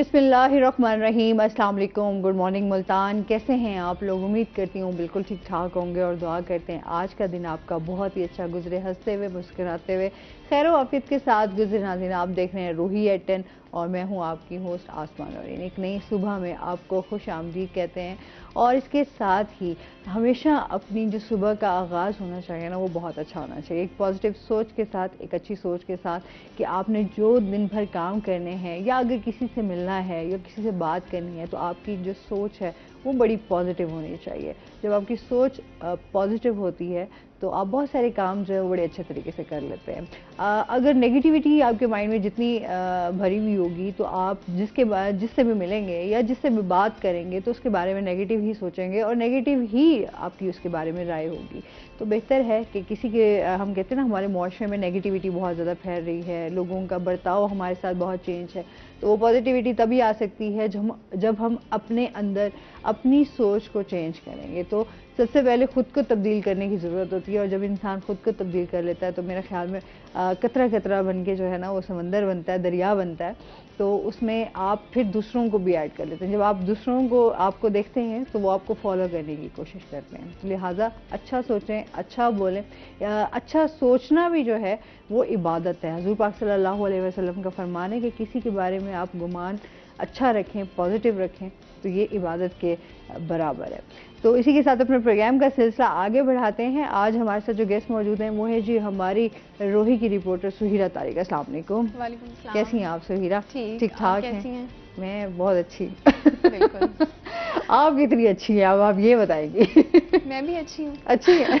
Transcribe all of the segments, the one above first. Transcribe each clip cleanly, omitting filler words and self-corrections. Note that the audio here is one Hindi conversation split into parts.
बिस्मिल्लाहिर्रहमानिर्रहीम। अस्सलाम वालेकुम, गुड मॉर्निंग मुल्तान। कैसे हैं आप लोग? उम्मीद करती हूँ बिल्कुल ठीक ठाक होंगे और दुआ करते हैं आज का दिन आपका बहुत ही अच्छा गुजरे, हंसते हुए मुस्कुराते हुए खैर वाफियत के साथ गुजरे। नाज़रीन, आप देख रहे हैं रूही एट 10 और मैं हूँ आपकी होस्ट आसमान और एक नई सुबह में आपको खुश आमदीद कहते हैं। और इसके साथ ही हमेशा अपनी जो सुबह का आगाज़ होना चाहिए ना, वो बहुत अच्छा होना चाहिए, एक पॉजिटिव सोच के साथ, एक अच्छी सोच के साथ कि आपने जो दिन भर काम करने हैं या अगर किसी से मिलना है या किसी से बात करनी है तो आपकी जो सोच है वो बड़ी पॉजिटिव होनी चाहिए। जब आपकी सोच पॉजिटिव होती है तो आप बहुत सारे काम जो है वो बड़े अच्छे तरीके से कर लेते हैं। अगर नेगेटिविटी आपके माइंड में जितनी भरी हुई होगी तो आप जिससे भी मिलेंगे या जिससे भी बात करेंगे तो उसके बारे में नेगेटिव ही सोचेंगे और नेगेटिव ही आपकी उसके बारे में राय होगी। तो बेहतर है कि किसी के हम कहते हैं ना, हमारे मुआशरे में नेगेटिविटी बहुत ज़्यादा फैल रही है, लोगों का बर्ताव हमारे साथ बहुत चेंज है, तो वो पॉजिटिविटी तभी आ सकती है जब हम अपने अंदर अपनी सोच को चेंज करेंगे। तो सबसे पहले खुद को तब्दील करने की ज़रूरत होती है और जब इंसान खुद को तब्दील कर लेता है तो मेरे ख्याल में कतरा कतरा बन के जो है ना वो समंदर बनता है, दरिया बनता है। तो उसमें आप फिर दूसरों को भी ऐड कर लेते हैं। जब आप दूसरों को आपको देखते हैं तो वो आपको फॉलो करने की कोशिश करते हैं। तो लिहाजा अच्छा सोचें, अच्छा बोलें। अच्छा सोचना भी जो है वो इबादत है। हुज़ूर पाक सल्लल्लाहु अलैहि वसल्लम का फरमान है कि किसी के बारे में आप गुमान अच्छा रखें, पॉजिटिव रखें, तो ये इबादत के बराबर है। तो इसी के साथ अपने प्रोग्राम का सिलसिला आगे बढ़ाते हैं। आज हमारे साथ जो गेस्ट मौजूद हैं वो है जी हमारी रोही की रिपोर्टर सुहीरा तारिक। अस्सलाम वालेकुम। वालेकुम सलाम। कैसी हैं आप सुहीरा? ठीक ठाक हैं? मैं बहुत अच्छी। बिल्कुल। आप कितनी अच्छी हैं? अब आप ये बताएंगी। मैं भी अच्छी हूँ। अच्छी है?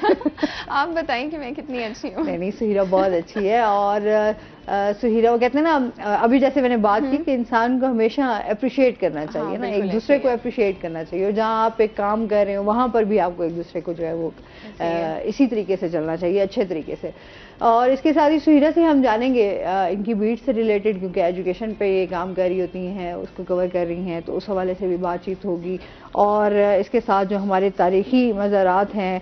आप बताएं कि मैं कितनी अच्छी हूँ। नहीं, सुहीरा बहुत अच्छी है। और सुहीरा वो कहते हैं ना, अभी जैसे मैंने बात की कि इंसान को हमेशा अप्रिशिएट करना चाहिए, ना, एक दूसरे को अप्रिशिएट करना चाहिए। और जहाँ आप एक काम कर रहे हो वहाँ पर भी आपको एक दूसरे को जो है वो इसी तरीके से चलना चाहिए, अच्छे तरीके से। और इसके साथ ही सुहीरा से हम जानेंगे इनकी बीट से रिलेटेड, क्योंकि एजुकेशन पे ये काम कर रही होती हैं, उसको कवर कर रही हैं, तो उस हवाले से भी बातचीत होगी। और इसके साथ जो हमारे तारीख़ी मज़ारात हैं,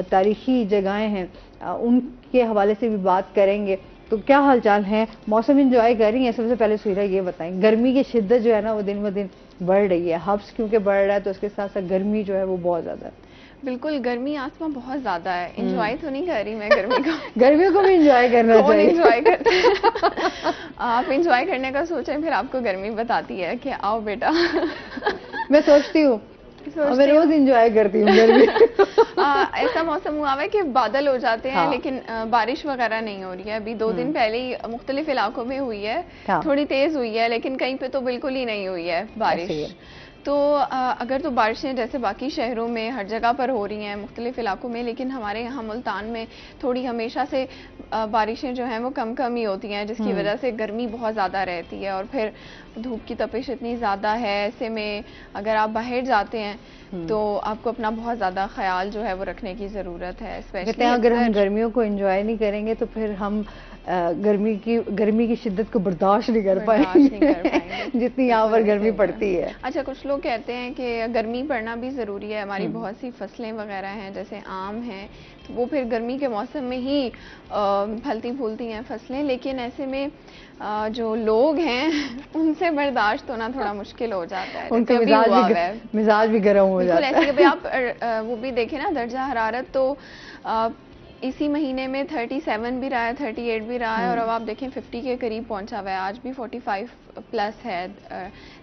तारीख़ी जगहें हैं, उनके हवाले से भी बात करेंगे। तो क्या हालचाल है? मौसम एंजॉय कर रही हैं? सबसे पहले सुहीरा ये बताएं, गर्मी की शिद्दत जो है ना वो दिन ब दिन बढ़ रही है। हब्स क्योंकि बढ़ रहा है तो उसके साथ साथ गर्मी जो है वो बहुत ज़्यादा है। बिल्कुल, गर्मी आसमा बहुत ज़्यादा है। एंजॉय तो नहीं कर रही मैं गर्मी को। गर्मियों को भी एंजॉय करना चाहिए। एंजॉय करते हैं। आप एंजॉय करने का सोचें फिर आपको गर्मी बताती है कि आओ बेटा। मैं सोचती हूँ, मैं रोज एंजॉय करती हूँ गर्मी। ऐसा मौसम हुआ है कि बादल हो जाते हैं, हाँ। लेकिन बारिश वगैरह नहीं हो रही है। अभी 2 दिन पहले ही मुख्तलिफ इलाकों में हुई है, हाँ। थोड़ी तेज हुई है, लेकिन कहीं पे तो बिल्कुल ही नहीं हुई है बारिश। तो अगर तो बारिशें जैसे बाकी शहरों में हर जगह पर हो रही हैं मुख्तलिफ इलाकों में, लेकिन हमारे यहाँ मुल्तान में थोड़ी हमेशा से बारिशें जो हैं वो कम ही होती हैं, जिसकी वजह से गर्मी बहुत ज़्यादा रहती है और फिर धूप की तपिश इतनी ज़्यादा है। ऐसे में अगर आप बाहर जाते हैं तो आपको अपना बहुत ज़्यादा ख्याल जो है वो रखने की ज़रूरत है। स्पेशली अगर हम गर्मियों को एंजॉय नहीं करेंगे तो फिर हम गर्मी की शिद्दत को बर्दाश्त नहीं कर पाएंगे जितनी यहाँ पर गर्मी पड़ती है। अच्छा, कुछ लोग कहते हैं कि गर्मी पड़ना भी ज़रूरी है। हमारी बहुत सी फसलें वगैरह हैं, जैसे आम हैं, तो वो फिर गर्मी के मौसम में ही फलती फूलती हैं फसलें, लेकिन ऐसे में जो लोग हैं उनसे बर्दाश्त होना थोड़ा मुश्किल हो जाता है। उनका मिजाज भी गर्म हो जाता है। ऐसे आप वो भी देखें ना, दर्जा हरारत तो इसी महीने में 37 भी रहा है, 38 भी रहा है, और अब आप देखें 50 के करीब पहुंचा हुआ है। आज भी 45 प्लस है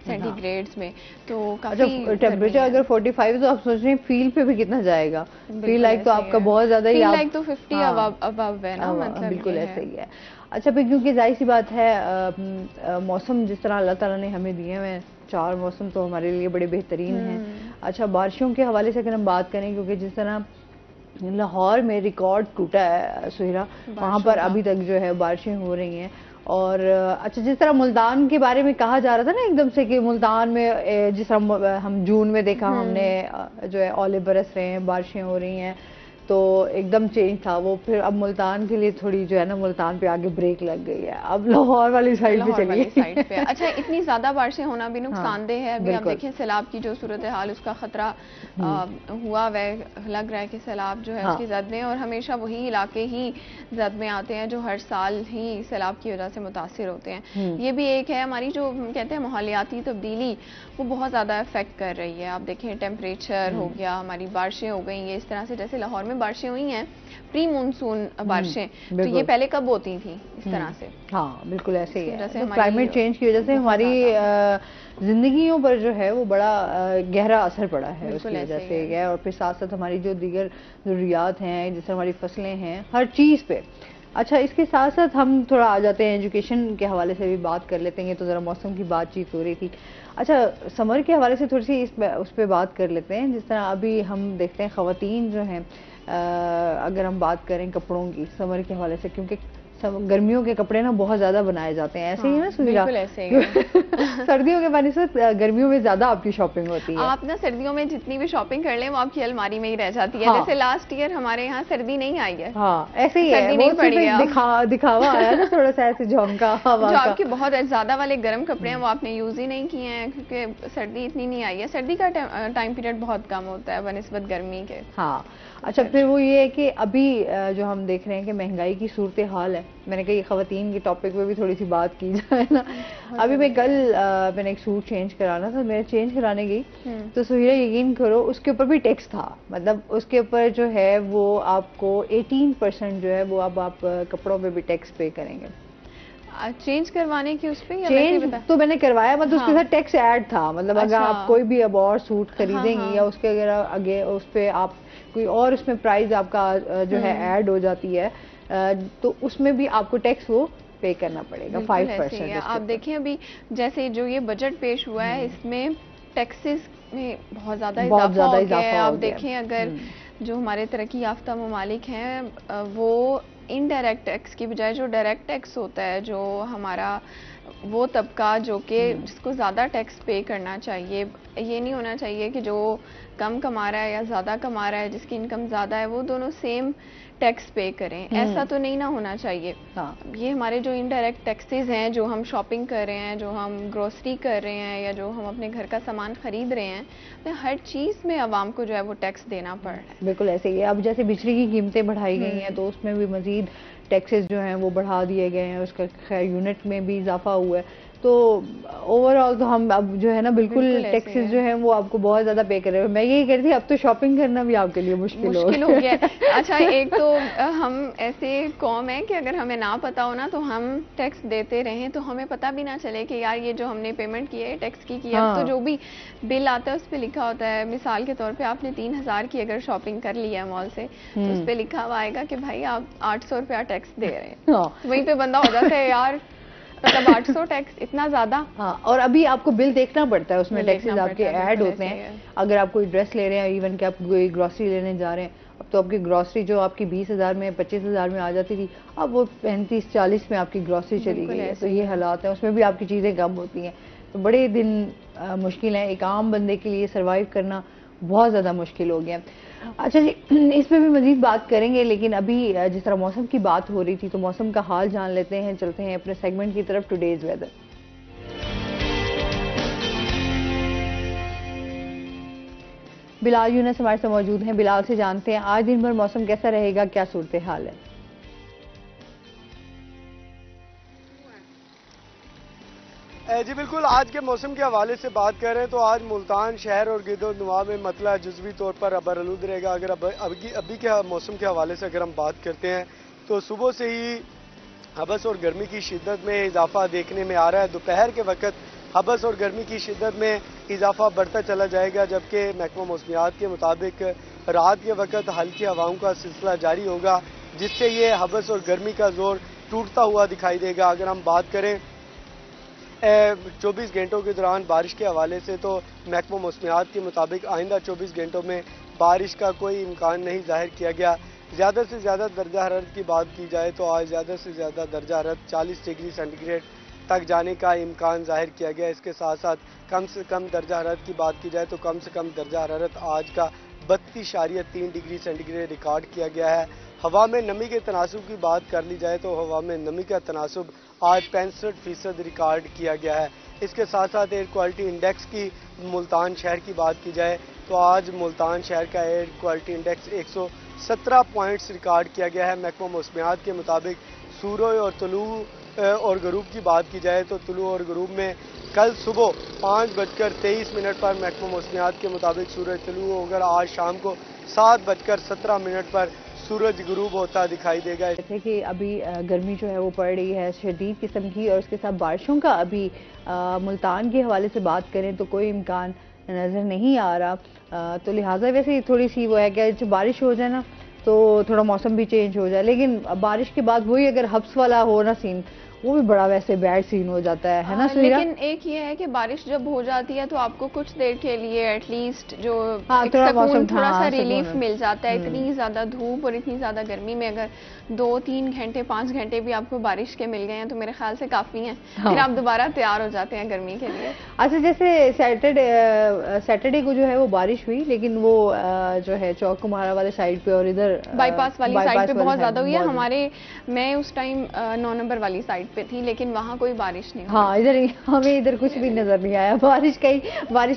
सेंटीग्रेड्स में, तो काफी टेम्परेचर अगर 45 तो आप सोच रहे हैं फील पे भी कितना जाएगा। फील लाइक तो आपका बहुत ज्यादा ही, लाइक तो 50 अबव है ना, मतलब बिल्कुल ऐसा ही है। अच्छा, फिर क्योंकि जाहिर सी बात है मौसम जिस तरह अल्लाह ताला ने हमें दिए हुए 4 मौसम तो हमारे लिए बड़े बेहतरीन हैं। अच्छा, बारिशों के हवाले से अगर हम बात करें, क्योंकि जिस तरह लाहौर में रिकॉर्ड टूटा है सुहीरा, वहाँ पर अभी तक जो है बारिशें हो रही हैं। और अच्छा, जिस तरह मुल्तान के बारे में कहा जा रहा था ना एकदम से कि मुल्तान में जिस तरह हम जून में देखा हमने जो है ओले बरस रहे हैं, बारिशें हो रही हैं, तो एकदम चेंज था वो। फिर अब मुल्तान के लिए थोड़ी जो है ना, मुल्तान पे आगे ब्रेक लग गई है, अब लाहौर वाली साइड पे चलिए। अच्छा, इतनी ज्यादा बारिशें होना भी नुकसानदेह है। अभी आप देखें सैलाब की जो सूरत हाल, उसका खतरा हुआ वह लग रहा है कि सैलाब जो है उसकी जद में, और हमेशा वही इलाके ही जद में आते हैं जो हर साल ही सैलाब की वजह से मुतासिर होते हैं। ये भी एक है हमारी जो कहते हैं माहौलियाती तब्दीली, वो बहुत ज़्यादा इफेक्ट कर रही है। आप देखें टेम्परेचर हो गया, हमारी बारिशें हो गई हैं इस तरह से, जैसे लाहौर में बारिशें हुई हैं प्री मानसून बारिशें, तो ये पहले कब होती थी इस तरह से? हाँ बिल्कुल ऐसे ही है। तो क्लाइमेट चेंज की वजह से हमारी जिंदगियों पर जो है वो बड़ा गहरा असर पड़ा है उसकी वजह से है। और फिर साथ साथ हमारी जो दीगर ज़रूरियात हैं, जैसे हमारी फसलें हैं, हर चीज़ पे। अच्छा, इसके साथ साथ हम थोड़ा आ जाते हैं एजुकेशन के हवाले से भी बात कर लेते हैं। तो ज़रा मौसम की बातचीत हो रही थी। अच्छा, समर के हवाले से थोड़ी सी उस पर बात कर लेते हैं। जिस तरह अभी हम देखते हैं ख़वातीन जो हैं, अगर हम बात करें कपड़ों की समर के हवाले से, क्योंकि गर्मियों के कपड़े ना बहुत ज्यादा बनाए जाते हैं, ऐसे ही है ना सुनीला? बिल्कुल ऐसे ही है। सर्दियों के बारे से गर्मियों में ज्यादा आपकी शॉपिंग होती है। आप ना सर्दियों में जितनी भी शॉपिंग कर लें वो आपकी अलमारी में ही रह जाती है। हाँ। जैसे लास्ट ईयर हमारे यहाँ सर्दी नहीं आई है। हाँ ऐसे ही है, वो सिर्फ दिखावा आया ना थोड़ा सा ऐसे झोंका हवा जो आपके बहुत ज्यादा वाले गर्म कपड़े हैं वो आपने यूज ही नहीं किए हैं, क्योंकि सर्दी इतनी नहीं आई है। सर्दी का टाइम पीरियड बहुत कम होता है बनिस्बत गर्मी के। हाँ अच्छा, फिर वो ये है कि अभी जो हम देख रहे हैं कि महंगाई की सूरत हाल है। मैंने कहा ख़वातीन के टॉपिक पे भी थोड़ी सी बात की जाए ना। अभी मैं कल मैंने एक सूट चेंज कराना था, मैं चेंज कराने गई तो सुहेला यकीन करो उसके ऊपर भी टैक्स था। मतलब उसके ऊपर जो है वो आपको 18% जो है वो अब आप कपड़ों पे भी टैक्स पे करेंगे। चेंज करवाने की उस पे चेंज तो मैंने करवाया, मतलब उसके साथ टैक्स ऐड था। मतलब अगर आप कोई भी अब और सूट खरीदेंगी या उसके अगर आगे उस पे आप कोई और उसमें प्राइस आपका जो है ऐड हो जाती है, तो उसमें भी आपको टैक्स वो पे करना पड़ेगा 5%। आप देखें अभी जैसे जो ये बजट पेश हुआ है इसमें टैक्सेस में बहुत ज़्यादा इजाफा हो गया है। आप देखें अगर जो हमारे तरक्की याफ्ता ममालिक हैं वो इनडायरेक्ट टैक्स की बजाय जो डायरेक्ट टैक्स होता है, जो हमारा वो तबका जो कि जिसको ज़्यादा टैक्स पे करना चाहिए, ये नहीं होना चाहिए कि जो कम कमा रहा है या ज़्यादा कमा रहा है, जिसकी इनकम ज़्यादा है, वो दोनों सेम टैक्स पे करें। ऐसा तो नहीं ना होना चाहिए। हाँ। ये हमारे जो इनडायरेक्ट टैक्सेस हैं, जो हम शॉपिंग कर रहे हैं, जो हम ग्रोसरी कर रहे हैं, या जो हम अपने घर का सामान खरीद रहे हैं, तो हर चीज़ में आवाम को जो है वो टैक्स देना पड़ रहा है। बिल्कुल ऐसे ही है। अब जैसे बिजली की कीमतें बढ़ाई गई हैं तो उसमें भी मजीद टैक्सेस जो हैं वो बढ़ा दिए गए हैं, उसका खैर यूनिट में भी इजाफा हुआ है। तो ओवरऑल तो हम अब जो है ना बिल्कुल टैक्सेस जो है वो आपको बहुत ज्यादा पे कर रहे हैं। मैं यही कह रही थी अब तो शॉपिंग करना भी आपके लिए मुश्किल हो गया है। अच्छा, एक तो हम ऐसे कौम है कि अगर हमें ना पता हो ना तो हम टैक्स देते रहें तो हमें पता भी ना चले कि यार ये जो हमने पेमेंट की है टैक्स की है। हाँ। तो जो भी बिल आता है उस पर लिखा होता है, मिसाल के तौर पे आपने 3000 की अगर शॉपिंग कर ली है मॉल से, तो उस पर लिखा हुआ आएगा कि भाई आप 800 रुपया टैक्स दे रहे हैं। हाँ। वहीं पे बंदा हो जाता है यार मतलब 800 टैक्स इतना ज्यादा। हाँ, और अभी आपको बिल देखना पड़ता है, उसमें टैक्सेस आपके ऐड होते हैं। अगर आप कोई ड्रेस ले रहे हैं, इवन कि आप कोई ग्रोसरी लेने जा रहे हैं, अब तो आपकी ग्रोसरी जो आपकी 20,000 में 25,000 में आ जाती थी, अब वो 35-40 में आपकी ग्रोसरी चली गई है। तो ये हालात है, उसमें भी आपकी चीजें कम होती हैं। तो बड़े दिन मुश्किल है, एक आम बंदे के लिए सर्वाइव करना बहुत ज़्यादा मुश्किल हो गया। अच्छा जी, इस पे भी मजीद बात करेंगे, लेकिन अभी जिस तरह मौसम की बात हो रही थी तो मौसम का हाल जान लेते हैं। चलते हैं अपने सेगमेंट की तरफ, टुडेज वेदर। बिलाल यूनस हमारे साथ मौजूद हैं। बिलाल से जानते हैं आज दिन भर मौसम कैसा रहेगा, क्या सूरत हाल है? जी बिल्कुल, आज के मौसम के हवाले से बात करें तो आज मुल्तान शहर और गिरदोनवा में मतला जुज़वी तौर पर अबरआलूद रहेगा। अगर अभी के मौसम के हवाले से अगर हम बात करते हैं तो सुबह से ही हबस और गर्मी की शिद्दत में इजाफा देखने में आ रहा है। दोपहर के वक्त हबस और गर्मी की शिद्दत में इजाफा बढ़ता चला जाएगा, जबकि महकमा मौसमियात के मुताबिक रात के वक्त हल्की हवाओं का सिलसिला जारी होगा, जिससे ये हबस और गर्मी का जोर टूटता हुआ दिखाई देगा। अगर हम बात करें 24 घंटों के दौरान बारिश के हवाले से तो महकमा मौसमियात के मुताबिक आइंदा 24 घंटों में बारिश का कोई इम्कान नहीं जाहिर किया गया। ज़्यादा से ज़्यादा दर्जा हरारत की बात की जाए तो आज ज़्यादा से ज़्यादा दर्जा हरारत 40 डिग्री सेंटीग्रेड तक जाने का इम्कान जाहिर किया गया। इसके साथ साथ कम से कम दर्जा हरारत की बात की जाए तो कम से कम दर्जा हरारत आज का 32.3 डिग्री सेंटीग्रेड रिकॉर्ड किया गया है। हवा में नमी के तनासुब की बात कर ली जाए तो हवा में नमी का तनासुब आज 65% रिकॉर्ड किया गया है। इसके साथ साथ एयर क्वालिटी इंडेक्स की मुल्तान शहर की बात की जाए तो आज मुल्तान शहर का air quality index 117 points record किया गया है। महकमा मौसमियात के मुताबिक सूरज और तुलू और गरूब की बात की जाए तो तुलू और गरूब में कल सुबह 5:23 पर महकमा मौसमियात के मुताबिक सूरज तुलू होकर आज शाम को 7:17 पर सूरज गुरूब होता दिखाई देगा। जैसे कि अभी गर्मी जो है वो पड़ रही है शदीद किस्म की और उसके साथ बारिशों का अभी मुल्तान के हवाले से बात करें तो कोई इम्कान नज़र नहीं आ रहा, तो लिहाजा वैसे थोड़ी सी वो है कि जब बारिश हो जाए ना तो थोड़ा मौसम भी चेंज हो जाए, लेकिन बारिश के बाद वही अगर हब्स वाला हो ना सीन, वो भी बड़ा वैसे बैड सीन हो जाता है ना सुनीरा? लेकिन एक ये है कि बारिश जब हो जाती है तो आपको कुछ देर के लिए एटलीस्ट जो थोड़ा सा रिलीफ मिल जाता है। इतनी ज्यादा धूप और इतनी ज्यादा गर्मी में अगर 2-3 घंटे 5 घंटे भी आपको बारिश के मिल गए हैं तो मेरे ख्याल से काफी हैं, फिर आप दोबारा तैयार हो जाते हैं गर्मी के लिए। अच्छा, जैसे सैटरडे को जो है वो बारिश हुई, लेकिन वो जो है चौक कुमारा वाले साइड पे और इधर बाईपास वाली साइड पे बहुत ज्यादा हुई है। हमारे मैं उस टाइम 9 नंबर वाली साइड पे थी, लेकिन वहाँ कोई बारिश नहीं हुई। हाँ, इधर हमें इधर कुछ भी नजर नहीं आया, बारिश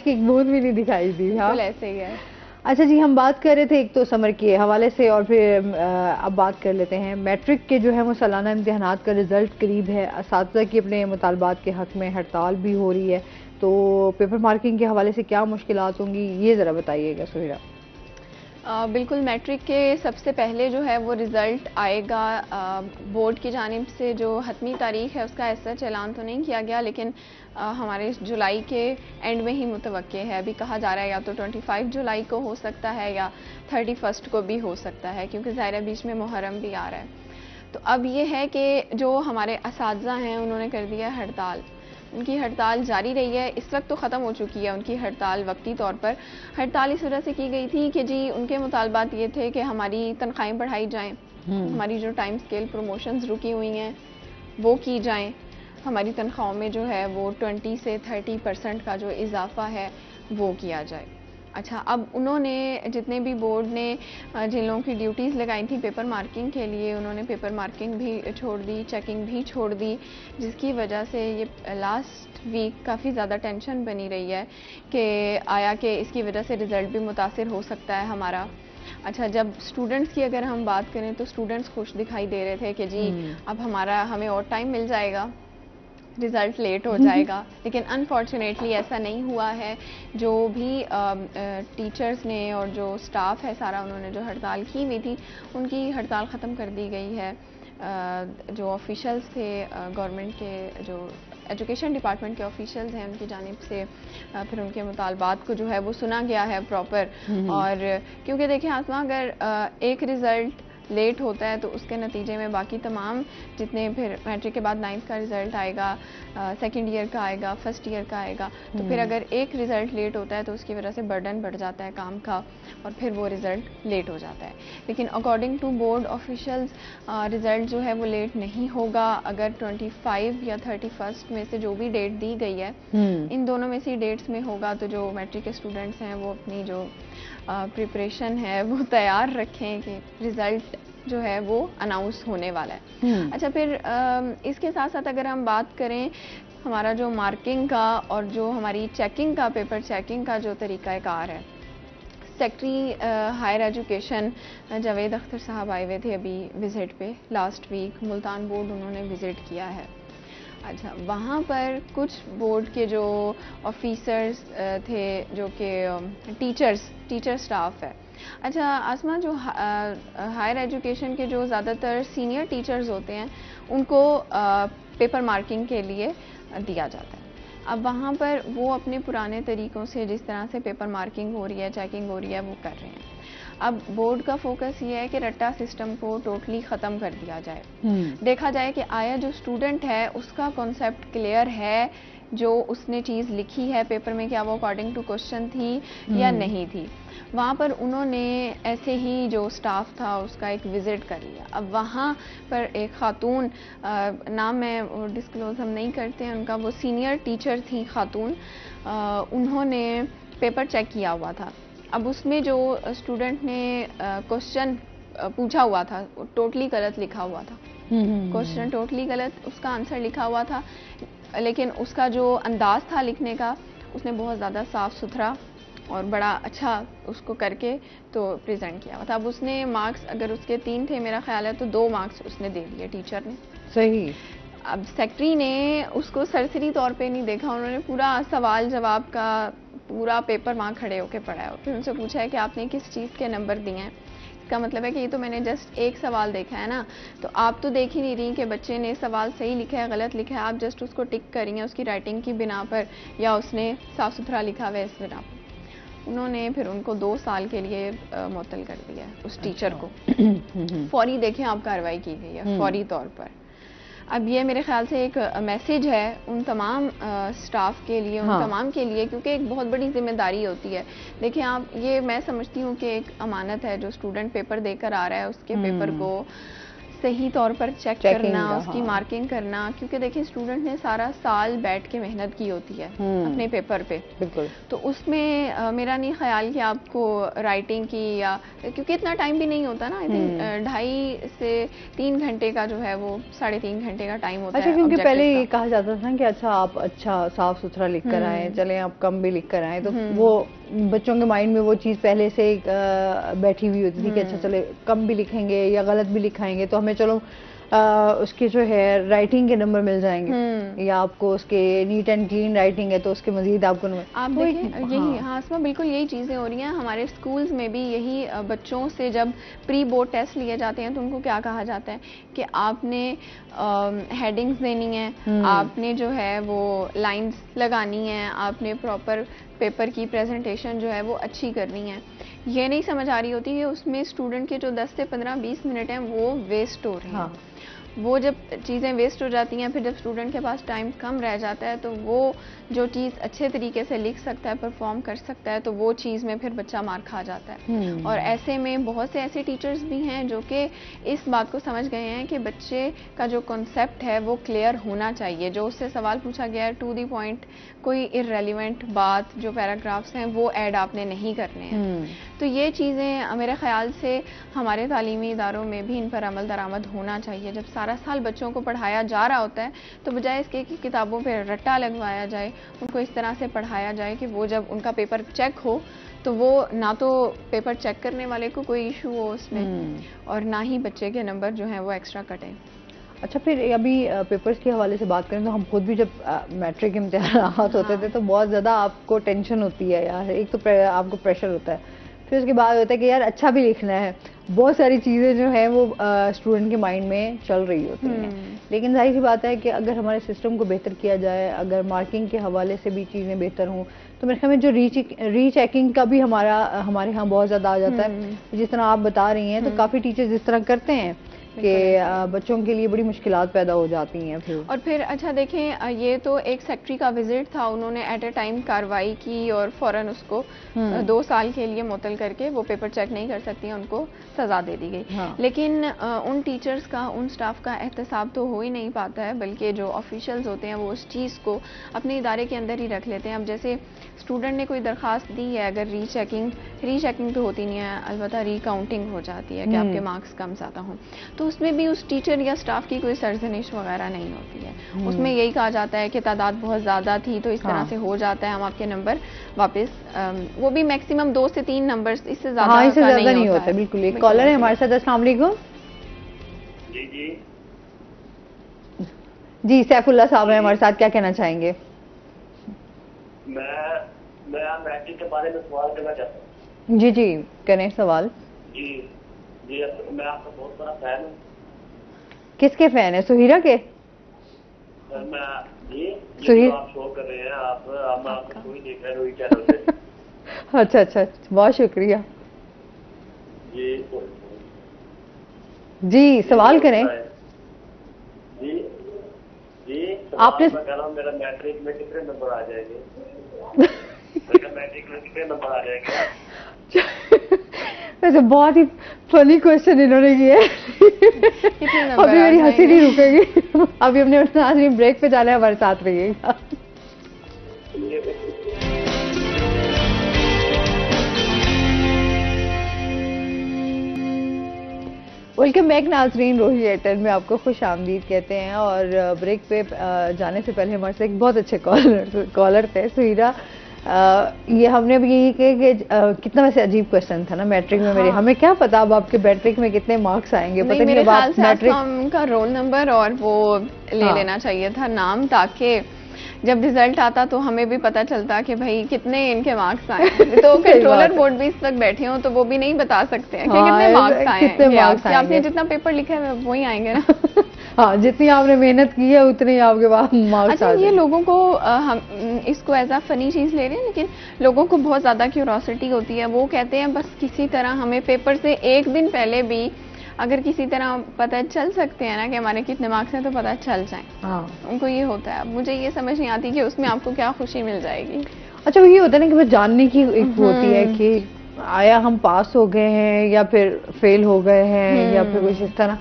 की एक बूंद भी नहीं दिखाई दी। हाँ, ऐसे ही है। अच्छा जी, हम बात कर रहे थे एक तो समर के हवाले से और फिर अब बात कर लेते हैं मैट्रिक के जो है वो सालाना इम्तिहानात का रिजल्ट करीब है। असातिज़ा की अपने मुतालबात के हक में हड़ताल भी हो रही है, तो पेपर मार्किंग के हवाले से क्या मुश्किलात होंगी ये ज़रा बताइएगा सुहेरा। बिल्कुल, मैट्रिक के सबसे पहले जो है वो रिज़ल्ट आएगा। बोर्ड की जानिब से जो हतमी तारीख है उसका ऐसा ऐलान तो नहीं किया गया, लेकिन हमारे जुलाई के एंड में ही मुतवक्के है। अभी कहा जा रहा है या तो 25 जुलाई को हो सकता है या 31 को भी हो सकता है, क्योंकि ज़ाहिर है बीच में मुहर्रम भी आ रहा है। तो अब ये है कि जो हमारे असातिज़ा हैं उन्होंने कर दिया हड़ताल। उनकी हड़ताल जारी रही है, इस वक्त तो ख़त्म हो चुकी है उनकी हड़ताल। वक्ती तौर पर हड़ताल इस वजह से की गई थी कि जी उनके मुतालबात ये थे कि हमारी तनख्वाहें बढ़ाई जाएं, हमारी जो टाइम स्केल प्रमोशंस रुकी हुई हैं वो की जाएं, हमारी तनख्वाहों में जो है वो 20 से 30% का जो इजाफा है वो किया जाए। अच्छा, अब उन्होंने जितने भी बोर्ड ने जिन लोगों की ड्यूटीज़ लगाई थी पेपर मार्किंग के लिए, उन्होंने पेपर मार्किंग भी छोड़ दी, चेकिंग भी छोड़ दी, जिसकी वजह से ये लास्ट वीक काफ़ी ज़्यादा टेंशन बनी रही है कि आया कि इसकी वजह से रिज़ल्ट भी मुतासिर हो सकता है हमारा। अच्छा, जब स्टूडेंट्स की अगर हम बात करें तो स्टूडेंट्स खुश दिखाई दे रहे थे कि जी अब हमें और टाइम मिल जाएगा, रिज़ल्ट लेट हो जाएगा, लेकिन अनफॉर्चुनेटली ऐसा नहीं हुआ है। जो भी टीचर्स ने और जो स्टाफ है सारा, उन्होंने जो हड़ताल की हुई थी उनकी हड़ताल ख़त्म कर दी गई है। जो ऑफिशियल्स थे गवर्नमेंट के, जो एजुकेशन डिपार्टमेंट के ऑफिशियल्स हैं, उनकी जानिब से फिर उनके मुतालबात को जो है वो सुना गया है प्रॉपर। और क्योंकि देखिए आसमा, अगर एक रिज़ल्ट लेट होता है तो उसके नतीजे में बाकी तमाम जितने फिर मैट्रिक के बाद 9th का रिज़ल्ट आएगा, सेकंड ईयर का आएगा, फर्स्ट ईयर का आएगा, तो फिर अगर एक रिज़ल्ट लेट होता है तो उसकी वजह से बर्डन बढ़ जाता है काम का और फिर वो रिज़ल्ट लेट हो जाता है। लेकिन according to board officials result जो है वो लेट नहीं होगा। अगर 25 या 31 में से जो भी डेट दी गई है, इन दोनों में से डेट्स में होगा तो जो मैट्रिक के स्टूडेंट्स हैं वो अपनी जो प्रिपरेशन है वो तैयार रखें कि रिज़ल्ट जो है वो अनाउंस होने वाला है। अच्छा, फिर इसके साथ साथ अगर हम बात करें हमारा जो मार्किंग का और जो हमारी चेकिंग का, पेपर चेकिंग का जो तरीक़ाकार है, secretary higher education Javed Akhtar साहब आए हुए थे अभी विज़िट पे लास्ट वीक, मुल्तान बोर्ड उन्होंने विज़िट किया है। अच्छा, वहाँ पर कुछ बोर्ड के जो ऑफिसर्स थे, जो कि टीचर स्टाफ है। अच्छा आसमा, जो हायर एजुकेशन के जो ज़्यादातर सीनियर टीचर्स होते हैं उनको पेपर मार्किंग के लिए दिया जाता है। अब वहाँ पर वो अपने पुराने तरीक़ों से जिस तरह से पेपर मार्किंग हो रही है, चेकिंग हो रही है, वो कर रहे हैं। अब बोर्ड का फोकस ये है कि रट्टा सिस्टम को टोटली ख़त्म कर दिया जाए। देखा जाए कि आया जो स्टूडेंट है उसका कॉन्सेप्ट क्लियर है, जो उसने चीज़ लिखी है पेपर में, क्या वो अकॉर्डिंग टू क्वेश्चन थी या नहीं थी। वहाँ पर उन्होंने ऐसे ही जो स्टाफ था उसका एक विज़िट कर लिया। अब वहाँ पर एक ख़ातून, नाम में डिस्क्लोज हम नहीं करते हैं उनका, वो सीनियर टीचर थी ख़ातून, उन्होंने पेपर चेक किया हुआ था। अब उसमें जो स्टूडेंट ने क्वेश्चन पूछा हुआ था वो टोटली गलत लिखा हुआ था। क्वेश्चन टोटली गलत, उसका आंसर लिखा हुआ था, लेकिन उसका जो अंदाज था लिखने का, उसने बहुत ज़्यादा साफ सुथरा और बड़ा अच्छा उसको करके तो प्रेजेंट किया हुआ था। अब उसने मार्क्स अगर उसके 3 थे मेरा ख्याल है, तो 2 मार्क्स उसने दे दिए टीचर ने। सही। अब सेक्रेटरी ने उसको सरसरी तौर पे नहीं देखा, उन्होंने पूरा सवाल जवाब का पूरा पेपर वहाँ खड़े होकर पढ़ा है। फिर उनसे पूछा है कि आपने किस चीज़ के नंबर दिए हैं। इसका मतलब है कि ये तो मैंने जस्ट एक सवाल देखा है ना, तो आप तो देख ही नहीं रही कि बच्चे ने सवाल सही लिखा है गलत लिखा है, आप जस्ट उसको टिक करेंगे उसकी राइटिंग की बिना पर या उसने साफ सुथरा लिखा हुआ है इस बिना पर। उन्होंने फिर उनको 2 साल के लिए मुअत्तल कर दिया है उस टीचर को। फौरी देखें आप कार्रवाई की गई है फौरी तौर पर। अब ये मेरे ख्याल से एक मैसेज है उन तमाम स्टाफ के लिए, उन तमाम के लिए, क्योंकि एक बहुत बड़ी जिम्मेदारी होती है। देखिए आप, ये मैं समझती हूँ कि एक अमानत है, जो स्टूडेंट पेपर देकर आ रहा है उसके पेपर को सही तौर पर चेक करना, उसकी मार्किंग करना, क्योंकि देखिए स्टूडेंट ने सारा साल बैठ के मेहनत की होती है अपने पेपर पे। बिल्कुल। तो उसमें मेरा नहीं ख्याल कि आपको राइटिंग की या, क्योंकि इतना टाइम भी नहीं होता ना, आई थिंक 2.5 से 3 घंटे का जो है वो 3.5 घंटे का टाइम होता है। अच्छा, क्योंकि पहले ये कहा जाता था कि अच्छा आप अच्छा साफ सुथरा लिख कर आए, चले आप कम भी लिख कर आए, तो वो बच्चों के माइंड में वो चीज़ पहले से बैठी हुई होती थी कि अच्छा चले कम भी लिखेंगे या गलत भी लिखाएंगे तो हमें चलो उसके जो है राइटिंग के नंबर मिल जाएंगे, या आपको उसके नीट एंड क्लीन राइटिंग है तो उसके मजीद आपको नंबर। आप देखें यही, हाँ आसमा, बिल्कुल यही चीज़ें हो रही हैं हमारे स्कूल्स में भी। यही बच्चों से जब प्री बोर्ड टेस्ट लिए जाते हैं तो उनको क्या कहा जाता है कि आपने हेडिंग्स देनी है, आपने जो है वो लाइंस लगानी है, आपने प्रॉपर पेपर की प्रेजेंटेशन जो है वो अच्छी करनी है। ये नहीं समझ आ रही होती है उसमें स्टूडेंट के जो 10 से 15-20 मिनट हैं वो वेस्ट हो रहे हैं। वो जब चीज़ें वेस्ट हो जाती हैं, फिर जब स्टूडेंट के पास टाइम कम रह जाता है तो वो जो चीज़ अच्छे तरीके से लिख सकता है, परफॉर्म कर सकता है, तो वो चीज़ में फिर बच्चा मार खा जाता है। और ऐसे में बहुत से ऐसे टीचर्स भी हैं जो कि इस बात को समझ गए हैं कि बच्चे का जो कॉन्सेप्ट है वो क्लियर होना चाहिए। जो उससे सवाल पूछा गया है टू दी पॉइंट, कोई इररेलेवेंट बात, जो पैराग्राफ्स हैं वो ऐड आपने नहीं करने हैं। तो ये चीज़ें मेरे ख्याल से हमारे तालीमी इदारों में भी इन पर अमल दरामद होना चाहिए। जब सारा साल बच्चों को पढ़ाया जा रहा होता है तो बजाय इसके कि किताबों पर रट्टा लगवाया जाए, उनको इस तरह से पढ़ाया जाए कि वो जब उनका पेपर चेक हो तो वो ना तो पेपर चेक करने वाले को कोई इशू हो उसमें और ना ही बच्चे के नंबर जो हैं वो एक्स्ट्रा कटें। अच्छा, फिर अभी पेपर्स के हवाले से बात करें तो हम खुद भी जब मैट्रिक इम्तिहानात होते थे तो बहुत ज़्यादा आपको टेंशन होती है यार। एक तो आपको प्रेशर होता है, फिर उसके बाद होता है कि यार अच्छा भी लिखना है, बहुत सारी चीज़ें जो हैं वो स्टूडेंट के माइंड में चल रही होती हैं। लेकिन जाहिर सी बात है कि अगर हमारे सिस्टम को बेहतर किया जाए, अगर मार्किंग के हवाले से भी चीज़ें बेहतर हों, तो मेरे ख्याल में जो रीचेकिंग का भी हमारे यहाँ बहुत ज़्यादा आ जाता है। जिस तरह आप बता रही हैं तो काफ़ी टीचर्स इस तरह करते हैं कि बच्चों के लिए बड़ी मुश्किलात पैदा हो जाती हैं फिर। और फिर अच्छा देखें, ये तो एक सेक्रेटरी का विजिट था, उन्होंने एट ए टाइम कार्रवाई की और फौरन उसको 2 साल के लिए मुअत्तल करके वो पेपर चेक नहीं कर सकती हैं, उनको सज़ा दे दी गई। लेकिन उन टीचर्स का, उन स्टाफ का एहतसाब तो हो ही नहीं पाता है, बल्कि जो ऑफिशियल्स होते हैं वो उस चीज़ को अपने इदारे के अंदर ही रख लेते हैं। अब जैसे स्टूडेंट ने कोई दरख्वास्त दी है, अगर रीचेकिंग तो होती नहीं है, अलबत्ता रिकाउंटिंग हो जाती है कि आपके मार्क्स कम ज़्यादा हों, तो उसमें भी उस टीचर या स्टाफ की कोई सरजनिश वगैरह नहीं होती है। उसमें यही कहा जाता है कि तादाद बहुत ज़्यादा थी तो इस तरह से हो जाता है, हम आपके नंबर वापस, वो भी मैक्सिमम 2 से 3 नंबर, इससे ज़्यादा नहीं होता है। बिल्कुल। एक कॉलर है हमारे साथ। अस्सलाम वालेकुम। जी सैफुल्लाह साहब हैं हमारे साथ, क्या कहना चाहेंगे? मैं मैट्रिक के बारे में सवाल करना चाहता हूँ। जी करें सवाल। जी मैं आपका बहुत बड़ा फैन हूँ। किसके फैन है? सुहीरा के? सुहीर आप शो कर रहे हैं, आप आपका शो ही देख रहे हैं रोई चैनल पे। अच्छा, बहुत शुक्रिया जी। सवाल करें। जी आपने मेरा मैट्रिक में कितने नंबर आ जाएंगे? मैट्रिक में कितने नंबर आ जाएंगे? वैसे बहुत ही फनी क्वेश्चन इन्होंने किया है। अभी मेरी हंसी नहीं रुकेगी। अभी हमने नाज़रीन ब्रेक पे जाना है, हमारे साथ रहिएगा। वेलकम बैक नाजरीन, रोही एयरटेल में आपको खुश आमदीद कहते हैं। और ब्रेक पे जाने से पहले हमारे से एक बहुत अच्छे कॉलर थे सुहीरा। ये हमने अभी यही कहा कि कितना वैसे अजीब क्वेश्चन था ना मैट्रिक में। मेरे हमें क्या पता अब आपके मैट्रिक में कितने मार्क्स आएंगे, पता नहीं। मेरे ख्याल से मैट्रिक का रोल नंबर और वो ले लेना चाहिए था नाम, ताकि जब रिजल्ट आता तो हमें भी पता चलता कि भाई कितने इनके मार्क्स आए। तो कंट्रोलर बोर्ड भी इस वक्त बैठे हो तो वो भी नहीं बता सकते हैं कि कितने मार्क्स आए हैं। आपने जितना पेपर लिखा है वही आएंगे ना। हाँ, जितनी आपने मेहनत की है उतने ही आपके पास मार्क्स। अच्छा, ये लोगों को हम इसको एज अ फनी चीज ले रहे हैं, लेकिन लोगों को बहुत ज्यादा क्यूरोसिटी होती है। वो कहते हैं बस किसी तरह हमें पेपर से एक दिन पहले भी अगर किसी तरह पता चल सकते हैं ना कि हमारे कितने मार्क्स हैं तो पता चल जाए। हाँ, उनको ये होता है। मुझे ये समझ नहीं आती कि उसमें आपको क्या खुशी मिल जाएगी। अच्छा, वो ये होता है ना कि बस जानने की एक होती है कि आया हम पास हो गए हैं या फिर फेल हो गए हैं या फिर कुछ इस तरह।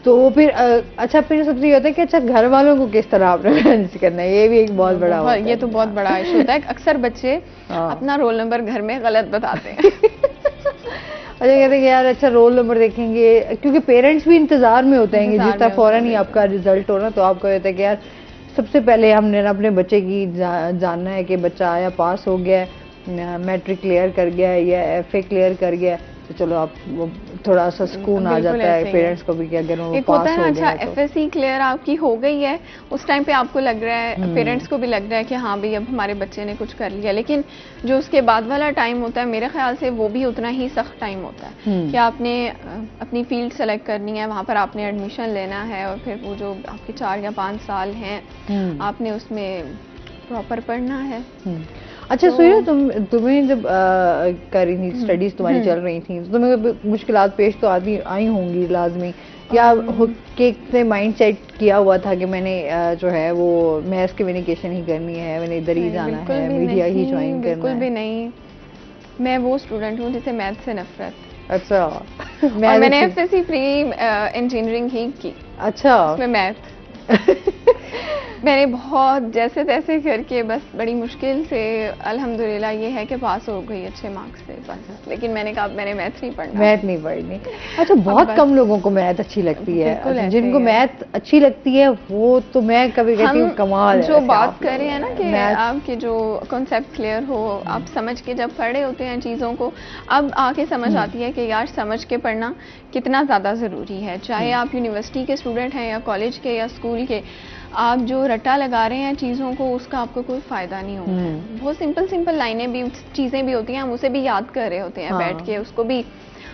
तो फिर अच्छा, फिर सबसे ये होता है कि अच्छा घर वालों को किस तरह आपने मैनेज करना है, ये भी एक बहुत बड़ा होता है। ये तो बहुत बड़ा इशू होता है। अक्सर बच्चे अपना रोल नंबर घर में गलत बताते हैं। अच्छा, कहते हैं कि यार अच्छा रोल नंबर देखेंगे, क्योंकि पेरेंट्स भी इंतजार में होते हैं कि जिस तरह फौरन ही आपका रिजल्ट हो ना, तो आपको कहता है कि यार सबसे पहले हमने अपने बच्चे की जानना है कि बच्चा आया पास हो गया है, मैट्रिक क्लियर कर गया है या FA क्लियर कर गया है, तो चलो आप थोड़ा सा सुकून आ जाता है पेरेंट्स को भी कि अगर वो पास हो गया। अच्छा, FSC क्लियर आपकी हो गई है, उस टाइम पे आपको लग रहा है, पेरेंट्स को भी लग रहा है कि हाँ भाई अब हमारे बच्चे ने कुछ कर लिया। लेकिन जो उसके बाद वाला टाइम होता है मेरे ख्याल से वो भी उतना ही सख्त टाइम होता है कि आपने अपनी फील्ड सेलेक्ट करनी है, वहाँ पर आपने एडमिशन लेना है और फिर वो जो आपके 4 या 5 साल हैं आपने उसमें प्रॉपर पढ़ना है। अच्छा सुहीरा, तुम्हें जब कर रही थी स्टडीज तुम्हारी चल रही थी तो तुम्हें मुश्किलात पेश तो आई होंगी लाजमी, या के माइंड सेट किया हुआ था कि मैंने जो है वो मैथ्स कम्युनिकेशन ही करनी है, मैंने इधर ही जाना है, मीडिया ही ज्वाइन करना है? बिल्कुल भी नहीं, मैं वो स्टूडेंट हूँ जिसे मैथ से नफरत। अच्छा। और मैंने FSC प्री इंजीनियरिंग ही की। अच्छा, उसमें मैथ मैंने बहुत जैसे तैसे करके बस बड़ी मुश्किल से अल्हम्दुलिल्लाह ये है कि पास हो गई अच्छे मार्क्स से बस। लेकिन मैंने कहा मैंने मैथ नहीं पढ़ना। मैथ नहीं पढ़नी। अच्छा, बहुत कम लोगों को मैथ अच्छी लगती है। अच्छा, जिनको मैथ अच्छी लगती है वो तो मैं कभी कहती हूँ कमाल है। जो बात कर रहे हैं ना कि आपके जो कॉन्सेप्ट क्लियर हो, आप समझ के जब पढ़े होते हैं चीज़ों को, अब आके समझ आती है कि यार समझ के पढ़ना कितना ज़्यादा ज़रूरी है। चाहे आप यूनिवर्सिटी के स्टूडेंट हैं या कॉलेज के या स्कूल के, आप जो रट्टा लगा रहे हैं चीज़ों को उसका आपको कोई फ़ायदा नहीं होगा। बहुत सिंपल लाइनें भी, चीज़ें भी होती हैं, हम उसे भी याद कर रहे होते हैं बैठ के, उसको भी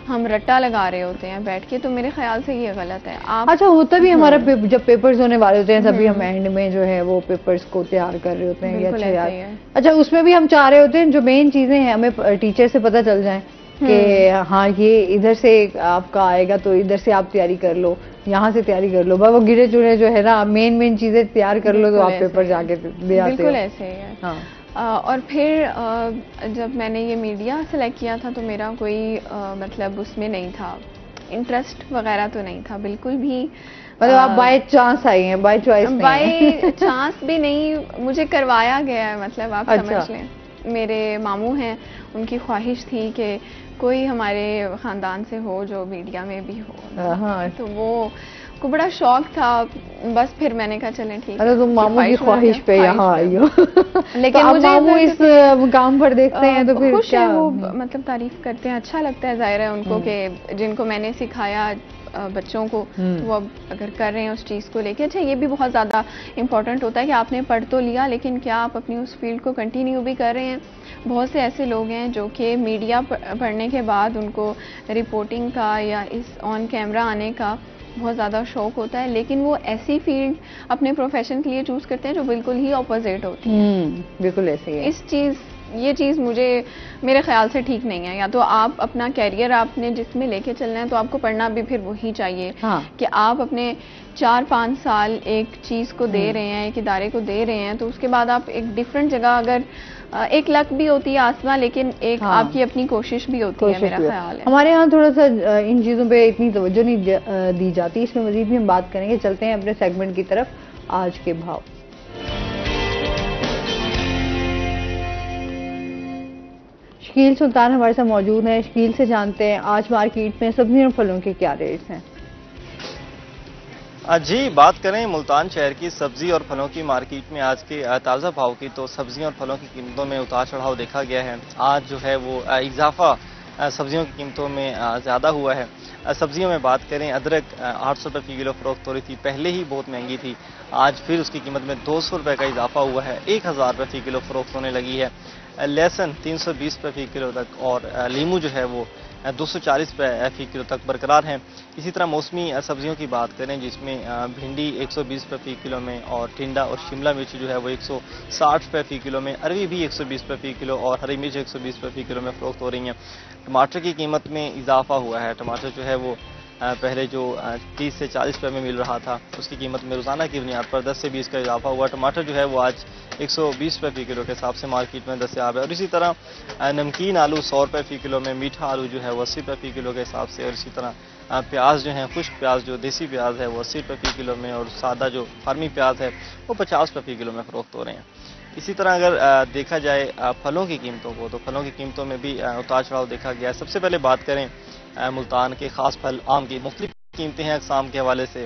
हम रट्टा लगा रहे होते हैं बैठ के। तो मेरे ख्याल से ये गलत है। आप अच्छा, होता भी हमारा जब पेपर्स होने वाले होते हैं तभी हम एंड में जो है वो पेपर्स को तैयार कर रहे होते हैं। अच्छा यार, अच्छा उसमें भी हम चाह रहे होते हैं जो मेन चीज़ें हैं हमें टीचर से पता चल जाए कि हाँ ये इधर से आपका आएगा तो इधर से आप तैयारी कर लो, यहाँ से तैयारी कर लो, वो गिरे चुने जो है ना मेन चीजें तैयार कर लो तो आप पेपर जाके दे आते हो। बिल्कुल ऐसे ही है। हाँ। और फिर जब मैंने ये मीडिया सेलेक्ट किया था तो मेरा कोई मतलब उसमें नहीं था, इंटरेस्ट वगैरह तो नहीं था बिल्कुल भी। मतलब आप बाय चांस आई हैं? बाय चॉइस नहीं? बाय चांस भी नहीं, मुझे करवाया गया है। मतलब आप समझ लें, मेरे मामू हैं, उनकी ख्वाहिश थी कि कोई हमारे ख़ानदान से हो जो मीडिया में भी हो। हाँ। तो वो को बड़ा शौक था। बस फिर मैंने कहा चलें ठीक है। अरे तुम मामू की ख्वाहिश पे यहाँ आई हो। लेकिन तो मुझे मामू इस मुकाम पर देखते हैं तो फिर क्या? वो मतलब तारीफ करते हैं, अच्छा लगता है ज़ाहिर है उनको कि जिनको मैंने सिखाया बच्चों को वो अब अगर कर रहे हैं उस चीज़ को लेके। अच्छा, ये भी बहुत ज़्यादा इम्पोर्टेंट होता है कि आपने पढ़ तो लिया लेकिन क्या आप अपनी उस फील्ड को कंटिन्यू भी कर रहे हैं। बहुत से ऐसे लोग हैं जो कि मीडिया पढ़ने के बाद उनको रिपोर्टिंग का या इस ऑन कैमरा आने का बहुत ज़्यादा शौक होता है, लेकिन वो ऐसी फील्ड अपने प्रोफेशन के लिए चूज़ करते हैं जो बिल्कुल ही ऑपोजिट होती है। बिल्कुल ऐसे ही है। ये चीज़ मुझे मेरे ख्याल से ठीक नहीं है। या तो आप अपना कैरियर आपने जिसमें लेके चलना है तो आपको पढ़ना भी फिर वही चाहिए। हाँ। कि आप अपने 4-5 साल एक चीज़ को दे रहे हैं, एक इदारे को दे रहे हैं, तो उसके बाद आप एक डिफरेंट जगह, अगर एक लक भी होती है आसमां, लेकिन एक आपकी अपनी कोशिश भी होती है, मेरा ख्याल है। हमारे यहाँ थोड़ा सा इन चीज़ों पे इतनी तवज्जो नहीं दी जाती। इसमें मजीद भी हम बात करेंगे। चलते हैं अपने सेगमेंट की तरफ, आज के भाव। शकील सुल्तान हमारे साथ मौजूद हैं। शकील से जानते हैं आज मार्केट में सब्जियों और फलों के क्या रेट्स हैं। जी, बात करें मुल्तान शहर की सब्जी और फलों की मार्केट में आज के ताज़ा भाव की, तो सब्जियों और फलों की कीमतों में उतार चढ़ाव देखा गया है। आज जो है वो इजाफा सब्जियों की कीमतों में ज़्यादा हुआ है। सब्जियों में बात करें, अदरक 800 रुपये फ़ी किलो फ़रोख्त हो रही थी, पहले ही बहुत महंगी थी। आज फिर उसकी कीमत में 200 रुपये का इजाफा हुआ है, 1000 रुपये फ़ी किलो फ़रोख्त होने लगी है। लहसुन 320 रुपये फ़ी किलो तक और लीमू जो है वो 240 रुपये फ़ी किलो तक बरकरार हैं। इसी तरह मौसमी सब्जियों की बात करें, जिसमें भिंडी 120 रुपये फ़ी किलो में और टिंडा और शिमला मिर्च जो है वो 160 रुपये फ़ी किलो में, अरवी भी 120 रुपये फ़ी किलो और हरी मिर्च 120 रुपये फ़ी किलो में फ़रोख्त हो रही हैं। टमाटर की कीमत में इजाफा हुआ है। टमाटर जो है वो पहले जो 30 से 40 रुपये में मिल रहा था, उसकी कीमत में रोज़ाना की बुनियाद पर 10 से 20 का इजाफा हुआ। टमाटर जो है वो आज 120 रुपये फ़ी किलो के हिसाब से मार्केट में दस्तयाब है। और इसी तरह नमकीन आलू 100 रुपये फ़ी किलो में, मीठा आलू जो है वो 80 रुपये फ़ी किलो के हिसाब से, और इसी तरह प्याज जो है, खुश्क प्याज जो देसी प्याज है वो 80 रुपये फ़ी किलो में, और सादा जो फार्मी प्याज है वो 50 रुपये फ़ी किलो में फ़रोख्त हो रहे हैं। इसी तरह अगर देखा जाए फलों की कीमतों को, तो फलों की कीमतों में भी उतार चढ़ाव देखा गया है। सबसे पहले बात करें मुल्तान के ख़ास फल आम की। मुख्तलिफ कीमतें हैं अक़साम के हवाले से।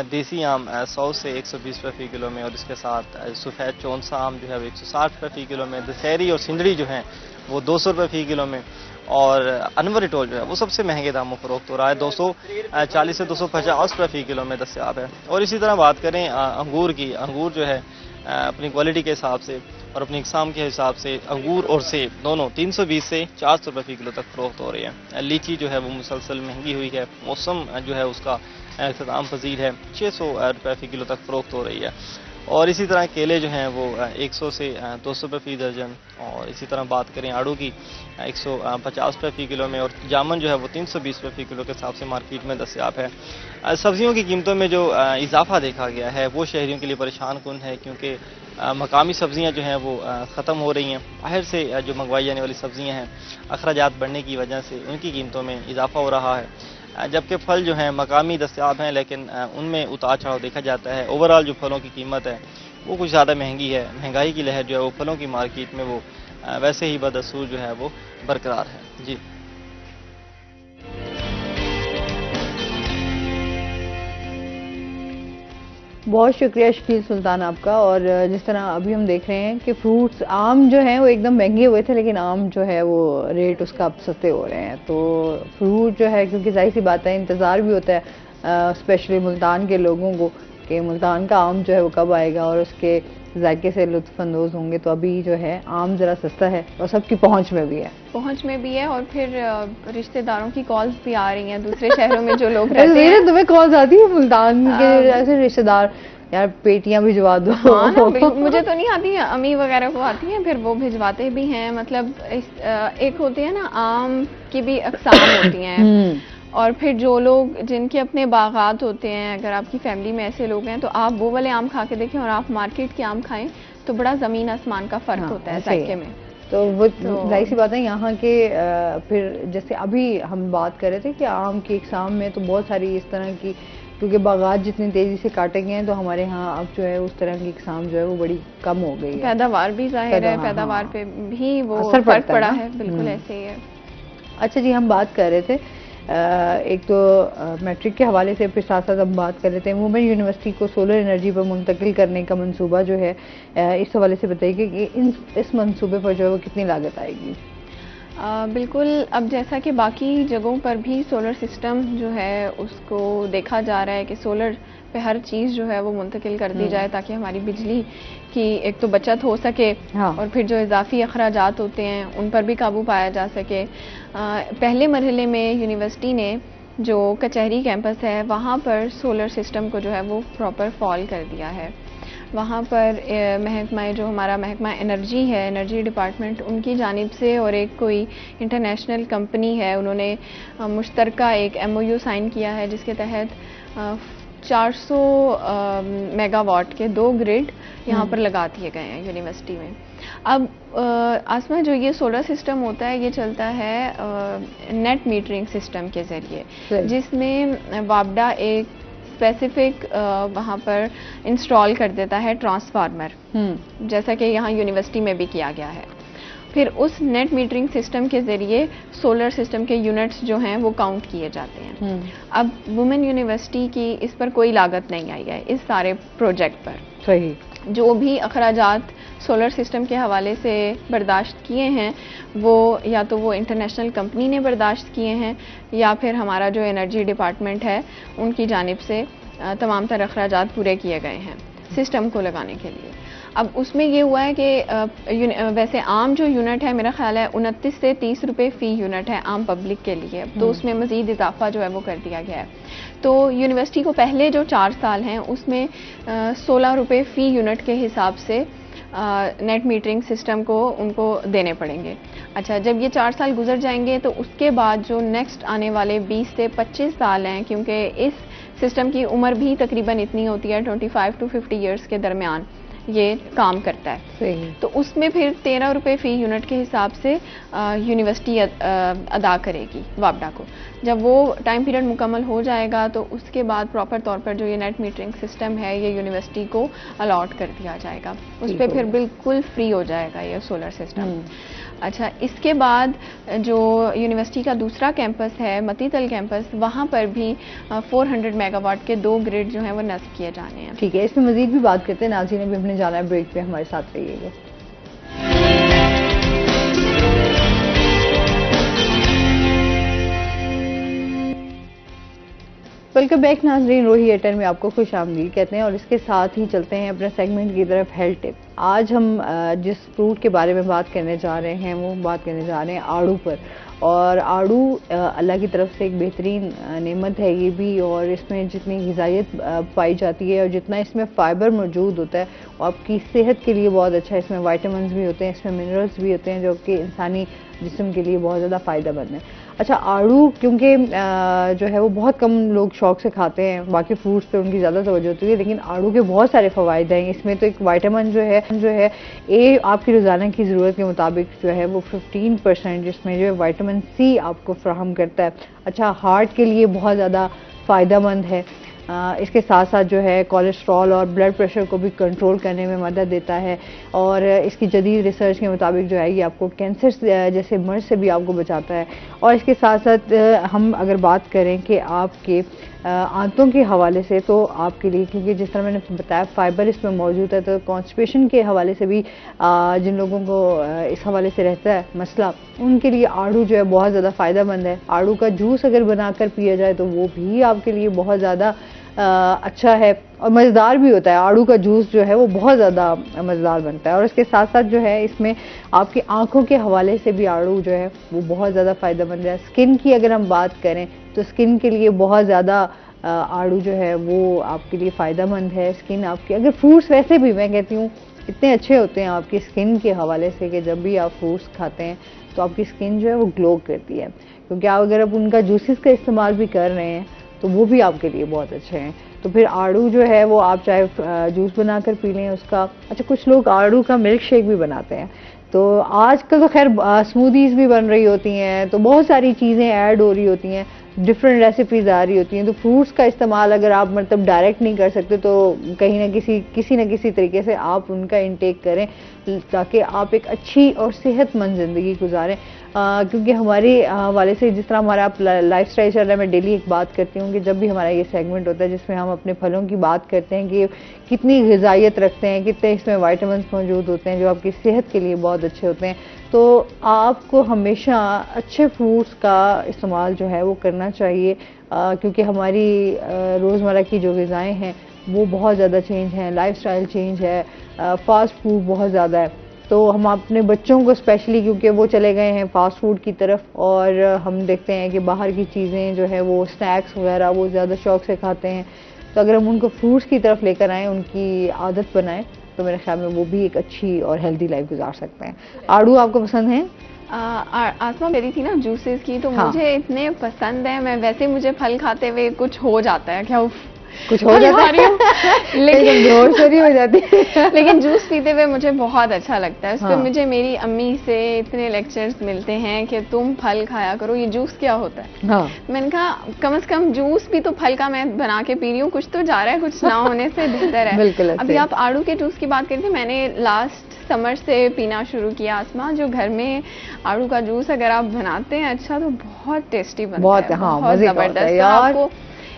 देसी आम 100 से 120 रुपये फ़ी किलो में, और इसके साथ सफ़ेद चौंसा आम जो है वो 160 रुपये फ़ी किलो में। दशहरी और सिंदड़ी जो हैं वो 200 रुपये फ़ी किलो में, और अनवर इटोल जो है वो सबसे महंगे दामों फ़रोख्त हो रहा है, 240 से 250 रुपये फ़ी किलो में दस्तयाब है। और इसी तरह बात करें अंगूर की। अंगूर जो है अपनी क्वालिटी के हिसाब से और अपनी इकसाम के हिसाब से अंगूर और सेब दोनों 320 से 400 रुपये फ़ी किलो तक फ़रोख्त हो रही है। लीची जो है वो मुसलसल महंगी हुई है, मौसम जो है उसका इख्तिताम पजीर है, 600 रुपये फ़ी किलो तक फ़रोख्त हो रही है। और इसी तरह केले जो हैं वो 100 से 200 रुपये फ़ी दर्जन, और इसी तरह बात करें आड़ू की 150 रुपये फ़ी किलो में, और जामुन जो है वो 320 रुपये फ़ी किलो के हिसाब से मार्केट में दस्तयाब है। सब्जियों की कीमतों में जो इजाफा देखा गया है वो शहरियों के लिए परेशान कुन है, क्योंकि मकामी सब्जियां जो हैं वो ख़त्म हो रही हैं। बाहर से जो मंगवाई जाने वाली सब्जियां हैं, अखराजात बढ़ने की वजह से उनकी कीमतों में इजाफा हो रहा है, जबकि फल जो हैं मकामी दस्तयाब हैं, लेकिन उनमें उतार चढ़ाव देखा जाता है। ओवरऑल जो फलों की कीमत है वो कुछ ज़्यादा महंगी है। महंगाई की लहर जो है वो फलों की मार्केट में वो वैसे ही बदअसूर जो है वो बरकरार है। जी, बहुत शुक्रिया शकील सुल्तान आपका। और जिस तरह अभी हम देख रहे हैं कि फ्रूट्स, आम जो हैं वो एकदम महंगे हुए थे, लेकिन आम जो है वो रेट उसका अब सस्ते हो रहे हैं। तो फ्रूट जो है, क्योंकि जाहिर सी बात है इंतज़ार भी होता है स्पेशली मुल्तान के लोगों को कि मुल्तान का आम जो है वो कब आएगा और उसके जायके से लुत्फ़अंदोज़ होंगे। तो अभी जो है आम ज़रा सस्ता है और सबकी पहुंच में भी है। और फिर रिश्तेदारों की कॉल्स भी आ रही हैं दूसरे शहरों में जो लोग रहते हैं। तुम्हें कॉल्स आती है मुल्तान के ऐसे रिश्तेदार, यार पेटियां भिजवा दो? हाँ ना, मुझे तो नहीं आती है, अम्मी वगैरह को आती हैं, फिर वो भिजवाते भी हैं। मतलब एक होती है ना, आम की भी अक़साम होती हैं, और फिर जो लोग जिनके अपने बागात होते हैं, अगर आपकी फैमिली में ऐसे लोग हैं तो आप वो वाले आम खा के देखें और आप मार्केट के आम खाएं तो बड़ा ज़मीन आसमान का फ़र्क होता है जायके में। तो वो जाहिर सी बात है यहाँ के फिर जैसे अभी हम बात कर रहे थे कि आम की इकसाम में तो बहुत सारी इस तरह की, क्योंकि बागात जितनी तेज़ी से काटे गए हैं तो हमारे यहाँ अब जो है उस तरह की इकसाम जो है वो बड़ी कम हो गई है। पैदावार भी जाहिर है, पैदावार पे भी वो फर्क पड़ा है, बिल्कुल ऐसे ही है। अच्छा जी, हम बात कर रहे थे एक तो मैट्रिक के हवाले से, फिर साथ साथ हम बात कर रहे थे वुमेन यूनिवर्सिटी को सोलर एनर्जी पर मुंतकिल करने का मंसूबा जो है, इस हवाले से बताइए कि इस मंसूबे पर जो है वो कितनी लागत आएगी? बिल्कुल, अब जैसा कि बाकी जगहों पर भी सोलर सिस्टम जो है उसको देखा जा रहा है कि सोलर पे हर चीज़ जो है वो मुंतकिल कर दी जाए ताकि हमारी बिजली की एक तो बचत हो सके, और फिर जो इजाफी अखराजात होते हैं उन पर भी काबू पाया जा सके। पहले मरहले में यूनिवर्सिटी ने जो कचहरी कैंपस है वहाँ पर सोलर सिस्टम को जो है वो प्रॉपर फॉल कर दिया है। वहाँ पर महकमा जो हमारा महकमा एनर्जी है, एनर्जी डिपार्टमेंट, उनकी जानिब से और एक कोई इंटरनेशनल कंपनी है, उन्होंने मुश्तरका एक MOU साइन किया है जिसके तहत 400 मेगावाट के 2 ग्रिड यहाँ पर लगा दिए गए हैं यूनिवर्सिटी में। अब आसमा जो ये सोलर सिस्टम होता है ये चलता है नेट मीटरिंग सिस्टम के ज़रिए, जिसमें वापडा एक स्पेसिफिक वहाँ पर इंस्टॉल कर देता है ट्रांसफार्मर, जैसा कि यहाँ यूनिवर्सिटी में भी किया गया है। फिर उस नेट मीटरिंग सिस्टम के ज़रिए सोलर सिस्टम के यूनिट्स जो हैं वो काउंट किए जाते हैं। अब वुमेन यूनिवर्सिटी की इस पर कोई लागत नहीं आई है इस सारे प्रोजेक्ट पर। सही। जो भी अखराजात सोलर सिस्टम के हवाले से बर्दाश्त किए हैं वो या तो वो इंटरनेशनल कंपनी ने बर्दाश्त किए हैं या फिर हमारा जो एनर्जी डिपार्टमेंट है उनकी जानिब से तमाम तर अखराजात पूरे किए गए हैं सिस्टम को लगाने के लिए। अब उसमें ये हुआ है कि वैसे आम जो यूनिट है मेरा ख्याल है 29 से 30 रुपए फ़ी यूनिट है आम पब्लिक के लिए, तो उसमें मज़ीद इजाफा जो है वो कर दिया गया है। तो यूनिवर्सिटी को पहले जो 4 साल हैं उसमें 16 रुपए फ़ी यूनिट के हिसाब से नेट मीटरिंग सिस्टम को उनको देने पड़ेंगे। अच्छा, जब ये 4 साल गुजर जाएंगे तो उसके बाद जो नेक्स्ट आने वाले 20 से 25 साल हैं, क्योंकि इस सिस्टम की उम्र भी तकरीबन इतनी होती है 25 टू 50 ईयर्स के दरमियान ये काम करता है। सही। तो उसमें फिर 13 रुपए फ़ी यूनिट के हिसाब से यूनिवर्सिटी अदा करेगी वापडा को। जब वो टाइम पीरियड मुकम्मल हो जाएगा तो उसके बाद प्रॉपर तौर पर जो ये नेट मीटरिंग सिस्टम है ये यूनिवर्सिटी को अलॉट कर दिया जाएगा, उस पर फिर बिल्कुल फ्री हो जाएगा ये सोलर सिस्टम। अच्छा, इसके बाद जो यूनिवर्सिटी का दूसरा कैंपस है मतीतल कैंपस, वहाँ पर भी 400 मेगावाट के 2 ग्रिड जो हैं वो नस्ब किए जाने हैं। ठीक है, इसमें मजीद भी बात करते हैं। नाज़रीन अभी हमने जाना है ब्रेक पे, हमारे साथ रहिएगा। वेलकम बैक नाज़रीन, रोही एयरटेल में आपको खुश आमदीद कहते हैं और इसके साथ ही चलते हैं अपने सेगमेंट की तरफ, हेल्थ टिप। आज हम जिस फ्रूट के बारे में बात करने जा रहे हैं वो बात करने जा रहे हैं आड़ू पर। और आड़ू अल्लाह की तरफ से एक बेहतरीन नेमत है ये भी, और इसमें जितनी ग़िज़ाइयत पाई जाती है और जितना इसमें फ़ाइबर मौजूद होता है वो आपकी सेहत के लिए बहुत अच्छा है। इसमें वाइटामिन भी होते हैं, इसमें मिनरल्स भी होते हैं जो कि इंसानी जिस्म के लिए बहुत ज़्यादा फ़ायदेमंद है। अच्छा, आड़ू क्योंकि जो है वो बहुत कम लोग शौक से खाते हैं, बाकी फ्रूट्स पे उनकी ज़्यादा तवज्जो होती है, लेकिन आड़ू के बहुत सारे फ़वाइद हैं। इसमें तो एक वाइटामिन जो है ए आपकी रोज़ाना की ज़रूरत के मुताबिक जो है वो 15% जिसमें जो है वाइटामिन सी आपको फ्राहम करता है। अच्छा, हार्ट के लिए बहुत ज़्यादा फ़ायदेमंद है। इसके साथ साथ जो है कोलेस्ट्रॉल और ब्लड प्रेशर को भी कंट्रोल करने में मदद देता है, और इसकी जदीद रिसर्च के मुताबिक जो है ये आपको कैंसर जैसे मर्ज से भी आपको बचाता है। और इसके साथ साथ हम अगर बात करें कि आपके आंतों के हवाले से, तो आपके लिए, क्योंकि जिस तरह मैंने बताया फाइबर इसमें मौजूद है, तो कॉन्स्टिपेशन के हवाले से भी जिन लोगों को इस हवाले से रहता है मसला, उनके लिए आड़ू जो है बहुत ज़्यादा फ़ायदेमंद है। आड़ू का जूस अगर बनाकर पिया जाए तो वो भी आपके लिए बहुत ज़्यादा अच्छा है और मज़ेदार भी होता है। आड़ू का जूस जो है वो बहुत ज़्यादा मज़ेदार बनता है। और इसके साथ साथ जो है इसमें आपकी आँखों के हवाले से भी आड़ू जो है वो बहुत ज़्यादा फ़ायदेमंद है। स्किन की अगर हम बात करें तो स्किन के लिए बहुत ज़्यादा आड़ू जो है वो आपके लिए फ़ायदेमंद है। स्किन आपकी, अगर फ्रूट्स वैसे भी मैं कहती हूँ इतने अच्छे होते हैं आपकी स्किन के हवाले से कि जब भी आप फ्रूट्स खाते हैं तो आपकी स्किन जो है वो ग्लो करती है, क्योंकि आप अगर आप उनका जूसेस का इस्तेमाल भी कर रहे हैं तो वो भी आपके लिए बहुत अच्छे हैं। तो फिर आड़ू जो है वो आप चाहे जूस बनाकर पी लें उसका। अच्छा, कुछ लोग आड़ू का मिल्क शेक भी बनाते हैं, तो आजकल तो खैर स्मूदीज़ भी बन रही होती हैं, तो बहुत सारी चीज़ें ऐड हो रही होती हैं, डिफरेंट रेसिपीज़ आ रही होती हैं। तो फ्रूट्स का इस्तेमाल अगर आप मतलब डायरेक्ट नहीं कर सकते तो कहीं ना किसी तरीके से आप उनका इंटेक करें ताकि आप एक अच्छी और सेहतमंद ज़िंदगी गुजारें। क्योंकि हमारे हवाले से जिस तरह हमारा आप लाइफ स्टाइल चल रहा है, मैं डेली एक बात करती हूँ कि जब भी हमारा ये सेगमेंट होता है जिसमें हम अपने फलों की बात करते हैं कि कितनी ग़िज़ाइयत रखते हैं, कितने इसमें वाइटामिन मौजूद होते हैं जो आपकी सेहत के लिए बहुत अच्छे होते हैं, तो आपको हमेशा अच्छे फ्रूट्स का इस्तेमाल जो है वो करना चाहिए। क्योंकि हमारी रोज़मर्रा की जो ग़िज़ाएँ हैं वो बहुत ज़्यादा चेंज हैं, लाइफस्टाइल चेंज है, फास्ट फूड बहुत ज़्यादा है, तो हम अपने बच्चों को स्पेशली, क्योंकि वो चले गए हैं फास्ट फूड की तरफ और हम देखते हैं कि बाहर की चीज़ें जो है वो स्नैक्स वगैरह वो ज़्यादा शौक से खाते हैं, तो अगर हम उनको फ्रूट्स की तरफ लेकर आएँ, उनकी आदत बनाएं, तो मेरे ख्याल में वो भी एक अच्छी और हेल्दी लाइफ गुजार सकते हैं। आड़ू आपको पसंद है? आसमा मेरी थी ना जूसेस की, तो मुझे इतने पसंद है, मैं वैसे मुझे फल खाते हुए कुछ हो जाता है, क्या कुछ हो जाता है लेकिन हो जाती है लेकिन जूस पीते हुए मुझे बहुत अच्छा लगता है। उस पर मुझे मेरी अम्मी से इतने लेक्चर्स मिलते हैं कि तुम फल खाया करो, ये जूस क्या होता है। हाँ। मैंने कहा कम से कम जूस भी तो फल का मैं बना के पी रही हूँ, कुछ तो जा रहा है, कुछ ना होने से बेहतर है। अभी आप आड़ू के जूस की बात करी थी, मैंने लास्ट समर से पीना शुरू किया आसमा। जो घर में आड़ू का जूस अगर आप बनाते हैं अच्छा तो बहुत टेस्टी बनता है, हाँ, बहुत जबरदस्त। आपको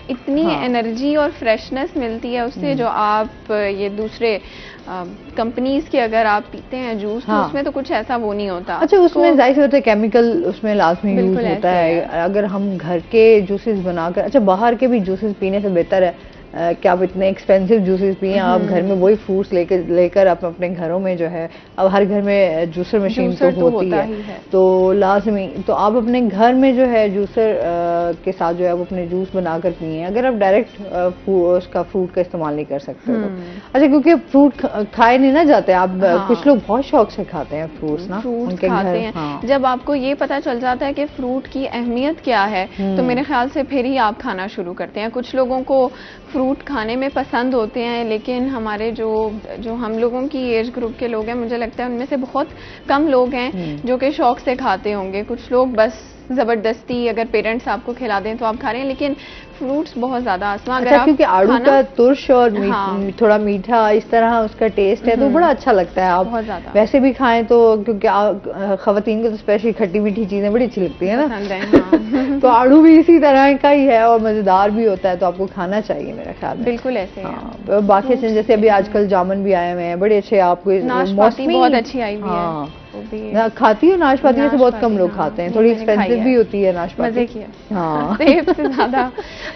इतनी हाँ। एनर्जी और फ्रेशनेस मिलती है उससे, जो आप ये दूसरे कंपनीज के अगर आप पीते हैं जूस तो उसमें तो कुछ ऐसा वो नहीं होता। अच्छा, उसमें जाहिर सी बात है केमिकल उसमें लाजमी यूज होता है। अगर हम घर के जूसेस बनाकर, अच्छा बाहर के भी जूसेस पीने से बेहतर है कि आप इतने एक्सपेंसिव जूसेस पिए, आप घर में वही फ्रूट्स लेकर आप अपने घरों में जो है, अब हर घर में जूसर मशीन तो होती है, तो लाजमी तो आप अपने घर में जो है जूसर के साथ जो है वो अपने जूस बनाकर पिए। अगर आप डायरेक्ट उसका फ्रूट का इस्तेमाल नहीं कर सकते तो अच्छा, क्योंकि फ्रूट खाए नहीं ना जाते, आप कुछ लोग बहुत शौक से खाते हैं फ्रूट्स ना, उनके खाते हैं। जब आपको ये पता चल जाता है कि फ्रूट की अहमियत क्या है तो मेरे ख्याल से फिर ही आप खाना शुरू करते हैं। कुछ लोगों को फ्रूट खाने में पसंद होते हैं, लेकिन हमारे जो हम लोगों की एज ग्रुप के लोग हैं, मुझे लगता है उनमें से बहुत कम लोग हैं जो कि शौक से खाते होंगे। कुछ लोग बस जबरदस्ती अगर पेरेंट्स आपको खिला दें तो आप खा रहे हैं, लेकिन फ्रूट्स बहुत ज्यादा आसमा अगर क्योंकि आड़ू का तुर्श और थोड़ा मीठा इस तरह उसका टेस्ट है तो बड़ा अच्छा लगता है। आप बहुत ज्यादा वैसे भी खाएं तो, क्योंकि खवातीन को तो स्पेशली खट्टी मीठी चीजें बड़ी अच्छी लगती है ना, तो आड़ू भी इसी तरह का ही है और मजेदार भी होता है, तो आपको खाना चाहिए मेरा ख्याल में। बिल्कुल ऐसे बाकी जैसे अभी आजकल जामुन भी आए हुए हैं बड़े अच्छे, आपको नाशपाती बहुत अच्छी आई हुई है, खाती हो नाशपाती में से बहुत कम लोग खाते हैं, थोड़ी एक्सपेंसिव भी होती है नाशपाती। मजे की हाँ, सेब से ज्यादा।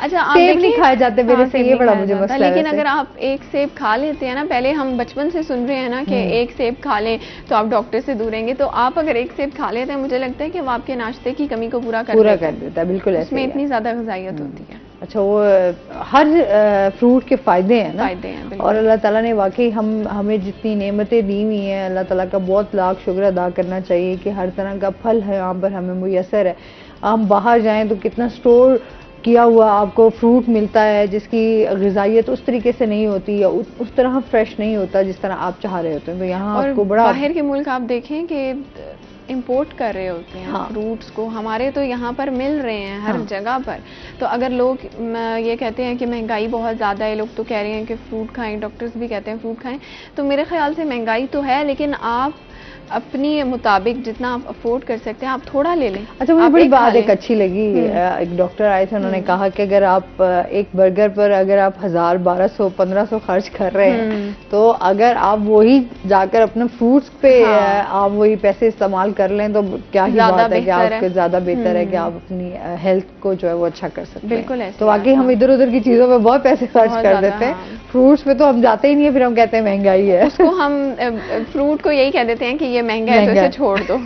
अच्छा, आप सेब नहीं खाए जाते मेरे से, ये बड़ा मुझे मसला है। लेकिन अगर आप एक सेब खा लेते हैं ना, पहले हम बचपन से सुन रहे हैं ना कि एक सेब खा लें तो आप डॉक्टर से दूर रहेंगे, तो आप अगर एक सेब खा लेते हैं मुझे लगता है कि वो आपके नाश्ते की कमी को पूरा कर देता है। बिल्कुल, इसमें इतनी ज्यादा ग़िज़ाइयत होती है। अच्छा, वो हर फ्रूट के फायदे हैं ना, फायदे हैं और अल्लाह ताला ने वाकई हमें जितनी नेमतें दी हुई हैं, अल्लाह ताला का बहुत लाख शुक्र अदा करना चाहिए कि हर तरह का फल है यहाँ पर हमें मुयसर है। हम बाहर जाएं तो कितना स्टोर किया हुआ आपको फ्रूट मिलता है जिसकी ग़िज़ाइयत उस तरीके से नहीं होती, या उस तरह फ्रेश नहीं होता जिस तरह आप चाह रहे होते हैं। तो यहाँ आपको बड़ा, बाहर के मुल्क आप देखें कि इंपोर्ट कर रहे होते हैं फ्रूट्स को, हमारे तो यहाँ पर मिल रहे हैं हर जगह पर। तो अगर लोग ये कहते हैं कि महंगाई बहुत ज़्यादा है, लोग तो कह रहे हैं कि फ्रूट खाएं, डॉक्टर्स भी कहते हैं फ्रूट खाएं, तो मेरे ख्याल से महंगाई तो है, लेकिन आप अपनी मुताबिक जितना आप अफोर्ड कर सकते हैं आप थोड़ा ले लें। अच्छा, मुझे बड़ी बात एक अच्छी लगी, एक डॉक्टर आए थे, उन्होंने कहा कि अगर आप एक बर्गर पर अगर आप 1000, 1200, 1500 खर्च कर रहे हैं तो अगर आप वही जाकर अपने फ्रूट्स पे आप वही पैसे इस्तेमाल कर लें तो क्या ही बात है कि आपके ज्यादा बेहतर है कि आप अपनी हेल्थ को जो है वो अच्छा कर सकते हैं। बिल्कुल ऐसे। तो वाकई हम इधर उधर की चीजों पे बहुत पैसे खर्च कर देते हैं, फ्रूट्स पे तो हम जाते ही नहीं है, फिर हम कहते हैं महंगाई है। उसको हम फ्रूट को यही कह देते हैं कि ये महंगा है तो इसे छोड़ दो।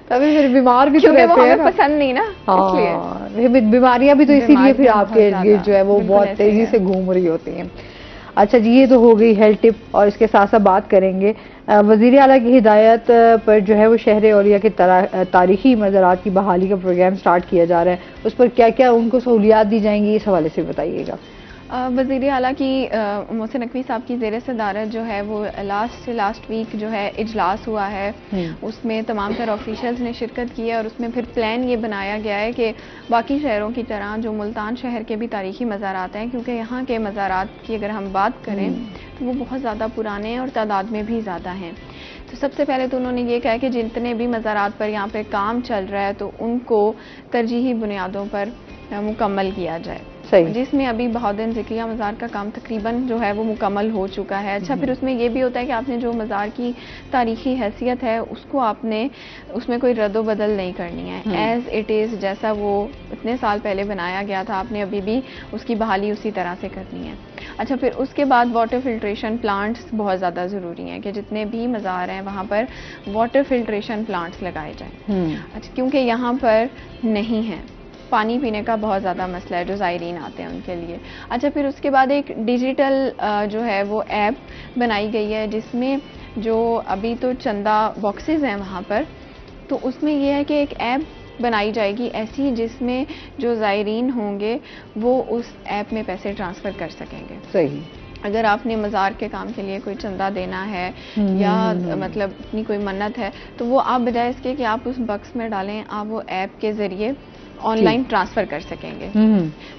तभी फिर बीमार भी तो रहते हैं ना, पसंद नहीं ना, इसलिए बीमारियां भी तो इसीलिए फिर आपके इर्द गिर्द जो है वो बहुत तेजी से घूम रही होती हैं। अच्छा जी, ये तो हो गई हेल्थ टिप, और इसके साथ साथ बात करेंगे वज़ीर आला की हिदायत पर जो है वो शहर औलिया के तारीखी मज़ारात की बहाली का प्रोग्राम स्टार्ट किया जा रहा है, उस पर क्या क्या उनको सहूलियात दी जाएंगी, इस हवाले से बताइएगा। वज़ीर आला की मोहसिन नकवी साहब की ज़ेर सदारत जो है वो लास्ट वीक जो है इजलास हुआ है, उसमें तमाम तर ऑफिशियल्स ने शिरकत की है, और उसमें फिर प्लान ये बनाया गया है कि बाकी शहरों की तरह जो मुल्तान शहर के भी तारीखी मज़ारात हैं, क्योंकि यहाँ के मज़ारात की अगर हम बात करें तो वो बहुत ज़्यादा पुराने हैं और तादाद में भी ज़्यादा हैं। तो सबसे पहले तो उन्होंने ये कहा कि जितने भी मज़ारात पर यहाँ पे काम चल रहा है तो उनको तरजीही बुनियादों पर मुकम्मल किया जाए, जिसमें अभी बहाउद्दीन ज़िक्रिया मज़ार का काम तकरीबन जो है वो मुकम्मल हो चुका है। अच्छा, फिर उसमें ये भी होता है कि आपने जो मज़ार की तारीखी हैसियत है उसको आपने उसमें कोई रद्दो बदल नहीं करनी है, एज़ इट इज़ जैसा वो इतने साल पहले बनाया गया था आपने अभी भी उसकी बहाली उसी तरह से करनी है। अच्छा, फिर उसके बाद वाटर फिल्ट्रेशन प्लांट्स बहुत ज़्यादा ज़रूरी हैं कि जितने भी मज़ार हैं वहाँ पर वाटर फिल्ट्रेशन प्लांट्स लगाए जाएँ। अच्छा, क्योंकि यहाँ पर नहीं है, पानी पीने का बहुत ज़्यादा मसला है जो ज़ायरीन आते हैं उनके लिए। अच्छा, फिर उसके बाद एक डिजिटल जो है वो ऐप बनाई गई है, जिसमें जो अभी तो चंदा बॉक्सेस हैं वहाँ पर, तो उसमें ये है कि एक ऐप बनाई जाएगी ऐसी जिसमें जो ज़ायरीन होंगे वो उस ऐप में पैसे ट्रांसफ़र कर सकेंगे। सही। अगर आपने मज़ार के काम के लिए कोई चंदा देना है या मतलब अपनी कोई मन्नत है तो वो आप बजाय इसके कि आप उस बक्स में डालें, आप वो ऐप के ज़रिए ऑनलाइन ट्रांसफ़र कर सकेंगे।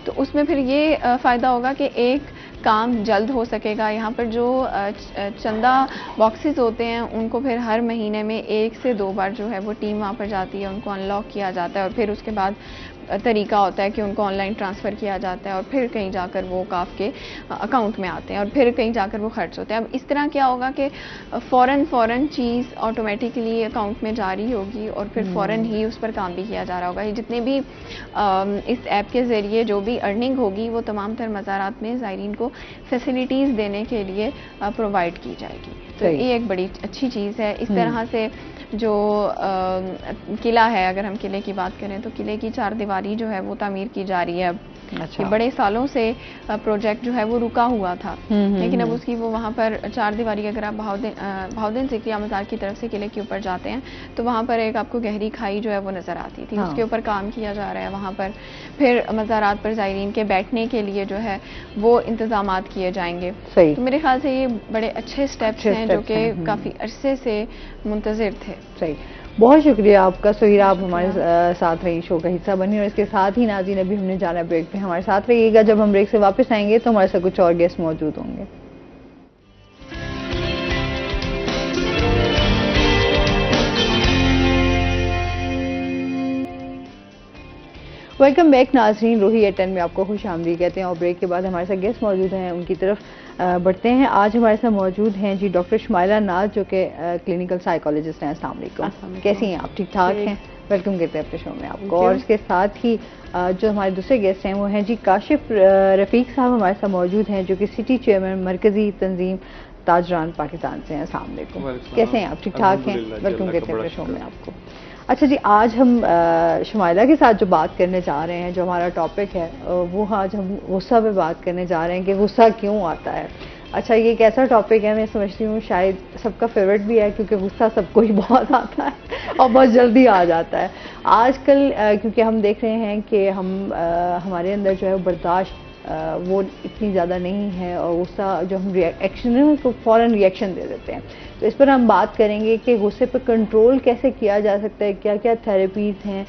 तो उसमें फिर ये फ़ायदा होगा कि एक काम जल्द हो सकेगा। यहाँ पर जो चंदा बॉक्सेस होते हैं उनको फिर हर महीने में 1 से 2 बार जो है वो टीम वहाँ पर जाती है, उनको अनलॉक किया जाता है और फिर उसके बाद तरीका होता है कि उनको ऑनलाइन ट्रांसफ़र किया जाता है और फिर कहीं जाकर वो काफ के अकाउंट में आते हैं और फिर कहीं जाकर वो खर्च होते हैं। अब इस तरह क्या होगा कि फ़ौरन चीज़ ऑटोमेटिकली अकाउंट में जारी होगी और फिर फ़ौरन ही उस पर काम भी किया जा रहा होगा। ये जितने भी इस ऐप के ज़रिए जो भी अर्निंग होगी वो तमाम तर मज़ारात में ज़ायरीन को फैसिलिटीज़ देने के लिए प्रोवाइड की जाएगी। तो ये एक बड़ी अच्छी चीज़ है। इस तरह से जो किला है, अगर हम किले की बात करें तो किले की 4 दीवारी जो है वो तामीर की जा रही है अब। अच्छा। बड़े सालों से प्रोजेक्ट जो है वो रुका हुआ था, लेकिन अब उसकी वो वहाँ पर 4 दीवारी, अगर आप भावदीन ज़िक्रिया मज़ार की तरफ से किले के ऊपर जाते हैं तो वहाँ पर एक आपको गहरी खाई जो है वो नज़र आती थी। हाँ। उसके ऊपर काम किया जा रहा है वहाँ पर। फिर मज़ारात पर ज़ायरीन के बैठने के लिए जो है वो इंतज़ामात किए जाएंगे। तो मेरे ख्याल से ये बड़े अच्छे स्टेप्स हैं जो कि काफ़ी अरसे से मुंतज़िर थे। सही, बहुत शुक्रिया आपका सुहीरा, आप हमारे साथ रही, शो का हिस्सा बनी। और इसके साथ ही नाज़रीन अभी हमने जाना ब्रेक पे, हमारे साथ रहिएगा। जब हम ब्रेक से वापस आएंगे तो हमारे साथ कुछ और गेस्ट मौजूद होंगे। वेलकम बैक नाज़रीन, रूही एट 10 में आपको खुश आमदीद कहते हैं। और ब्रेक के बाद हमारे साथ गेस्ट मौजूद हैं, उनकी तरफ बढ़ते हैं। आज हमारे साथ मौजूद हैं जी डॉक्टर शुमाइला नाज, जो कि क्लिनिकल साइकोलॉजिस्ट हैं। अस्सलाम वालेकुम, कैसी हैं आप? ठीक ठाक हैं? वेलकम कहते हैं अपने शो में आपको। और इसके साथ ही जो हमारे दूसरे गेस्ट हैं वो हैं जी काशिफ रफ़ीक साहब, हमारे साथ मौजूद हैं, जो कि सिटी चेयरमैन मरकज़ी तंजीम ताजरान पाकिस्तान से हैं। अस्सलाम वालेकुम, कैसे हैं आप? ठीक ठाक हैं? वेलकम कहते हैं अपने शो में आपको। अच्छा जी, आज हम शुमाइला के साथ जो बात करने जा रहे हैं, जो हमारा टॉपिक है वो आज हम गुस्सा पे बात करने जा रहे हैं कि गुस्सा क्यों आता है। अच्छा, ये एक ऐसा टॉपिक है, मैं समझती हूँ शायद सबका फेवरेट भी है, क्योंकि गुस्सा सबको ही बहुत आता है और बहुत जल्दी आ जाता है आजकल। क्योंकि हम देख रहे हैं कि हमारे अंदर जो है बर्दाश्त वो इतनी ज़्यादा नहीं है और गुस्सा जो हम रिएक्शन है उसको फ़ौरन रिएक्शन दे देते हैं। तो इस पर हम बात करेंगे कि गुस्से पर कंट्रोल कैसे किया जा सकता है, क्या क्या थेरेपीज़ हैं,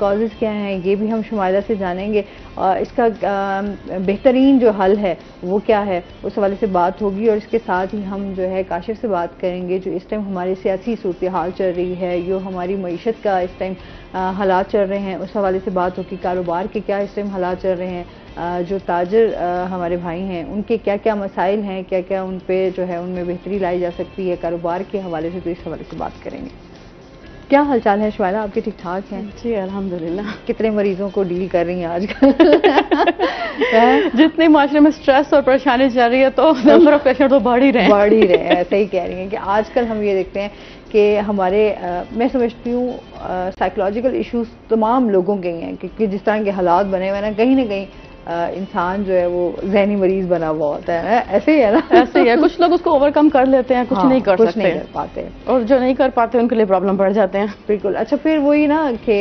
कॉजेज़ क्या हैं, ये भी हम शुमाइला से जानेंगे। और इसका बेहतरीन जो हल है वो क्या है, उस हवाले से बात होगी। और इसके साथ ही हम जो है काशिफ से बात करेंगे, जो इस टाइम हमारी सियासी सूरत हाल चल रही है, जो हमारी मईशत का इस टाइम हालात चल रहे हैं, उस हवाले से बात होगी। कारोबार के क्या इस टाइम हालात चल रहे हैं, जो ताजर हमारे भाई हैं उनके क्या क्या मसाइल हैं, क्या क्या उन पे जो है उनमें बेहतरी लाई जा सकती है कारोबार के हवाले से, तो इस हवाले से बात करेंगे। क्या हालचाल है शुमाइला आपके? ठीक ठाक हैं? जी अल्हम्दुलिल्लाह। कितने मरीजों को डील कर रही हैं आजकल? जितने माशरे में स्ट्रेस और परेशानी चल रही है तो नंबर ऑफ पेशेंट तो बढ़ ही रहे हैं। सही कह रही हैं कि आजकल हम ये देखते हैं कि हमारे मैं समझती हूँ साइकोलॉजिकल इश्यूज तमाम लोगों के हैं, क्योंकि जिस तरह के हालात बने हुए ना कहीं इंसान जो है वो ज़हनी मरीज बना हुआ होता है ना, ऐसे ही है ना? ऐसे ही है, कुछ लोग उसको ओवरकम कर लेते हैं, कुछ नहीं कर सकते, नहीं कर पाते, और जो नहीं कर पाते उनके लिए प्रॉब्लम बढ़ जाते हैं। बिल्कुल। अच्छा, फिर वही ना कि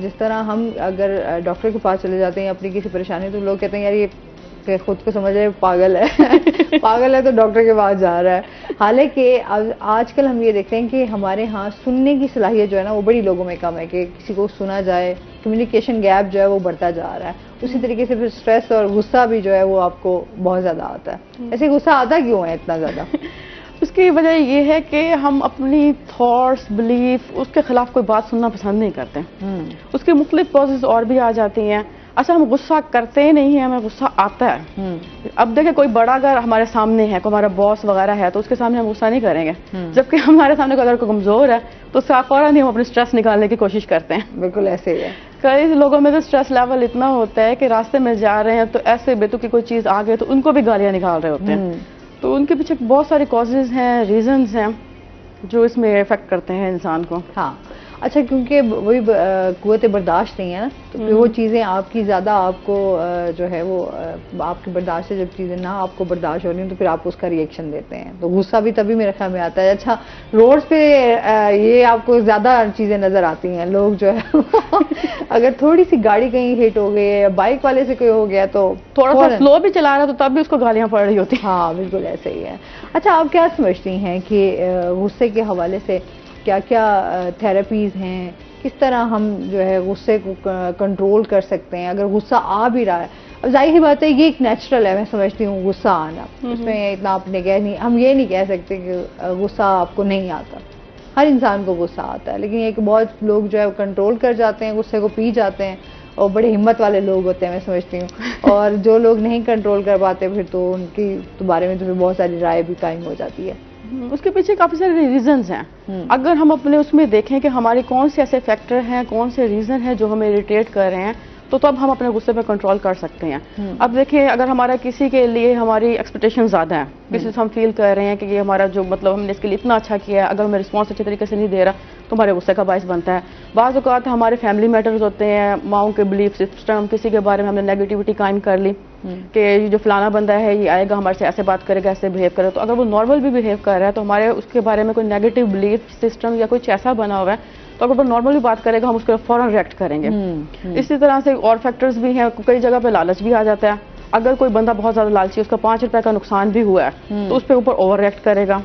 जिस तरह हम अगर डॉक्टर के पास चले जाते हैं अपनी किसी परेशानी, तो लोग कहते हैं यार ये खुद को समझ रहे पागल है पागल है तो डॉक्टर के पास जा रहा है। हालांकि आजकल हम ये देखते हैं कि हमारे यहाँ सुनने की सलाहियत जो है ना वो बड़ी लोगों में कम है, कि किसी को सुना जाए, कम्युनिकेशन गैप जो है वो बढ़ता जा रहा है। उसी तरीके से फिर स्ट्रेस और गुस्सा भी जो है वो आपको बहुत ज़्यादा आता है। ऐसे गुस्सा आता क्यों है इतना ज़्यादा? उसकी वजह ये है कि हम अपनी थॉट्स बिलीफ उसके खिलाफ कोई बात सुनना पसंद नहीं करते। उसके मुख्तलिफ कॉजेज और भी आ जाती हैं। अच्छा, हम गुस्सा करते ही नहीं है, हमें गुस्सा आता है। अब देखें, कोई बड़ा अगर हमारे सामने है, कोई हमारा बॉस वगैरह है, तो उसके सामने हम गुस्सा नहीं करेंगे। जबकि हमारे सामने कोई अगर कोई कमजोर है तो फौरन ही हम अपने स्ट्रेस निकालने की कोशिश करते हैं। बिल्कुल ऐसे ही है। कई लोगों में तो स्ट्रेस लेवल इतना होता है कि रास्ते में जा रहे हैं तो ऐसे बेतुकी कोई चीज आ गई तो उनको भी गालियां निकाल रहे होते हैं। तो उनके पीछे बहुत सारे कॉजेज हैं, रीजंस हैं जो इसमें इफेक्ट करते हैं इंसान को। हाँ, अच्छा, क्योंकि वही कुव्वत बर्दाश्त नहीं है ना, तो फिर वो चीज़ें आपकी ज़्यादा आपको जो है वो आपकी बर्दाश्त से जब चीज़ें ना आपको बर्दाश्त हो रही हैं तो फिर आप उसका रिएक्शन देते हैं, तो गुस्सा भी तभी मेरे ख्याल में आता है। अच्छा, रोड्स पे ये आपको ज़्यादा चीज़ें नज़र आती हैं, लोग जो है अगर थोड़ी सी गाड़ी कहीं हिट हो गई या बाइक वाले से कोई हो गया तो थोड़ा सा स्लो भी चला रहा है तो तब भी उसको गालियाँ पड़ रही होती हैं। हाँ, बिल्कुल ऐसे ही है। अच्छा, आप क्या समझती हैं कि गुस्से के हवाले से क्या क्या थेरेपीज़ हैं, किस तरह हम जो है गुस्से को कंट्रोल कर सकते हैं? अगर गुस्सा आ भी रहा है, अब जाहिर सी बात है ये एक नेचुरल है, मैं समझती हूँ गुस्सा आना, उसमें इतना आपने कह नहीं, हम ये नहीं कह सकते कि गुस्सा आपको नहीं आता, हर इंसान को गुस्सा आता है, लेकिन एक बहुत लोग जो है कंट्रोल कर जाते हैं, गुस्से को पी जाते हैं और बड़े हिम्मत वाले लोग होते हैं, मैं समझती हूँ। और जो लोग नहीं कंट्रोल कर पाते फिर तो उनकी तो बारे में तो फिर बहुत सारी राय भी कायम हो जाती है। उसके पीछे काफी सारे रीजंस हैं। अगर हम अपने उसमें देखें कि हमारे कौन से ऐसे फैक्टर हैं, कौन से रीजन हैं जो हमें इरिटेट कर रहे हैं, तो तब हम अपने गुस्से पे कंट्रोल कर सकते हैं। अब देखिए, अगर हमारा किसी के लिए हमारी एक्सपेक्टेशन ज्यादा है, किसी से हम फील कर रहे हैं कि ये हमारा जो मतलब हमने इसके लिए इतना अच्छा किया है, अगर हमें रिस्पॉन्स अच्छे तरीके से नहीं दे रहा तो हमारे गुस्से का बायस बनता है। बाज़ औक़ात हमारे फैमिली मैटर्स होते हैं, माओं के बिलीफ सिस्टम, किसी के बारे में हमने नेगेटिविटी कायम कर ली कि ये जो फलाना बंदा है ये आएगा हमारे से ऐसे बात करेगा, ऐसे बिहेव करेगा, तो अगर वो नॉर्मल भी बिहेव कर रहा है तो हमारे उसके बारे में कोई नेगेटिव बिलीफ सिस्टम या कुछ ऐसा बना हुआ है तो अगर वो नॉर्मली बात करेगा हम उसके फौरन रिएक्ट करेंगे। इसी तरह से और फैक्टर्स भी हैं, कई जगह पे लालच भी आ जाता है। अगर कोई बंदा बहुत ज्यादा लालची, उसका 5 रुपए का नुकसान भी हुआ है तो उस पर ऊपर ओवर रिएक्ट करेगा।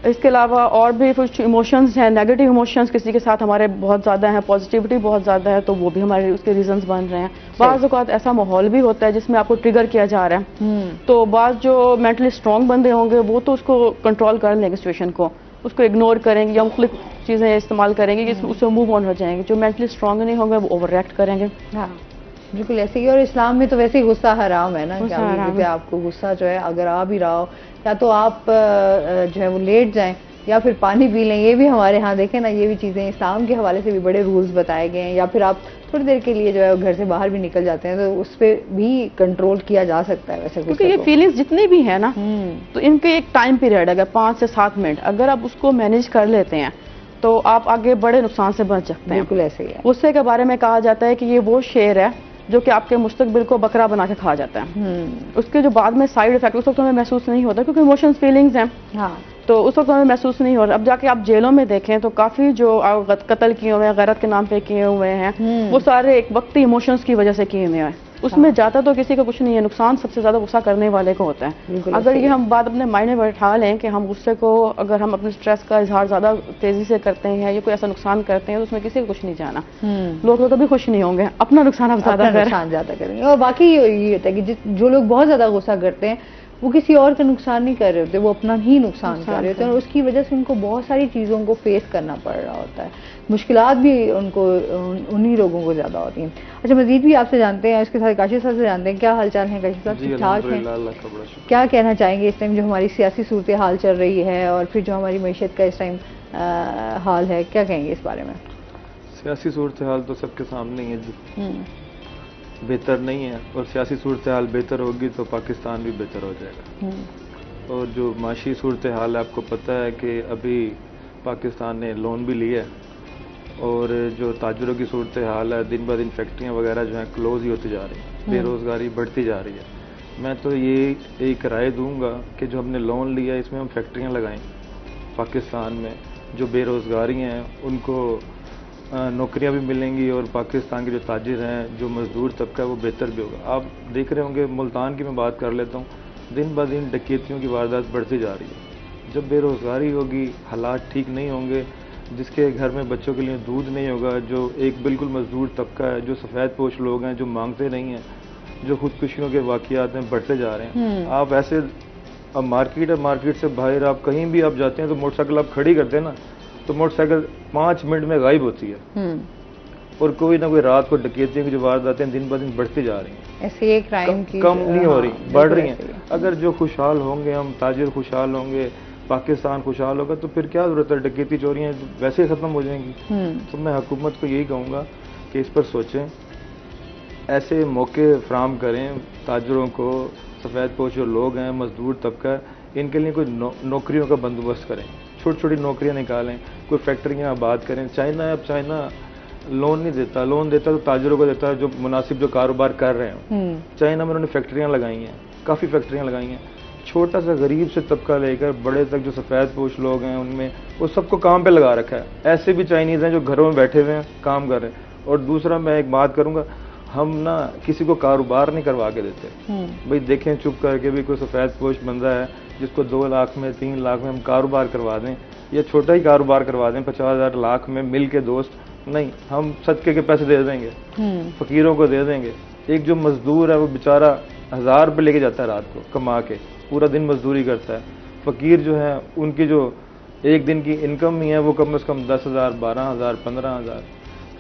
इसके अलावा और भी कुछ इमोशंस हैं, नेगेटिव इमोशंस किसी के साथ हमारे बहुत ज्यादा है, पॉजिटिविटी बहुत ज्यादा है तो वो भी हमारे उसके रीजंस बन रहे हैं। बाज़ औक़ात ऐसा माहौल भी होता है जिसमें आपको ट्रिगर किया जा रहा है, तो बाज़ जो मेंटली स्ट्रॉन्ग बंदे होंगे वो तो उसको कंट्रोल कर लेंगे, सिचुएशन को उसको इग्नोर करेंगे या मुख्तलिफ चीजें इस्तेमाल करेंगे कि उससे मूव ऑन हो जाएंगे। जो मेंटली स्ट्रॉन्ग नहीं होंगे वो ओवर रिएक्ट करेंगे। हाँ बिल्कुल ऐसे ही। और इस्लाम में तो वैसे ही गुस्सा हराम है ना, क्या आपको गुस्सा जो है अगर आ भी रहा हो या तो आप जो है वो लेट जाएं या फिर पानी पी लें, ये भी हमारे यहाँ देखें ना, ये भी चीज़ें इस्लाम के हवाले से भी बड़े रूल्स बताए गए हैं। या फिर आप थोड़ी देर के लिए जो है घर से बाहर भी निकल जाते हैं तो उस पर भी कंट्रोल किया जा सकता है वैसे, क्योंकि ये फीलिंग्स जितनी भी है ना तो इनके एक टाइम पीरियड है, 5 से 7 मिनट, अगर आप उसको मैनेज कर लेते हैं तो आप आगे बड़े नुकसान से बच सकते हैं। बिल्कुल ऐसे ही है। गुस्से के बारे में कहा जाता है कि ये वो शेर है जो कि आपके मुस्तकबिल को बकरा बना के खा जाता है। उसके जो बाद में साइड इफेक्ट उस वक्त हमें महसूस नहीं होता क्योंकि इमोशंस फीलिंग्स हैं। हाँ। तो उस वक्त हमें महसूस नहीं हो रहा। अब जाके आप जेलों में देखें तो काफी जो कत्ल किए हुए हैं, गैरत के नाम पे किए हुए हैं, वो सारे एक वक्ती इमोशंस की वजह से किए हुए हैं। उसमें जाता तो किसी का कुछ नहीं है, नुकसान सबसे ज्यादा गुस्सा करने वाले को होता है। अगर ये हम बात अपने माइंड में बैठा लें कि हम गुस्से को अगर हम अपने स्ट्रेस का इजहार ज्यादा तेजी से करते हैं या कोई ऐसा नुकसान करते हैं तो उसमें किसी को कुछ नहीं जाना, लोग कभी खुश नहीं होंगे, अपना नुकसान आप ज्यादा करेंगे। और बाकी ये होता है कि जो लोग बहुत ज्यादा गुस्सा करते हैं वो किसी और का नुकसान नहीं कर रहे होते, वो अपना ही नुकसान कर रहे होते हैं और उसकी वजह से उनको बहुत सारी चीज़ों को फेस करना पड़ रहा होता है, मुश्किलात भी उनको उन्हीं लोगों को ज़्यादा होती हैं। अच्छा, मजीद भी आपसे जानते हैं, इसके साथ काशिफ साहब से जानते हैं, क्या हालचाल है काशिफ साहब? ठीक ठाक हैं? क्या कहना चाहेंगे इस टाइम जो हमारी सियासी सूरत हाल चल रही है और फिर जो हमारी मैशत का इस टाइम हाल है, क्या कहेंगे इस बारे में? सियासी सूरत हाल तो सबके सामने ही है जी, बेहतर नहीं है, और सियासी सूरत हाल बेहतर होगी तो पाकिस्तान भी बेहतर हो जाएगा। और जो माशी सूरत हाल है, आपको पता है कि अभी पाकिस्तान ने लोन भी लिया है और जो ताजरों की सूरत हाल है, दिन ब दिन फैक्ट्रियाँ वगैरह जो हैं क्लोज ही होती जा रही हैं, बेरोज़गारी बढ़ती जा रही है। मैं तो ये एक राय दूंगा कि जो हमने लोन लिया है इसमें हम फैक्ट्रियाँ लगाएं पाकिस्तान में, जो बेरोज़गारी हैं उनको नौकरियां भी मिलेंगी और पाकिस्तान के जो ताजिर हैं, जो मजदूर तबका है वो बेहतर भी होगा। आप देख रहे होंगे, मुल्तान की मैं बात कर लेता हूँ, दिन ब दिन डकैतियों की वारदात बढ़ती जा रही है। जब बेरोज़गारी होगी, हालात ठीक नहीं होंगे, जिसके घर में बच्चों के लिए दूध नहीं होगा, जो एक बिल्कुल मजदूर तबका है, जो सफ़ेद पोश लोग हैं, जो मांगते नहीं हैं, जो खुदकुशियों के वाक़यात में बढ़ते जा रहे हैं। आप ऐसे अब मार्केट से बाहर आप कहीं भी आप जाते हैं तो मोटरसाइकिल आप खड़ी करते हैं ना तो मोटरसाइकिल 5 मिनट में गायब होती है। और कोई ना कोई रात को डकैतियों की जो वारदातें दिन ब दिन बढ़ती जा रही हैं, ऐसे क्राइम की कम नहीं हो रही, बढ़ रही हैं। अगर जो खुशहाल होंगे, हम ताजिर खुशहाल होंगे, पाकिस्तान खुशहाल होगा, तो फिर क्या जरूरत है, डकैती चोरियां वैसे ही खत्म हो जाएंगी। तो मैं हुकूमत को यही कहूँगा कि इस पर सोचें, ऐसे मौके फराहम करें ताजरों को, सफ़ेद पोश जो लोग हैं, मजदूर तबका, इनके लिए कोई नौकरियों का बंदोबस्त करें, छोटी छोटी नौकरियां निकालें, कोई फैक्ट्रियां आबाद करें। चाइना है, अब चाइना लोन नहीं देता, लोन देता तो ताजरों को देता है जो मुनासिब जो कारोबार कर रहे हैं। चाइना में उन्होंने फैक्ट्रियां लगाई हैं, काफ़ी फैक्ट्रियां लगाई हैं, छोटा सा गरीब से तबका लेकर बड़े तक जो सफ़ेद पोश लोग हैं उनमें वो सबको काम पे लगा रखा है। ऐसे भी चाइनीज़ हैं जो घरों में बैठे हुए हैं, काम कर रहे हैं। और दूसरा मैं एक बात करूँगा, हम ना किसी को कारोबार नहीं करवा के देते। भाई देखें चुप करके भी कोई सफ़ेद पोश बंदा है जिसको 2 लाख में, 3 लाख में हम कारोबार करवा दें या छोटा ही कारोबार करवा दें 50,000 लाख में मिल के, दोस्त नहीं, हम सदके के पैसे दे देंगे, फकीरों को दे देंगे, एक जो मजदूर है वो बेचारा 1000 रुपये लेके जाता है रात को कमा के, पूरा दिन मजदूरी करता है। फकीर जो है उनकी जो एक दिन की इनकम ही है वो कम से कम 10,000, 12,000, 15,000।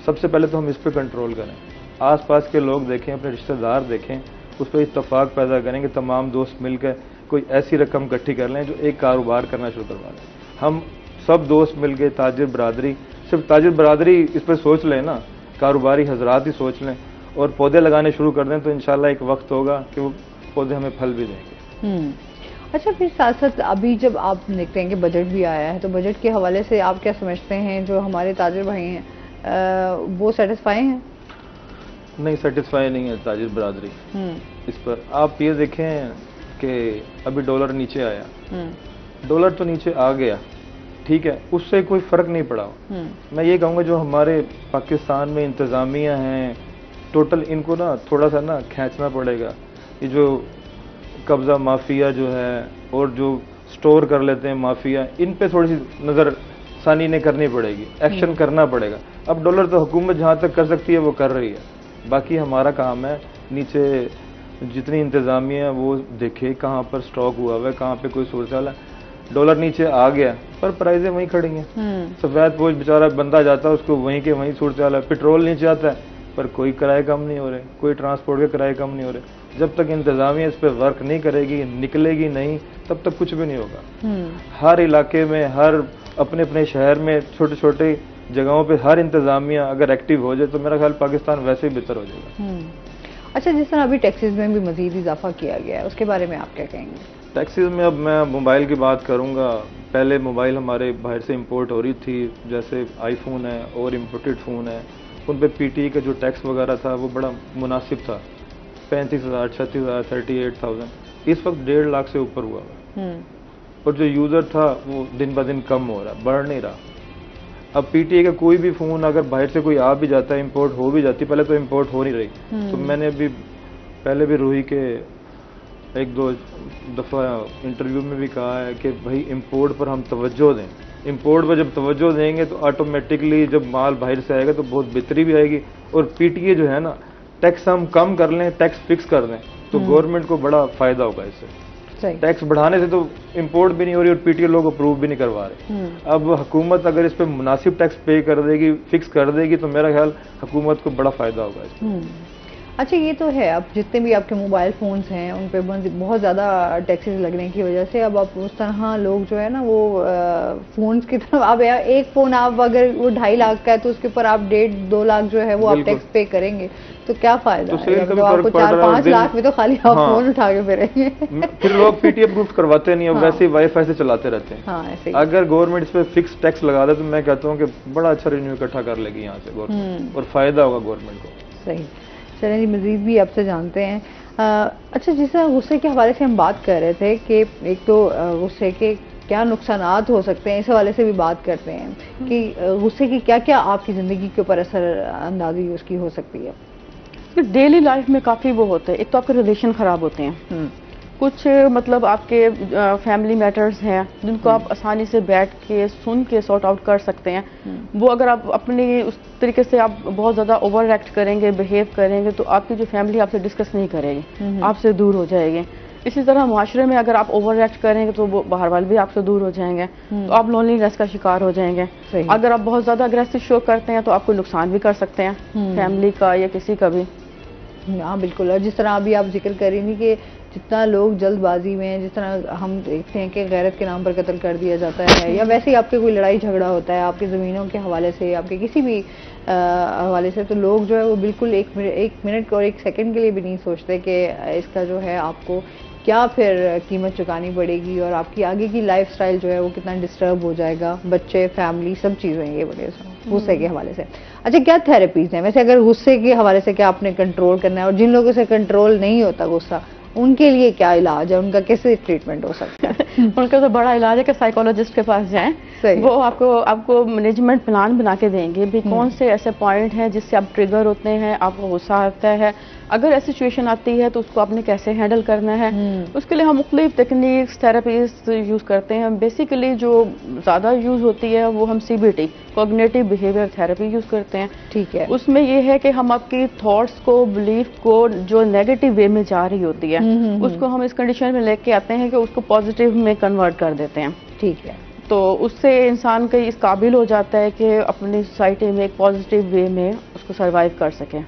सबसे पहले तो हम इस पर कंट्रोल करें। आसपास के लोग देखें, अपने रिश्तेदार देखें, उस पर इत्तेफाक पैदा करें कि तमाम दोस्त मिलकर कोई ऐसी रकम इकट्ठी कर लें जो एक कारोबार करना शुरू करवा दें। हम सब दोस्त मिल के ताजिर बरादरी, सिर्फ ताजिर बरादरी इस पर सोच लें ना, कारोबारी हजरात ही सोच लें और पौधे लगाने शुरू कर दें तो इंशाल्लाह एक वक्त होगा कि वो पौधे हमें फल भी देंगे। अच्छा, फिर साथ साथ अभी जब आप देखते हैं कि बजट भी आया है तो बजट के हवाले से आप क्या समझते हैं, जो हमारे ताजिर भाई हैं वो सेटिस्फाई हैं? नहीं, सेटिस्फाई नहीं है ताजिर बरादरी इस पर। आप ये देखें कि अभी डॉलर नीचे आया, डॉलर तो नीचे आ गया, ठीक है, उससे कोई फर्क नहीं पड़ा। मैं ये कहूँगा जो हमारे पाकिस्तान में इंतजामिया हैं टोटल, इनको ना थोड़ा सा ना खींचना पड़ेगा। ये जो कब्जा माफिया जो है और जो स्टोर कर लेते हैं माफिया, इन पे थोड़ी सी नज़र सानी ने करनी पड़ेगी, एक्शन करना पड़ेगा। अब डॉलर तो हुकूमत जहाँ तक कर सकती है वो कर रही है, बाकी हमारा काम है नीचे जितनी इंतजामिया वो देखे कहाँ पर स्टॉक हुआ हुआ है, कहाँ पे कोई सूरत है। डॉलर नीचे आ गया पर प्राइजें वहीं खड़ी हैं। सफेद पोश बेचारा बंदा जाता है, उसको वहीं के वहीं सूरत है। पेट्रोल नीचे आता है पर कोई किराए कम नहीं हो रहे, कोई ट्रांसपोर्ट के किराए कम नहीं हो रहे। जब तक इंतजामिया इस पर वर्क नहीं करेगी, निकलेगी नहीं, तब तक कुछ भी नहीं होगा। हर इलाके में, हर अपने अपने शहर में, छोटे छोटे जगहों पे हर इंतजामिया अगर एक्टिव हो जाए तो मेरा ख्याल पाकिस्तान वैसे ही बेहतर हो जाएगा। अच्छा, जिस तरह अभी टैक्सेस में भी मजीद इजाफा किया गया है, उसके बारे में आप क्या कहेंगे? टैक्सेस में अब मैं मोबाइल की बात करूंगा। पहले मोबाइल हमारे बाहर से इंपोर्ट हो रही थी, जैसे आईफोन है और इम्पोर्टेड फ़ोन है, उन पे पीटीई का जो टैक्स वगैरह था वो बड़ा मुनासिब था, 35,000, 36,000, 38,000। इस वक्त 1.5 लाख से ऊपर हुआ और जो यूज़र था वो दिन ब दिन कम हो रहा, बढ़ नहीं रहा। अब पीटीए का कोई भी फ़ोन अगर बाहर से कोई आ भी जाता है, इंपोर्ट हो भी जाती, पहले तो इंपोर्ट हो नहीं रही। तो मैंने भी पहले भी रूही के 1-2 दफ़ा इंटरव्यू में भी कहा है कि भाई इंपोर्ट पर हम तवज्जो दें। इंपोर्ट पर जब तवज्जो देंगे तो ऑटोमेटिकली जब माल बाहर से आएगा तो बहुत बेहतरी भी आएगी। और पीटीए जो है ना, टैक्स हम कम कर लें, टैक्स फिक्स कर दें तो गवर्नमेंट को बड़ा फ़ायदा होगा इससे। टैक्स बढ़ाने से तो इंपोर्ट भी नहीं हो रही और पीटीए लोग अप्रूव भी नहीं करवा रहे। अब हुकूमत अगर इस पे मुनासिब टैक्स पे कर देगी, फिक्स कर देगी, तो मेरा ख्याल हुकूमत को बड़ा फायदा होगा इसमें। अच्छा, ये तो है, अब जितने भी आपके मोबाइल फ़ोन्स हैं उन पे बहुत ज़्यादा टैक्सेस लगने की वजह से अब आप उस तरह लोग जो है ना वो फ़ोन्स की तरफ, अब एक फ़ोन आप अगर वो 2.5 लाख का है तो उसके ऊपर आप 1.5-2 लाख जो है वो आप टैक्स पे करेंगे तो क्या फायदा है? तो आपको 4-5 लाख में तो खाली आप फोन उठा के फिरेंगे। फिर लोग पीटीए प्रूफ करवाते नहीं, अब वैसे ही वाईफाई से चलाते रहते हैं। हाँ, ऐसे ही। अगर गवर्नमेंट इस पे फिक्स टैक्स लगा दे तो मैं कहता हूँ कि बड़ा अच्छा रेवेन्यू इकट्ठा कर लेगी यहाँ से गवर्नमेंट और फायदा होगा गवर्नमेंट को। सही। चलें जी, मजीद भी आपसे जानते हैं। अच्छा, जिस तरह गुस्से के हवाले से हम बात कर रहे थे कि एक तो गुस्से के क्या नुकसानात हो सकते हैं, इस हवाले से भी बात करते हैं कि गुस्से की क्या क्या आपकी ज़िंदगी के ऊपर असर अंदाजी उसकी हो सकती है। डेली लाइफ में काफ़ी वो होते हैं। एक तो आपके रिलेशन ख़राब होते हैं, कुछ मतलब आपके फैमिली मैटर्स हैं जिनको आप आसानी से बैठ के सुन के सॉर्ट आउट कर सकते हैं। वो अगर आप अपनी उस तरीके से आप बहुत ज़्यादा ओवर एक्ट करेंगे, बिहेव करेंगे तो आपकी जो फैमिली आपसे डिस्कस नहीं करेगी, आपसे दूर हो जाएगी। इसी तरह माशरे में अगर आप ओवर एक्ट करेंगे तो वो बाहर वाले भी आपसे दूर हो जाएंगे, तो आप लोनलीनेस का शिकार हो जाएंगे। अगर आप बहुत ज़्यादा अग्रेसिव शो करते हैं तो आपको नुकसान भी कर सकते हैं, फैमिली का या किसी का भी। हाँ बिल्कुल। और जिस तरह अभी आप जिक्र कर रही थी कि जितना लोग जल्दबाजी में, जिस तरह हम देखते हैं कि गैरत के नाम पर कत्ल कर दिया जाता है, या वैसे ही आपके कोई लड़ाई झगड़ा होता है आपकी ज़मीनों के हवाले से, आपके किसी भी हवाले से, तो लोग जो है वो बिल्कुल एक मिनट और 1 सेकंड के लिए भी नहीं सोचते कि इसका जो है आपको क्या फिर कीमत चुकानी पड़ेगी और आपकी आगे की लाइफस्टाइल जो है वो कितना डिस्टर्ब हो जाएगा, बच्चे, फैमिली, सब चीज़ें ये वजह से गुस्से के हवाले से। अच्छा, क्या थेरेपीज हैं वैसे अगर गुस्से के हवाले से, क्या आपने कंट्रोल करना है, और जिन लोगों से कंट्रोल नहीं होता गुस्सा, उनके लिए क्या इलाज है, उनका कैसे ट्रीटमेंट हो सकता है? उनका तो बड़ा इलाज है कि साइकोलॉजिस्ट के पास जाएं। वो आपको मैनेजमेंट प्लान बना के देंगे भी कौन से ऐसे पॉइंट हैं जिससे आप ट्रिगर होते हैं, आपको गुस्सा आता है, अगर ऐसी सिचुएशन आती है तो उसको आपने कैसे हैंडल करना है। उसके लिए हम मुख्तलिफ टेक्निक्स थेरेपीज यूज़ करते हैं। बेसिकली जो ज़्यादा यूज़ होती है वो हम CBT cognitive behaviour therapy use करते हैं। ठीक है। उसमें ये है कि हम आपकी थॉट्स को, बिलीफ को जो नेगेटिव वे में जा रही होती है उसको हम इस कंडीशन में लेके आते हैं कि उसको पॉजिटिव में कन्वर्ट कर देते हैं। ठीक है। तो उससे इंसान कई इस काबिल हो जाता है कि अपनी सोसाइटी में एक पॉजिटिव वे में उसको सर्वाइव कर सके।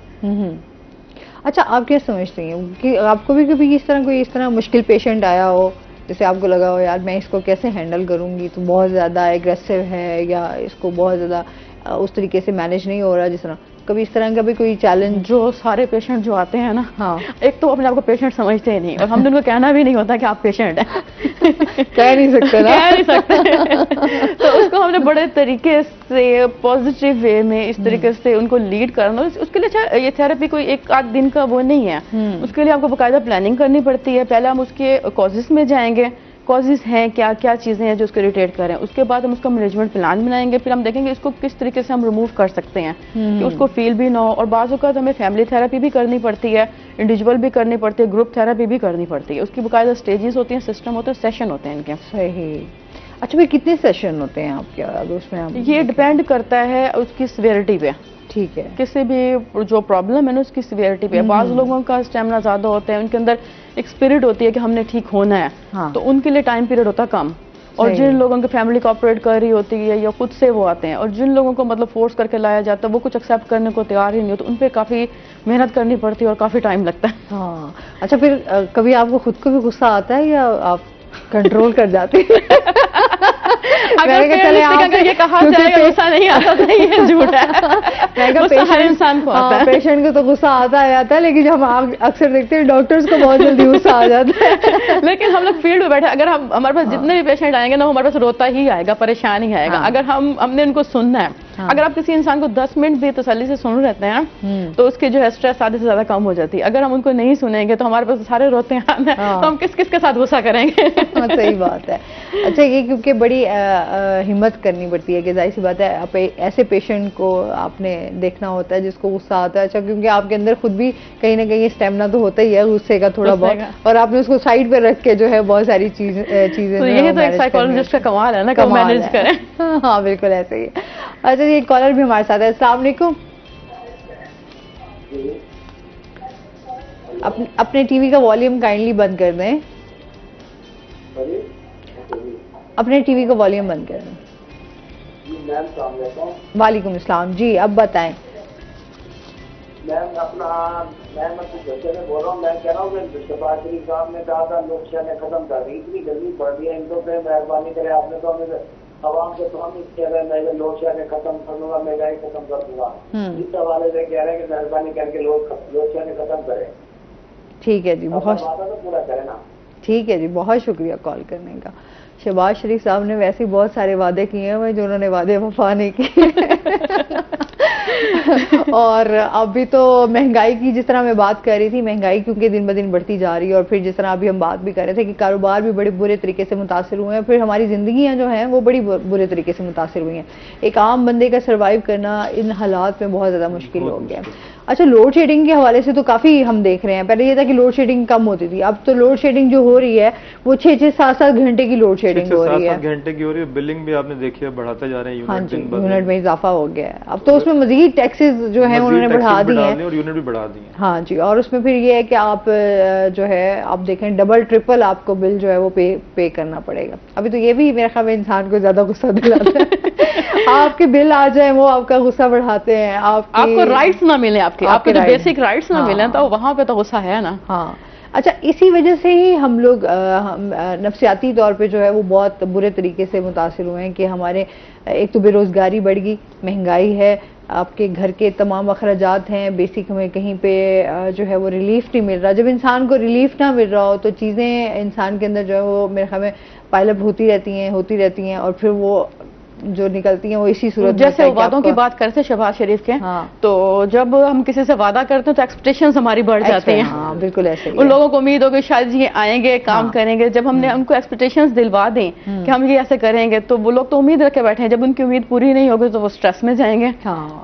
अच्छा, आप क्या समझती हैं कि आपको भी कभी इस तरह मुश्किल पेशेंट आया हो, जैसे आपको लगा हो यार मैं इसको कैसे हैंडल करूंगी, तो बहुत ज़्यादा एग्रेसिव है या इसको बहुत ज़्यादा उस तरीके से मैनेज नहीं हो रहा, जिस तरह कभी इस तरह का भी कोई चैलेंज? जो सारे पेशेंट जो आते हैं ना, हाँ, एक तो अपने आप को पेशेंट समझते ही नहीं और हमने उनको कहना भी नहीं होता कि आप पेशेंट हैं। कह नहीं सकते ना, कह नहीं सकते। तो उसको हमने बड़े तरीके से पॉजिटिव वे में इस तरीके से उनको लीड करना। उसके लिए अच्छा ये थेरेपी कोई एक आध दिन का वो नहीं है। उसके लिए आपको बाकायदा प्लानिंग करनी पड़ती है। पहले हम उसके कॉजेस में जाएंगे, कॉजेज हैं क्या क्या चीज़ें हैं जो उसको इरिटेट करें। उसके बाद हम उसका मैनेजमेंट प्लान बनाएंगे, फिर हम देखेंगे इसको किस तरीके से हम रिमूव कर सकते हैं कि उसको फील भी ना हो। और बाज़ औक़ात हमें फैमिली थेरेपी भी करनी पड़ती है, इंडिविजुअल भी करनी पड़ती है, ग्रुप थेरेपी भी करनी पड़ती है। उसकी बाकायदा स्टेजेस होती हैं, सिस्टम होते हैं, सेशन होते हैं इनके। सही। अच्छा भाई, कितने सेशन होते हैं आपके अगर उसमें आप? ये डिपेंड करता है उसकी सिवियरिटी पे। ठीक है। किसी भी जो प्रॉब्लम है ना उसकी सिवियरिटी पे। बाज़ लोगों का स्टेमिना ज़्यादा होता है, उनके अंदर एक स्पिरिट होती है कि हमने ठीक होना है। हाँ। तो उनके लिए टाइम पीरियड होता कम। और जिन लोगों की फैमिली कोऑपरेट कर रही होती है या खुद से वो आते हैं, और जिन लोगों को मतलब फोर्स करके लाया जाता है वो कुछ एक्सेप्ट करने को तैयार ही नहीं हो, तो उन पर काफ़ी मेहनत करनी पड़ती है और काफ़ी टाइम लगता है। हाँ। अच्छा, फिर कभी आपको खुद को भी गुस्सा आता है या आप कंट्रोल कर जाते हैं? अगर ये कहा जाएगा गुस्सा नहीं आता तो ये झूठ है। गुस्सा हर इंसान को आता है। पेशेंट को तो गुस्सा आता है, लेकिन हम अक्सर देखते हैं डॉक्टर्स को बहुत जल्दी गुस्सा आ जाता है। लेकिन हम लोग फील्ड में बैठे, अगर हम हमारे पास जितने भी पेशेंट आएंगे ना, हमारे पास रोता ही आएगा, परेशान ही आएगा। अगर हमने उनको सुनना है। अगर आप किसी इंसान को 10 मिनट भी तसल्ली से सुन रहते हैं तो उसकी जो है स्ट्रेस आधे से ज्यादा कम हो जाती है। अगर हम उनको नहीं सुनेंगे तो हमारे पास सारे रोते हैं, तो हम किस किस के साथ गुस्सा करेंगे। सही बात है। अच्छा, ये क्योंकि बड़ी हिम्मत करनी पड़ती है कि जाहिर सी बात है ऐसे पेशेंट को आपने देखना होता है जिसको गुस्सा आता है। अच्छा, क्योंकि आपके अंदर खुद भी कहीं ना कहीं स्टेमिना तो होता ही है गुस्से का थोड़ा बहुत, और आपने उसको साइड पे रख के जो है बहुत सारी चीजें तो यही तो एक साइकोलॉजिस्ट का कमाल है ना, कि मैनेज करें। हाँ बिल्कुल ऐसे ही। अच्छा, ये कॉलर भी हमारे साथ है। अस्सलाम वालेकुम। अपने टीवी का वॉल्यूम काइंडली बंद कर दें। अपने टीवी का वॉल्यूम बंद कर दें। वालेकुम अस्सलाम जी, अब बताएं। मैम मैं बच्चे में बोल रहा हूँ। मैं कह रहा हूँ कि शहबाज शरीफ साहब ने कहा था लोग शहरें खत्म कर दी, इतनी गर्मी पड़ रही है, इनको पे मेहरबानी करे। आपने तो हमें आवाम से प्रॉमिस किया है मैं लोग शहरें खत्म कर दूंगा, महंगाई खत्म कर दूंगा। इस हवाले से कह रहे हैं कि मेहरबानी करके लोग शहरें खत्म करें। ठीक है जी, बहुत तो पूरा करें ना। ठीक है जी, बहुत शुक्रिया कॉल करने का। शहबाज शरीफ साहब ने वैसे ही बहुत सारे वादे किए हैं जो उन्होंने वादे वफा नहीं किए। और अभी तो महंगाई की जिस तरह मैं बात कर रही थी, महंगाई क्योंकि दिन ब दिन बढ़ती जा रही है, और फिर जिस तरह अभी हम बात भी कर रहे थे कि कारोबार भी बड़े बुरे तरीके से मुतासिर हुए हैं, फिर हमारी जिंदगियां जो हैं वो बड़ी बुरे तरीके से मुतासिर हुई हैं। एक आम बंदे का सर्वाइव करना इन हालात में बहुत ज़्यादा मुश्किल हो गया है। अच्छा, लोड शेडिंग के हवाले से तो काफ़ी हम देख रहे हैं। पहले ये था कि लोड शेडिंग कम होती थी, अब तो लोड शेडिंग जो हो रही है वो 6-7 घंटे की लोड शेडिंग हो रही है। 7 घंटे की हो रही है। बिलिंग भी आपने देखी है बढ़ाते जा रहे हैं। हाँ जी, यूनिट में इजाफा हो गया है। अब तो उसमें मजीद टैक्सेस जो है उन्होंने बढ़ा दी हैं और यूनिट भी बढ़ा दी है। हाँ जी, और उसमें फिर ये है कि आप जो है आप देखें डबल ट्रिपल आपको बिल जो है वो पे करना पड़ेगा। अभी तो ये भी मेरे ख्याल में इंसान को ज्यादा गुस्सा दिलाता है। आपके बिल आ जाए वो आपका गुस्सा बढ़ाते हैं। आपको राइट्स ना मिले, आपके जो बेसिक राइट्स ना मिले, तो वहां पे तो गुस्सा है ना। हाँ। अच्छा, इसी वजह से ही हम लोग नफ्सियाती तौर पे जो है वो बहुत बुरे तरीके से मुतासिर हुए हैं कि हमारे एक तो बेरोजगारी बढ़ गई, महंगाई है, आपके घर के तमाम अखराजात हैं, बेसिक हमें कहीं पे जो है वो रिलीफ नहीं मिल रहा। जब इंसान को रिलीफ ना मिल रहा हो तो चीज़ें इंसान के अंदर जो है वो मेरे ख्याल में पाइलअप होती रहती हैं और फिर वो जो निकलती हैं वो इसी सूरत जैसे वादों की बात करते हैं शहबाज शरीफ के, तो जब हम किसी से वादा करते हैं तो एक्सपेक्टेशंस हमारी बढ़ जाती हैं। हाँ, बिल्कुल ऐसे ही उन लोगों को उम्मीद हो कि शायद ये आएंगे, काम करेंगे। जब हमने उनको एक्सपेक्टेशंस दिलवा दें कि हम ये ऐसे करेंगे, तो वो लोग तो उम्मीद रखे बैठे हैं। जब उनकी उम्मीद पूरी नहीं होगी तो वो स्ट्रेस में जाएंगे,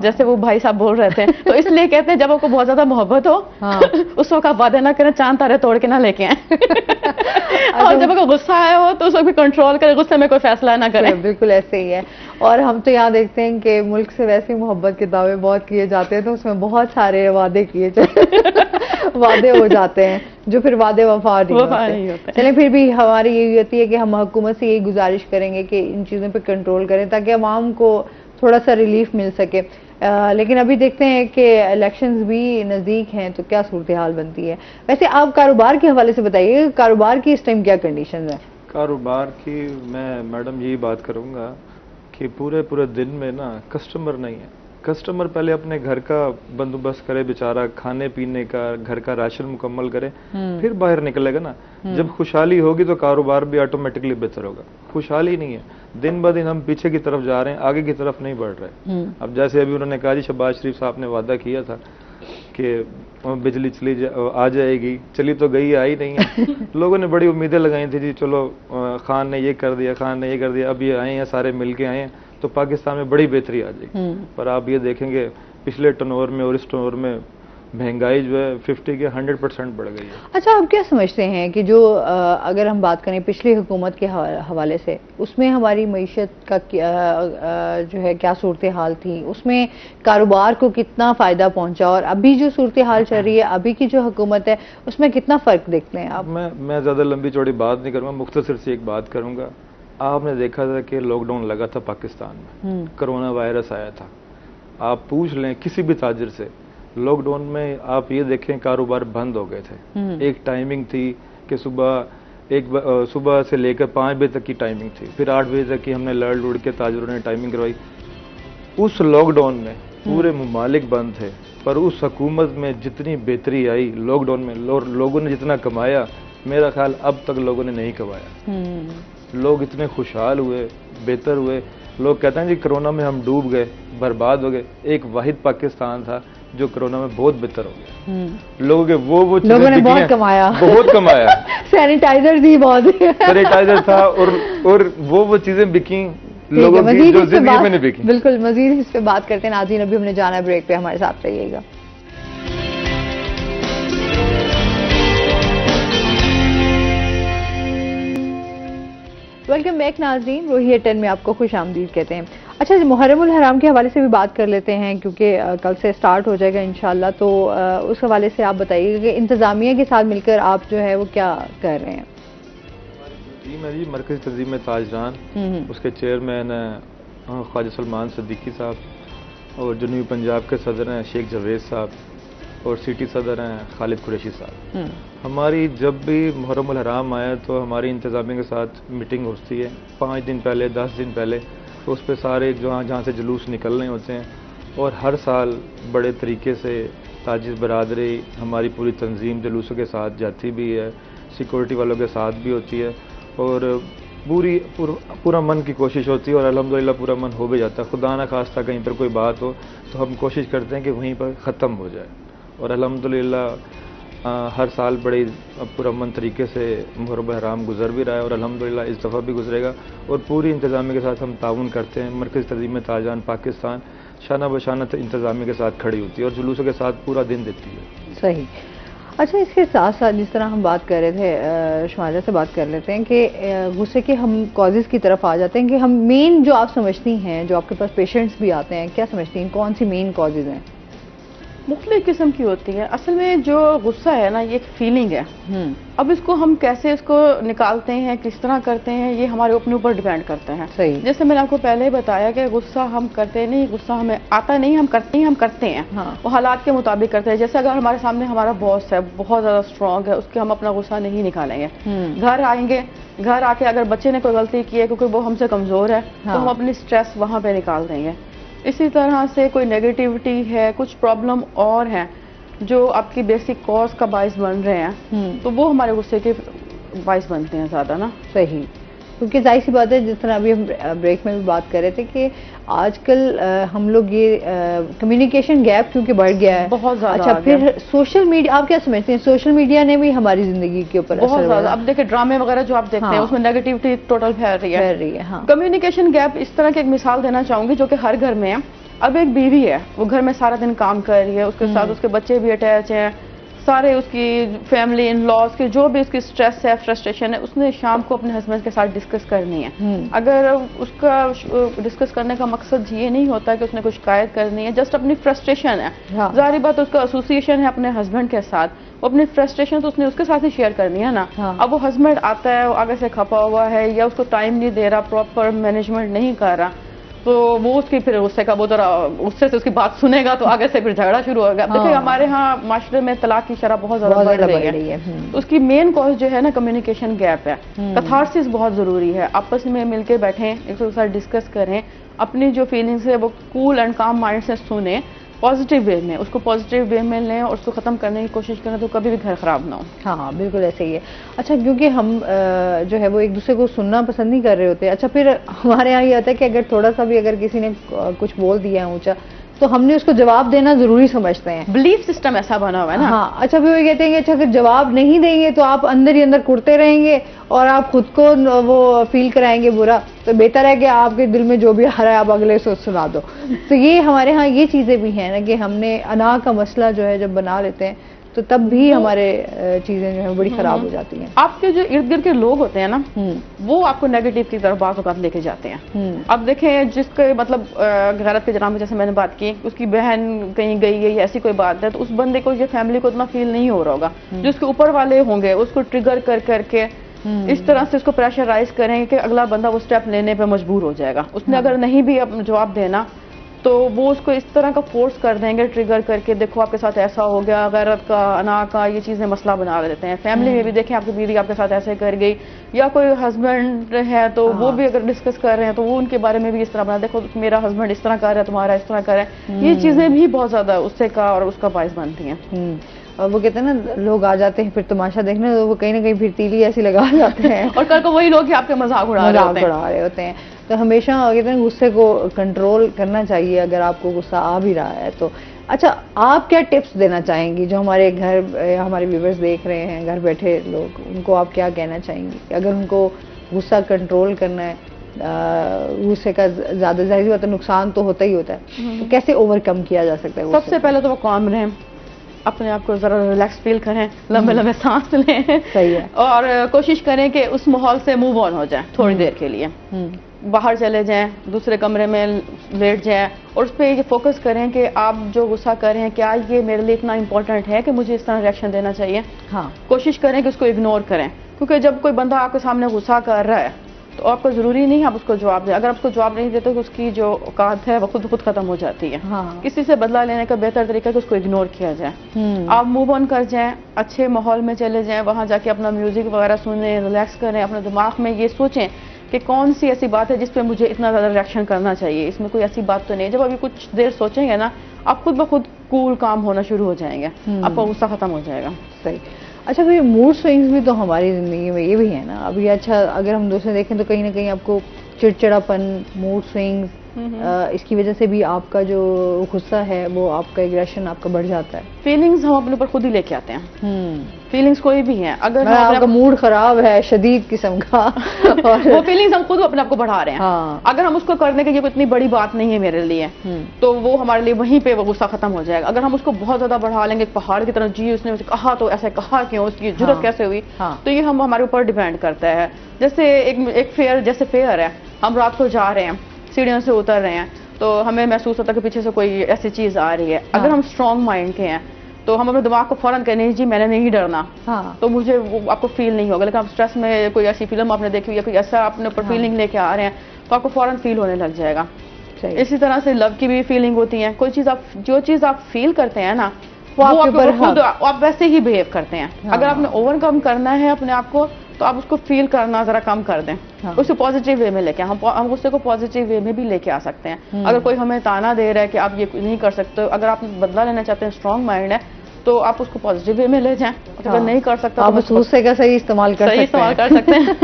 जैसे वो भाई साहब बोल रहे थे। तो इसलिए कहते हैं जब आपको बहुत ज्यादा मोहब्बत हो उस वक्त आप वादे ना करें, चांद तारे तोड़ के ना लेके आए। और जब आपको गुस्सा आया हो तो उस वक्त भी कंट्रोल करें, गुस्से में कोई फैसला ना करें। बिल्कुल ऐसे ही है। और हम तो यहाँ देखते हैं कि मुल्क से वैसे ही मोहब्बत के दावे बहुत किए जाते हैं, तो उसमें बहुत सारे वादे किए वादे हो जाते हैं जो फिर वादे वफा नहीं होते। चलें, फिर भी हमारी यही होती है कि हम हुकूमत से यही गुजारिश करेंगे कि इन चीज़ों पे कंट्रोल करें ताकि अवाम को थोड़ा सा रिलीफ मिल सके। लेकिन अभी देखते हैं कि इलेक्शंस भी नज़दीक हैं, तो क्या सूरत हाल बनती है। वैसे आप कारोबार के हवाले से बताइए, कारोबार की इस टाइम क्या कंडीशन है? कारोबार की मैं मैडम यही बात करूंगा कि पूरे दिन में ना कस्टमर नहीं है। कस्टमर पहले अपने घर का बंदोबस्त करे, बेचारा खाने पीने का, घर का राशन मुकम्मल करे, फिर बाहर निकलेगा ना। जब खुशहाली होगी तो कारोबार भी ऑटोमेटिकली बेहतर होगा। खुशहाली नहीं है, दिन ब दिन हम पीछे की तरफ जा रहे हैं, आगे की तरफ नहीं बढ़ रहे। अब जैसे अभी उन्होंने कहा जी, शहबाज शरीफ साहब ने वादा किया था कि बिजली आ जाएगी, चली तो गई, आई नहीं है। लोगों ने बड़ी उम्मीदें लगाई थी जी, चलो खान ने ये कर दिया, खान ने ये कर दिया, अब ये आए हैं, सारे मिलके आए हैं तो पाकिस्तान में बड़ी बेहतरी आ जाएगी। पर आप ये देखेंगे पिछले टर्नओवर में और इस टर्नओवर में महंगाई जो है 50 के 100% बढ़ गई है। अच्छा, आप क्या समझते हैं कि जो अगर हम बात करें पिछली हुकूमत के हवाले से, उसमें हमारी मईशत का जो है क्या सूरत हाल थी, उसमें कारोबार को कितना फ़ायदा पहुंचा, और अभी जो सूरत हाल चल रही है, अभी की जो हुकूमत है, उसमें कितना फ़र्क देखते हैं आप? मैं ज़्यादा लंबी चौड़ी बात नहीं करूँगा, मुख्तसर से एक बात करूँगा। आपने देखा था कि लॉकडाउन लगा था पाकिस्तान में, कोरोना वायरस आया था। आप पूछ लें किसी भी ताजिर से, लॉकडाउन में आप ये देखें कारोबार बंद हो गए थे। एक टाइमिंग थी कि सुबह से लेकर 5 बजे तक की टाइमिंग थी, फिर 8 बजे तक की हमने लड़ लुड़ के ताजिरों ने टाइमिंग करवाई। उस लॉकडाउन में पूरे ममालिक बंद थे, पर उस हुकूमत में जितनी बेहतरी आई लॉकडाउन में, लोगों ने जितना कमाया, मेरा ख्याल अब तक लोगों ने नहीं कमाया। लोग इतने खुशहाल हुए, बेहतर हुए। लोग कहते हैं जी कोरोना में हम डूब गए, बर्बाद हो गए। एक वाहिद पाकिस्तान था जो कोरोना में बहुत बेहतर हो गया। लोगों के वो लोगों ने बहुत कमाया सैनिटाइजर दी, बहुत सैनिटाइजर था, और वो चीजें बिकी लोगों की जो जिंदगी में नहीं बिकी। बिल्कुल, मजीद इस पे बात करते हैं। नाज़रीन, अभी हमने जाना है ब्रेक पे, हमारे साथ रहिएगा। वेलकम बैक नाज़रीन, रोहिया 10 में आपको खुश आमदीद कहते हैं। अच्छा, मुहर्रमुल हराम के हवाले से भी बात कर लेते हैं, क्योंकि कल से स्टार्ट हो जाएगा इंशाल्लाह। तो उस हवाले से आप बताइएगा कि इंतज़ामिया के साथ मिलकर आप जो है वो क्या कर रहे हैं? जी मरकज़ी तंजीम ताजरान, उसके चेयरमैन ख्वाजा सलमान सिद्दीकी साहब, और जनूबी पंजाब के सदर हैं शेख जावेद साहब, और सिटी सदर हैं खालिद कुरैशी साहब। हमारी जब भी मुहर्रमुल हराम आया तो हमारी इंतज़ामिया के साथ मीटिंग होती है 5 दिन पहले, 10 दिन पहले। तो उस पर सारे जहाँ से जुलूस निकलने होते हैं, और हर साल बड़े तरीके से ताजिर बरादरी, हमारी पूरी तंजीम जुलूसों के साथ जाती भी है, सिक्योरिटी वालों के साथ भी होती है, और पूरा मन की कोशिश होती है, और अल्हम्दुलिल्लाह पूरा मन हो भी जाता है। खुदा न खास्ता कहीं पर कोई बात हो तो हम कोशिश करते हैं कि वहीं पर ख़त्म हो जाए, और अल्हम्दुलिल्लाह हर साल बड़े पुरअमन तरीके से मुहर्रम हराम गुजर भी रहा है, और अल्हम्दुलिल्लाह इस दफ़ा भी गुजरेगा। और पूरी इंतज़ामिया के साथ हम ताउन करते हैं। मरकज़ी तंजीम ताजरान पाकिस्तान शाना बशाना इंतज़ामिया के साथ खड़ी होती है और जुलूसों के साथ पूरा दिन देती है। सही। अच्छा, इसके साथ साथ जिस तरह हम बात कर रहे थे, शुमाजा से बात कर लेते हैं कि गुस्से के हम कॉजेज़ की तरफ आ जाते हैं कि हम मेन जो आप समझती हैं, जो आपके पास पेशेंट्स भी आते हैं, क्या समझती हैं कौन सी मेन कॉजेज़ हैं? मुख्तलिफ किस्म की होती है। असल में जो गुस्सा है ना, ये एक फीलिंग है। अब इसको हम कैसे इसको निकालते हैं, किस तरह करते हैं, ये हमारे अपने ऊपर डिपेंड करते हैं। सही। जैसे मैंने आपको पहले ही बताया कि गुस्सा हम करते नहीं, गुस्सा हमें आता नहीं, हम करते हैं। हाँ। वो हालात के मुताबिक करते हैं। जैसे अगर हमारे सामने हमारा बॉस है, बहुत ज्यादा स्ट्रांग है, उसके हम अपना गुस्सा नहीं निकालेंगे। घर आएंगे, घर आके अगर बच्चे ने कोई गलती की है क्योंकि वो हमसे कमजोर है, तो हम अपनी स्ट्रेस वहां पे निकाल देंगे। इसी तरह से कोई नेगेटिविटी है, कुछ प्रॉब्लम और है जो आपकी बेसिक कॉज का बाइस बन रहे हैं, तो वो हमारे गुस्से के बाइस बनते हैं ज्यादा ना। सही। क्योंकि जाहिर सी बात है, जिस तरह अभी हम ब्रेक में भी बात कर रहे थे कि आजकल हम लोग ये कम्युनिकेशन गैप क्योंकि बढ़ गया है बहुत ज्यादा। अच्छा, फिर सोशल मीडिया, आप क्या समझते हैं सोशल मीडिया ने भी हमारी जिंदगी के ऊपर बहुत ज्यादा? अब देखिए ड्रामे वगैरह जो आप देखते हैं उसमें नेगेटिविटी टोटल फैल रही है। हाँ। कम्युनिकेशन गैप इस तरह की एक मिसाल देना चाहूंगी जो कि हर घर में है। अब एक बीवी है, वो घर में सारा दिन काम कर रही है, उसके साथ उसके बच्चे भी अटैच हैं, सारे उसकी फैमिली इन लॉज के जो भी उसकी स्ट्रेस है, फ्रस्ट्रेशन है, उसने शाम को अपने हस्बैंड के साथ डिस्कस करनी है। अगर उसका डिस्कस करने का मकसद ये नहीं होता कि उसने कुछ शिकायत करनी है, जस्ट अपनी फ्रस्ट्रेशन है, जाहिर बात है उसका एसोसिएशन है अपने हस्बैंड के साथ, वो अपनी फ्रस्ट्रेशन तो उसने उसके साथ ही शेयर करनी है ना। अब वो हस्बैंड आता है, वो आगे से खपा हुआ है या उसको टाइम नहीं दे रहा, प्रॉपर मैनेजमेंट नहीं कर रहा, तो वो उसकी फिर गुस्से का उससे से उसकी बात सुनेगा तो आगे से फिर झगड़ा शुरू होगा। देखिए हमारे यहाँ माशरे में तलाक की शरह बहुत ज्यादा बढ़ रही है। तो उसकी मेन कॉज जो है ना कम्युनिकेशन गैप है। कैथारसिस बहुत जरूरी है, आपस में मिलके बैठें, एक दूसरे के साथ डिस्कस करें, अपनी जो फीलिंग्स है वो कूल एंड काम माइंड से सुने, पॉजिटिव वे में उसको पॉजिटिव वे में लें और उसको खत्म करने की कोशिश करें तो कभी भी घर खराब ना हो। हाँ बिल्कुल ऐसे ही है। अच्छा, क्योंकि हम जो है वो एक दूसरे को सुनना पसंद नहीं कर रहे होते। अच्छा, फिर हमारे यहाँ ये होता है कि अगर थोड़ा सा भी अगर किसी ने कुछ बोल दिया है ऊंचा तो हमने उसको जवाब देना जरूरी समझते हैं। बिलीफ सिस्टम ऐसा बना हुआ है ना। हाँ। अच्छा, फिर वो कहते हैं कि अच्छा अगर जवाब नहीं देंगे तो आप अंदर ही अंदर कुटते रहेंगे और आप खुद को वो फील कराएंगे बुरा, तो बेहतर है कि आपके दिल में जो भी आ रहा है आप अगले से सुना दो। तो ये हमारे यहाँ ये चीजें भी हैं ना कि हमने अना का मसला जो है जब बना लेते हैं तो तब भी हमारे चीजें जो है बड़ी खराब हो जाती हैं। आपके जो इर्द गिर्द के लोग होते हैं ना वो आपको नेगेटिव की तरफ बात औकात लेके जाते हैं। अब देखें जिसके मतलब गैरत के जनाब में जैसे मैंने बात की, उसकी बहन कहीं गई है या ऐसी कोई बात है, तो उस बंदे को, ये फैमिली को इतना फील नहीं हो रहा होगा। जो उसके ऊपर वाले होंगे उसको ट्रिगर कर करके इस तरह से उसको प्रेशराइज करेंगे कि अगला बंदा वो स्टेप लेने पे मजबूर हो जाएगा। उसने अगर नहीं भी जवाब देना तो वो उसको इस तरह का फोर्स कर देंगे, ट्रिगर करके, देखो आपके साथ ऐसा हो गया, गैरत का, अना का, ये चीजें मसला बना देते हैं। फैमिली में भी देखें, आपकी बीवी आपके साथ ऐसे कर गई, या कोई हस्बैंड है तो वो भी अगर डिस्कस कर रहे हैं तो वो उनके बारे में भी इस तरह बना, देखो मेरा हस्बैंड इस तरह कर रहा है, तुम्हारा इस तरह कर रहा है। ये चीजें भी बहुत ज्यादा उससे का और उसका बायस बनती हैं। और वो कहते हैं ना, लोग आ जाते हैं फिर तमाशा देखने, तो वो कहीं ना कहीं फिर तीली ऐसी लगा जाते हैं और कल को वही लोग ही आपके मजाक उड़ा रहे होते हैं। तो हमेशा कहते हैं गुस्से को कंट्रोल करना चाहिए अगर आपको गुस्सा आ भी रहा है तो। अच्छा, आप क्या टिप्स देना चाहेंगी जो हमारे घर हमारे व्यूवर्स देख रहे हैं, घर बैठे लोग, उनको आप क्या कहना चाहेंगी अगर उनको गुस्सा कंट्रोल करना है? गुस्से का ज्यादा जाहिर बात है नुकसान तो होता ही होता है, तो कैसे ओवरकम किया जा सकता है? सबसे पहले तो वो काम रहें, अपने आप को जरा रिलैक्स फील करें, लंबे लंबे सांस लें। सही है। और कोशिश करें कि उस माहौल से मूव ऑन हो जाए थोड़ी देर के लिए, बाहर चले जाएं, दूसरे कमरे में लेट जाएं और उस पर ये फोकस करें कि आप जो गुस्सा कर रहे हैं क्या ये मेरे लिए इतना इंपॉर्टेंट है कि मुझे इस तरह रिएक्शन देना चाहिए। हाँ। कोशिश करें कि उसको इग्नोर करें, क्योंकि जब कोई बंदा आपके सामने गुस्सा कर रहा है तो आपको जरूरी नहीं है आप उसको जवाब दें। अगर आप उसको जवाब नहीं देते तो उसकी जो औकात है वो खुद खत्म हो जाती है। हाँ। किसी से बदला लेने का बेहतर तरीका है कि उसको इग्नोर किया जाए। आप मूव ऑन कर जाएं, अच्छे माहौल में चले जाएं, वहां जाके अपना म्यूजिक वगैरह सुने, रिलैक्स करें, अपने दिमाग में ये सोचें कि कौन सी ऐसी बात है जिस पे मुझे इतना ज्यादा रिएक्शन करना चाहिए, इसमें कोई ऐसी बात तो नहीं। जब अभी कुछ देर सोचेंगे ना, आप खुद ब खुद कूल काम होना शुरू हो जाएंगे, आपका गुस्सा खत्म हो जाएगा। सही। अच्छा, फिर मूड स्विंग्स भी तो हमारी जिंदगी में ये भी है ना अभी। अच्छा, अगर हम दूसरे देखें तो कहीं ना कहीं आपको चिड़चिड़ापन, मूड स्विंग्स, इसकी वजह से भी आपका जो गुस्सा है वो आपका एग्रेशन आपका बढ़ जाता है। फीलिंग्स हम अपने ऊपर खुद ही लेके आते हैं। फीलिंग्स कोई भी है, अगर आपका मूड खराब है शदीद किस्म का और वो फीलिंग्स हम खुद अपने आप को बढ़ा रहे हैं। हाँ। अगर हम उसको करने के ये इतनी बड़ी बात नहीं है मेरे लिए, तो वो हमारे लिए वहीं पे वो गुस्सा खत्म हो जाएगा। अगर हम उसको बहुत ज्यादा बढ़ा लेंगे, पहाड़ की तरह, जी उसने मुझे कहा तो ऐसे कहा क्यों, उसकी जरूरत कैसे हुई, तो ये हम हमारे ऊपर डिपेंड करता है। जैसे एक फेयर है, हम रात को जा रहे हैं, सीढ़ियों से उतर रहे हैं, तो हमें महसूस होता है कि पीछे से कोई ऐसी चीज आ रही है। अगर हम स्ट्रॉन्ग माइंड के हैं तो हम अपने दिमाग को फौरन कहने जी मैंने नहीं डरना, तो मुझे वो आपको फील नहीं होगा। लेकिन आप स्ट्रेस में कोई ऐसी फिल्म आपने देखी हुई है, कोई ऐसा अपने ऊपर फीलिंग लेके आ रहे हैं तो आपको फौरन फील होने लग जाएगा। इसी तरह से लव की भी फीलिंग होती है। कोई चीज आप, जो चीज आप फील करते हैं ना, वो आपके ऊपर खुद आप वैसे ही बिहेव करते हैं। अगर आपने ओवरकम करना है अपने आप को तो आप उसको फील करना जरा कम कर दें, उसको पॉजिटिव वे में लेके हम उससे को पॉजिटिव वे में भी लेके आ सकते हैं। अगर कोई हमें ताना दे रहा है कि आप ये नहीं कर सकते, अगर आप बदला लेना चाहते हैं, स्ट्रॉन्ग माइंड है, तो आप उसको पॉजिटिव वे में ले जाएं। अगर नहीं कर सकता आप उस गुस्से का सही इस्तेमाल कर सकते हैं।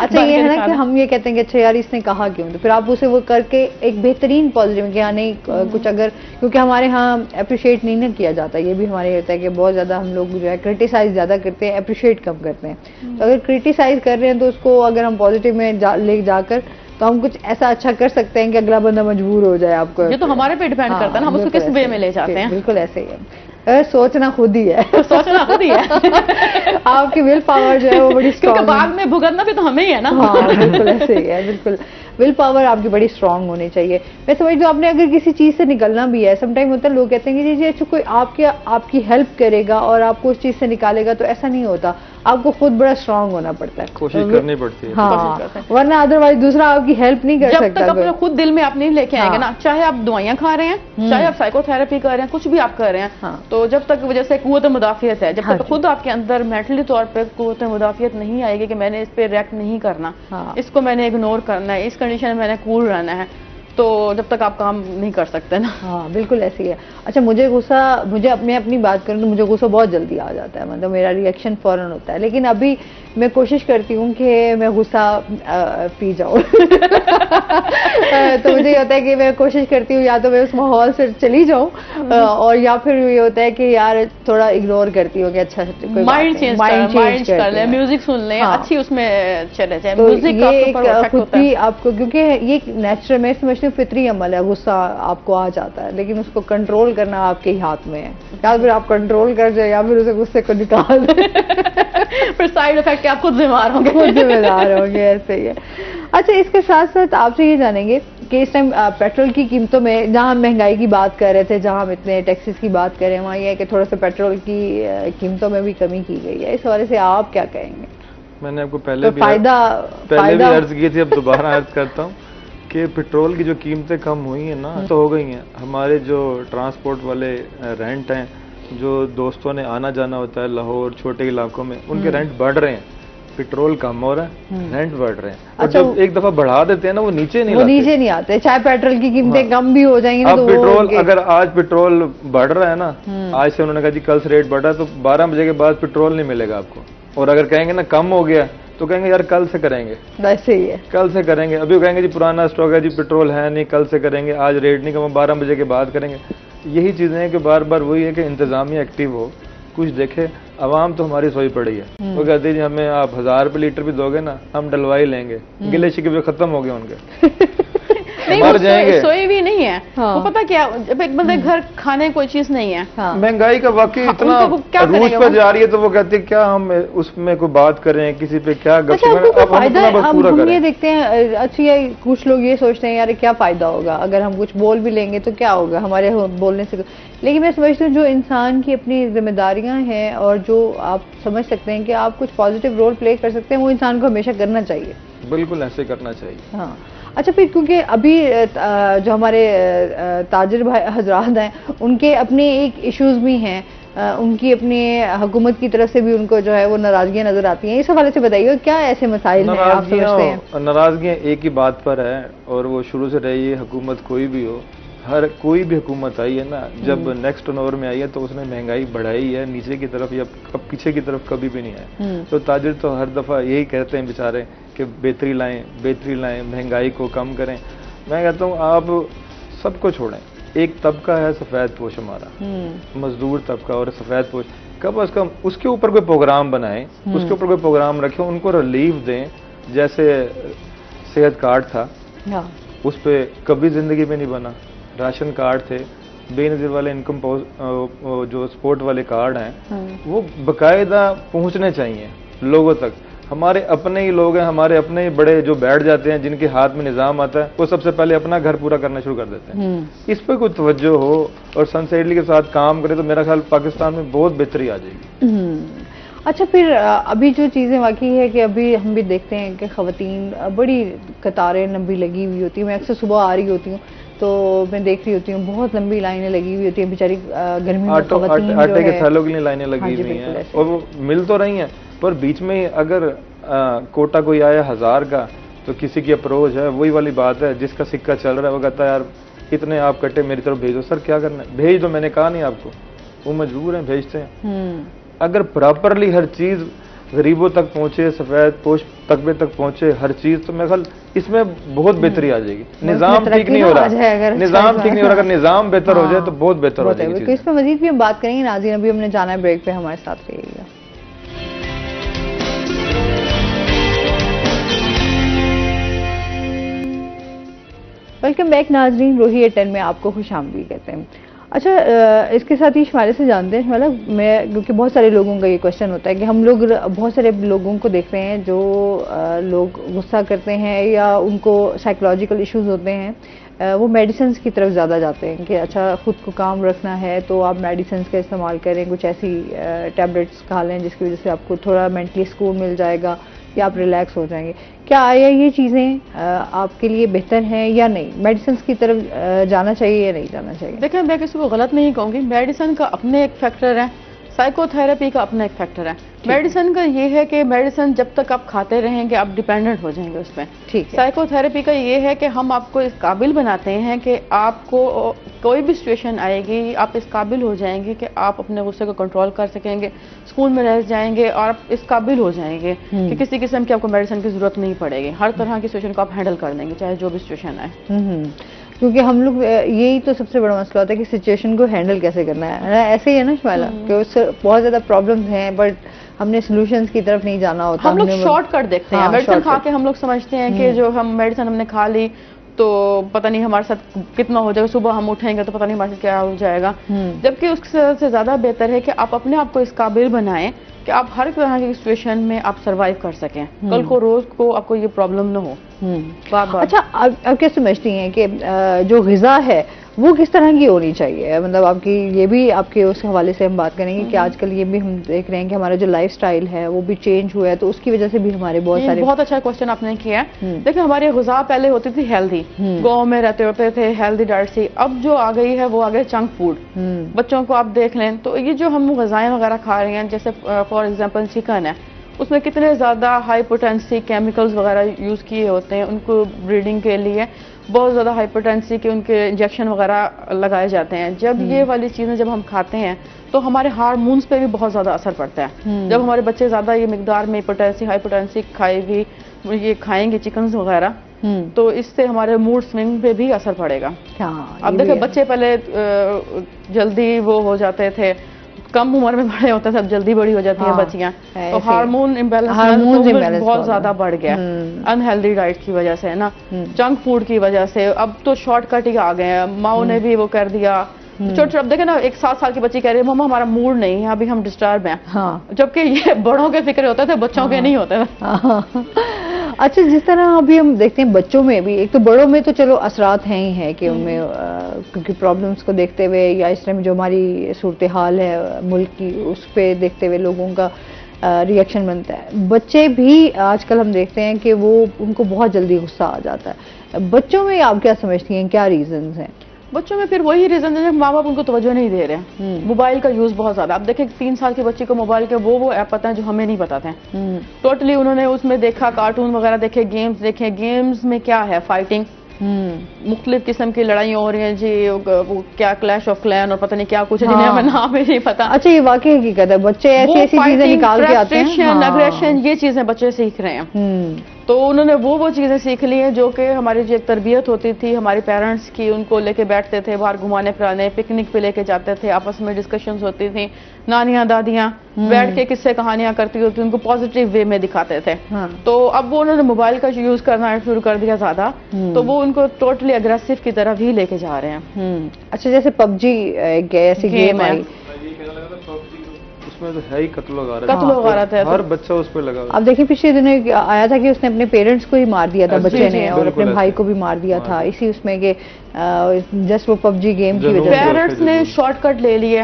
अच्छा ये है ना कि हम ये कहते हैं कि अच्छा यार इसने कहा क्यों, तो फिर आप उसे वो करके एक बेहतरीन पॉजिटिव कि हाँ नहीं कुछ अगर, क्योंकि हमारे यहाँ अप्रिशिएट नहीं ना किया जाता, ये भी हमारे होता है कि बहुत ज़्यादा हम लोग जो है क्रिटिसाइज ज़्यादा करते हैं, अप्रिशिएट कम करते हैं। तो अगर क्रिटिसाइज कर रहे हैं तो उसको अगर हम पॉजिटिव में ले जाकर तो हम कुछ ऐसा अच्छा कर सकते हैं कि अगला बंदा मजबूर हो जाए आपको। ये तो हमारे पे डिपेंड करता है ना, हम उसको किस वे में ले जाते हैं। बिल्कुल ऐसे ही है, सोचना खुद ही है। सोचना खुद ही है। आपकी विल पावर जो है वो बड़ी स्ट्रॉन्ग है, बाद में भुगतना भी तो हमें ही है ना। हाँ बिल्कुल ऐसे ही है, बिल्कुल विल पावर आपकी बड़ी स्ट्रांग होनी चाहिए। मैं समझती हूँ आपने अगर किसी चीज़ से निकलना भी है, समटाइम होता है लोग कहते हैं कि जी अच्छा कोई आपकी हेल्प करेगा और आपको उस चीज़ से निकालेगा, तो ऐसा नहीं होता, आपको खुद बड़ा स्ट्रांग होना पड़ता है, कोशिश करनी पड़ती है। हाँ, वरना अदरवाइज दूसरा आपकी हेल्प नहीं कर सकता। जब तक अपने खुद दिल में आप नहीं लेके आएंगे ना, चाहे आप दवाइयाँ खा रहे हैं, चाहे आप साइकोथेरेपी कर रहे हैं, कुछ भी आप कर रहे हैं, तो जब तक जैसे कुव्वत मुदाफियत है, जब तक खुद आपके अंदर मेंटली तौर पे कुव्वत मुदाफियत नहीं आएगी कि मैंने इस पे रिएक्ट नहीं करना, इसको मैंने इग्नोर करना है, इस कंडीशन में मैंने कूल रहना है, तो जब तक आप काम नहीं कर सकते ना। हाँ बिल्कुल ऐसे ही है। अच्छा मैं अपनी बात करूँ तो मुझे गुस्सा बहुत जल्दी आ जाता है, मतलब मेरा रिएक्शन फौरन होता है, लेकिन अभी मैं कोशिश करती हूँ कि मैं गुस्सा पी जाऊँ। तो मुझे ये होता है कि मैं कोशिश करती हूँ या तो मैं उस माहौल से चली जाऊँ, और या फिर ये होता है कि यार थोड़ा इग्नोर करती हूँ कि अच्छा माइंड चेंज कर ले, म्यूजिक सुन ले, अच्छी उसमें चले जाए। तो ये खुद भी आपको, क्योंकि ये नेचुरल, मैं समझती हूँ फितरी अमल है, गुस्सा आपको आ जाता है, लेकिन उसको कंट्रोल करना आपके ही हाथ में है। या फिर आप कंट्रोल कर जाए या फिर उसे गुस्से को निकाल दे। फिर साइड इफेक्ट के आप खुद जिम्मेदार होंगे। खुद जिम्मेदार होंगे, ऐसे ही है। अच्छा इसके साथ साथ आपसे ये जानेंगे कि इस टाइम पेट्रोल की कीमतों में, जहाँ हम महंगाई की बात कर रहे थे, जहाँ हम इतने टैक्सेस की बात कर रहे हैं, वहाँ ये है कि थोड़ा सा पेट्रोल की कीमतों में भी कमी की गई है, इस हवाले से आप क्या कहेंगे? मैंने आपको पहले भी अर्ज की थी, अब दोबारा अर्ज करता हूँ कि पेट्रोल की जो कीमतें कम हुई हैं ना, तो हो गई हैं। हमारे जो ट्रांसपोर्ट वाले रेंट हैं, जो दोस्तों ने आना जाना होता है लाहौर छोटे इलाकों में, उनके रेंट बढ़ रहे हैं, पेट्रोल कम हो रहा है, रेंट बढ़ रहे हैं। अच्छा, जब एक दफा बढ़ा देते हैं ना, वो नीचे नहीं आते, चाहे पेट्रोल की कीमतें कम भी हो जाएंगी। अब पेट्रोल अगर आज पेट्रोल बढ़ रहा है ना, आज से उन्होंने कहा जी कल से रेट बढ़ रहा है, तो 12 बजे के बाद पेट्रोल नहीं मिलेगा आपको। और अगर कहेंगे ना कम हो गया, तो कहेंगे यार कल से करेंगे, वैसे ही है, कल से करेंगे। अभी कहेंगे जी पुराना स्टॉक है जी, पेट्रोल है नहीं, कल से करेंगे, आज रेट नहीं कम, 12 बजे के बाद करेंगे। यही चीजें हैं कि बार बार वही है कि इंतजामिया एक्टिव हो, कुछ देखे। आवाम तो हमारी सोई पड़ी है, वो कहते हैं जी हमें आप 1000 रुपये लीटर भी दोगे ना, हम डलवाई लेंगे, गिले शिकवे खत्म हो गए उनके। नहीं, मर जाएंगे। सोए भी नहीं है। हाँ। वो पता क्या, जब एक बंदे घर खाने कोई चीज नहीं है, हाँ। महंगाई का वाकई इतना रूज पर जा रही है, तो वो कहते हैं क्या हम उसमें कोई बात करें, किसी पे क्या हम ये देखते हैं। अच्छा कुछ लोग ये सोचते हैं यार क्या फायदा होगा अगर हम कुछ बोल भी लेंगे तो क्या होगा हमारे बोलने से, लेकिन मैं समझती हूँ जो इंसान की अपनी जिम्मेदारियां हैं और जो आप समझ सकते हैं कि आप कुछ पॉजिटिव रोल प्ले कर सकते हैं, वो इंसान को हमेशा करना चाहिए। बिल्कुल ऐसे करना चाहिए। हाँ। अच्छा फिर क्योंकि अभी जो हमारे ताजिर भाई हजरात हैं, उनके अपने एक इश्यूज भी हैं, उनकी अपनी हुकूमत की तरफ से भी उनको जो है वो नाराजगियां नजर आती हैं। इस हवाले से बताइए क्या ऐसे मसाइल हैं आप समझते हैं? नाराजगियां एक ही बात पर है, और वो शुरू से रही है, हुकूमत कोई भी हो, हर कोई भी हुकूमत आई है ना, जब नेक्स्ट टर्नओवर में आई है तो उसने महंगाई बढ़ाई है, नीचे की तरफ या पीछे की तरफ कभी भी नहीं आए। तो ताजिर तो हर दफा यही कहते हैं बेचारे कि बेहतरी लाएं, महंगाई को कम करें। मैं कहता हूँ आप सबको छोड़ें। एक तबका है सफेद पोश हमारा, मजदूर तबका और सफेद पोश, कम अज कम उसके ऊपर कोई प्रोग्राम बनाएं, उसके ऊपर कोई प्रोग्राम रखें, उनको रिलीफ दें। जैसे सेहत कार्ड था, उस पर कभी जिंदगी में नहीं बना, राशन कार्ड थे, बेनजीर वाले इनकम जो स्पोर्ट वाले कार्ड हैं, वो बकायदा पहुंचने चाहिए लोगों तक। हमारे अपने ही लोग हैं, हमारे अपने ही बड़े जो बैठ जाते हैं, जिनके हाथ में निजाम आता है, वो सबसे पहले अपना घर पूरा करना शुरू कर देते हैं। इस पर कोई तवज्जो हो और सनसेडली के साथ काम करे तो मेरा ख्याल पाकिस्तान में बहुत बेहतरी आ जाएगी। अच्छा फिर अभी जो चीज़ें वाकई है कि अभी हम भी देखते हैं कि ख़वातीन बड़ी कतारें लंबी लगी हुई होती हैं। मैं अक्सर सुबह आ रही होती हूँ तो मैं देख रही होती हूँ बहुत लंबी लाइनें लगी हुई होती हैं, बेचारी गर्मी में आटे के थैलों के लिए लाइनें लगी हुई हैं, और वो मिल तो रही हैं, पर बीच में अगर कोटा कोई आया 1000 का, तो किसी की अप्रोच है, वही वाली बात है, जिसका सिक्का चल रहा है वो कहता है यार इतने आप कट्टे मेरी तरफ भेजो। सर क्या करना है, भेज दो, मैंने कहा नहीं आपको, वो मजबूर हैं, भेजते हैं। अगर प्रॉपरली हर चीज गरीबों तक पहुंचे, सफेद पोश तबके तक पहुंचे हर चीज, तो मैं ख्याल इसमें बहुत बेहतरी आ जाएगी। निजाम ठीक नहीं हो रहा, निजाम ठीक नहीं हो रहा, अगर निजाम बेहतर हो जाए तो बहुत बेहतर हो जाएगी। इस पर मजीद भी हम बात करेंगे। नाज़रीन, अभी हमने जाना है ब्रेक पे, हमारे साथ रहिएगा। वेलकम बैक नाज़रीन, रोही 10 में आपको खुशामदीद कहते हैं। अच्छा, इसके साथ ही शुमारे से जानते हैं शुमारा, मैं क्योंकि बहुत सारे लोगों का ये क्वेश्चन होता है कि हम लोग बहुत सारे लोगों को देख रहे हैं जो लोग गुस्सा करते हैं या उनको साइकोलॉजिकल इश्यूज होते हैं, वो मेडिसिन की तरफ ज़्यादा जाते हैं कि अच्छा ख़ुद को काम रखना है तो आप मेडिसिन का इस्तेमाल करें, कुछ ऐसी टैबलेट्स खा लें जिसकी वजह से आपको थोड़ा मेंटली सुकून मिल जाएगा या आप रिलैक्स हो जाएंगे। क्या आया ये चीज़ें आपके लिए बेहतर हैं या नहीं? मेडिसिन की तरफ जाना चाहिए या नहीं जाना चाहिए? देखिए, मैं किसी को गलत नहीं कहूँगी, मेडिसिन का अपने एक फैक्टर है, साइकोथेरेपी का अपना एक फैक्टर है। मेडिसिन का ये है कि मेडिसिन जब तक आप खाते रहेंगे आप डिपेंडेंट हो जाएंगे उस पर। ठीक है। साइकोथेरेपी का ये है कि हम आपको इस काबिल बनाते हैं कि आपको कोई भी सिचुएशन आएगी आप इस काबिल हो जाएंगे कि आप अपने गुस्से को कंट्रोल कर सकेंगे, स्कूल में रह जाएंगे और आप इस काबिल हो जाएंगे कि किसी किस्म की आपको मेडिसिन की जरूरत नहीं पड़ेगी। हर तरह की सिचुएशन को आप हैंडल कर देंगे, चाहे जो भी सिचुएशन आए। क्योंकि हम लोग यही तो सबसे बड़ा मसला होता है कि सिचुएशन को हैंडल कैसे करना है। ऐसे ही है ना शुमाला, कि उससे बहुत ज्यादा प्रॉब्लम्स हैं बट हमने सॉल्यूशंस की तरफ नहीं जाना होता। हम लोग शॉर्टकट देखते हैं। मेडिसिन खा के हम लोग समझते हैं कि जो हम मेडिसिन हमने खा ली तो पता नहीं हमारे साथ कितना हो जाएगा, सुबह हम उठेंगे तो पता नहीं हमारे साथ क्या हो जाएगा। जबकि उससे ज्यादा बेहतर है कि आप अपने आप को इस काबिल बनाएं कि आप हर तरह की सिचुएशन में आप सरवाइव कर सकें, कल को रोज को आपको ये प्रॉब्लम ना हो। अच्छा, आप क्या समझती हैं कि जो ग़िज़ा है वो किस तरह की होनी चाहिए? मतलब आपकी ये भी आपके उस हवाले से हम बात करेंगे कि आजकल ये भी हम देख रहे हैं कि हमारा जो लाइफस्टाइल है वो भी चेंज हुआ है, तो उसकी वजह से भी हमारे बहुत अच्छा क्वेश्चन आपने किया है। देखिए, हमारी ग़िज़ा पहले होती थी हेल्दी, गाँव में रहते होते थे हेल्दी डाइट से, अब जो आ गई है वो आ गई जंक फूड। बच्चों को आप देख लें तो ये जो हम ग़िज़ाएं वगैरह खा रहे हैं, जैसे फॉर एग्जाम्पल चिकन है, उसमें कितने ज़्यादा हाई पोटेंसी केमिकल्स वगैरह यूज़ किए होते हैं, उनको ब्रीडिंग के लिए बहुत ज़्यादा हाई पोटेंसी के उनके इंजेक्शन वगैरह लगाए जाते हैं। जब ये वाली चीज़ें जब हम खाते हैं तो हमारे हार्मोन्स पे भी बहुत ज़्यादा असर पड़ता है। जब हमारे बच्चे ज़्यादा ये मिकदार में पोटेंसी हाई पोटेंसी ये खाएंगे चिकन वगैरह, तो इससे हमारे मूड स्विंग पे भी असर पड़ेगा। अब देखिए, बच्चे पहले जल्दी वो हो जाते थे, कम उम्र में बड़े होते हैं, सब जल्दी बड़ी हो जाती हैं बच्चियां, तो हार्मोन इम्बैलेंस बहुत ज्यादा बढ़ गया अनहेल्दी डाइट की वजह से, है ना, जंक फूड की वजह से। अब तो शॉर्टकट ही आ गए हैं, माओ ने भी वो कर दिया। छोटे अब देखे ना, एक 7 साल की बच्ची कह रही है मम्मा हमारा मूड नहीं है, अभी हम डिस्टर्ब हैं। जबकि ये बड़ों के फिक्र होते थे, बच्चों के नहीं होते थे। अच्छा, जिस तरह अभी हम देखते हैं बच्चों में भी, एक तो बड़ों में तो चलो असरात हैं ही है कि उनमें क्योंकि प्रॉब्लम्स को देखते हुए या इस तरह में जो हमारी सूरत हाल है मुल्क की, उस पर देखते हुए लोगों का रिएक्शन बनता है। बच्चे भी आजकल हम देखते हैं कि वो उनको बहुत जल्दी गुस्सा आ जाता है। बच्चों में आप क्या समझती हैं, क्या रीजंस हैं? बच्चों में फिर वही रीजन है, माँ बाप उनको तवज्जो नहीं दे रहे हैं। मोबाइल का यूज बहुत ज्यादा। आप देखें 3 साल के बच्चे को मोबाइल के वो ऐप पता है जो हमें नहीं पता थे। टोटली उन्होंने उसमें देखा, कार्टून वगैरह देखे, गेम्स देखे। गेम्स में क्या है, फाइटिंग, मुख्तलिफ किस्म की लड़ाई हो रही है जी, वो क्या क्लैश ऑफ क्लैन और पता नहीं क्या कुछ, जिन्हें हमें नाम ही नहीं पता। अच्छा, ये वाकई हकीकत है, बच्चे ऐसी ऐसी चीजें निकाल के आते हैं, अग्रेशन, ये चीजें बच्चे सीख रहे हैं। तो उन्होंने वो चीजें सीख ली हैं जो कि हमारी जो एक तरबियत होती थी हमारे पेरेंट्स की, उनको लेके बैठते थे बाहर घुमाने फिराने, पिकनिक पे लेके जाते थे, आपस में डिस्कशंस होती थी, नानियां दादियां बैठ के किस्से कहानियां करती होती, उनको पॉजिटिव वे में दिखाते थे। तो अब वो उन्होंने मोबाइल का यूज करना शुरू कर दिया ज्यादा, तो वो उनको टोटली अग्रेसिव की तरफ ही लेके जा रहे हैं। अच्छा, जैसे पबजी ऐसी गेम आई, उसमें तो है ही कत्ल वगैरह था, हर बच्चा उस पर लगा। अब देखिए, पिछले दिनों आया था कि उसने अपने पेरेंट्स को ही मार दिया था बच्चे ने, और अपने भाई को भी मार दिया था इसी उसमें के जस्ट वो पबजी गेम की वजह से। पेरेंट्स ने शॉर्टकट ले लिए,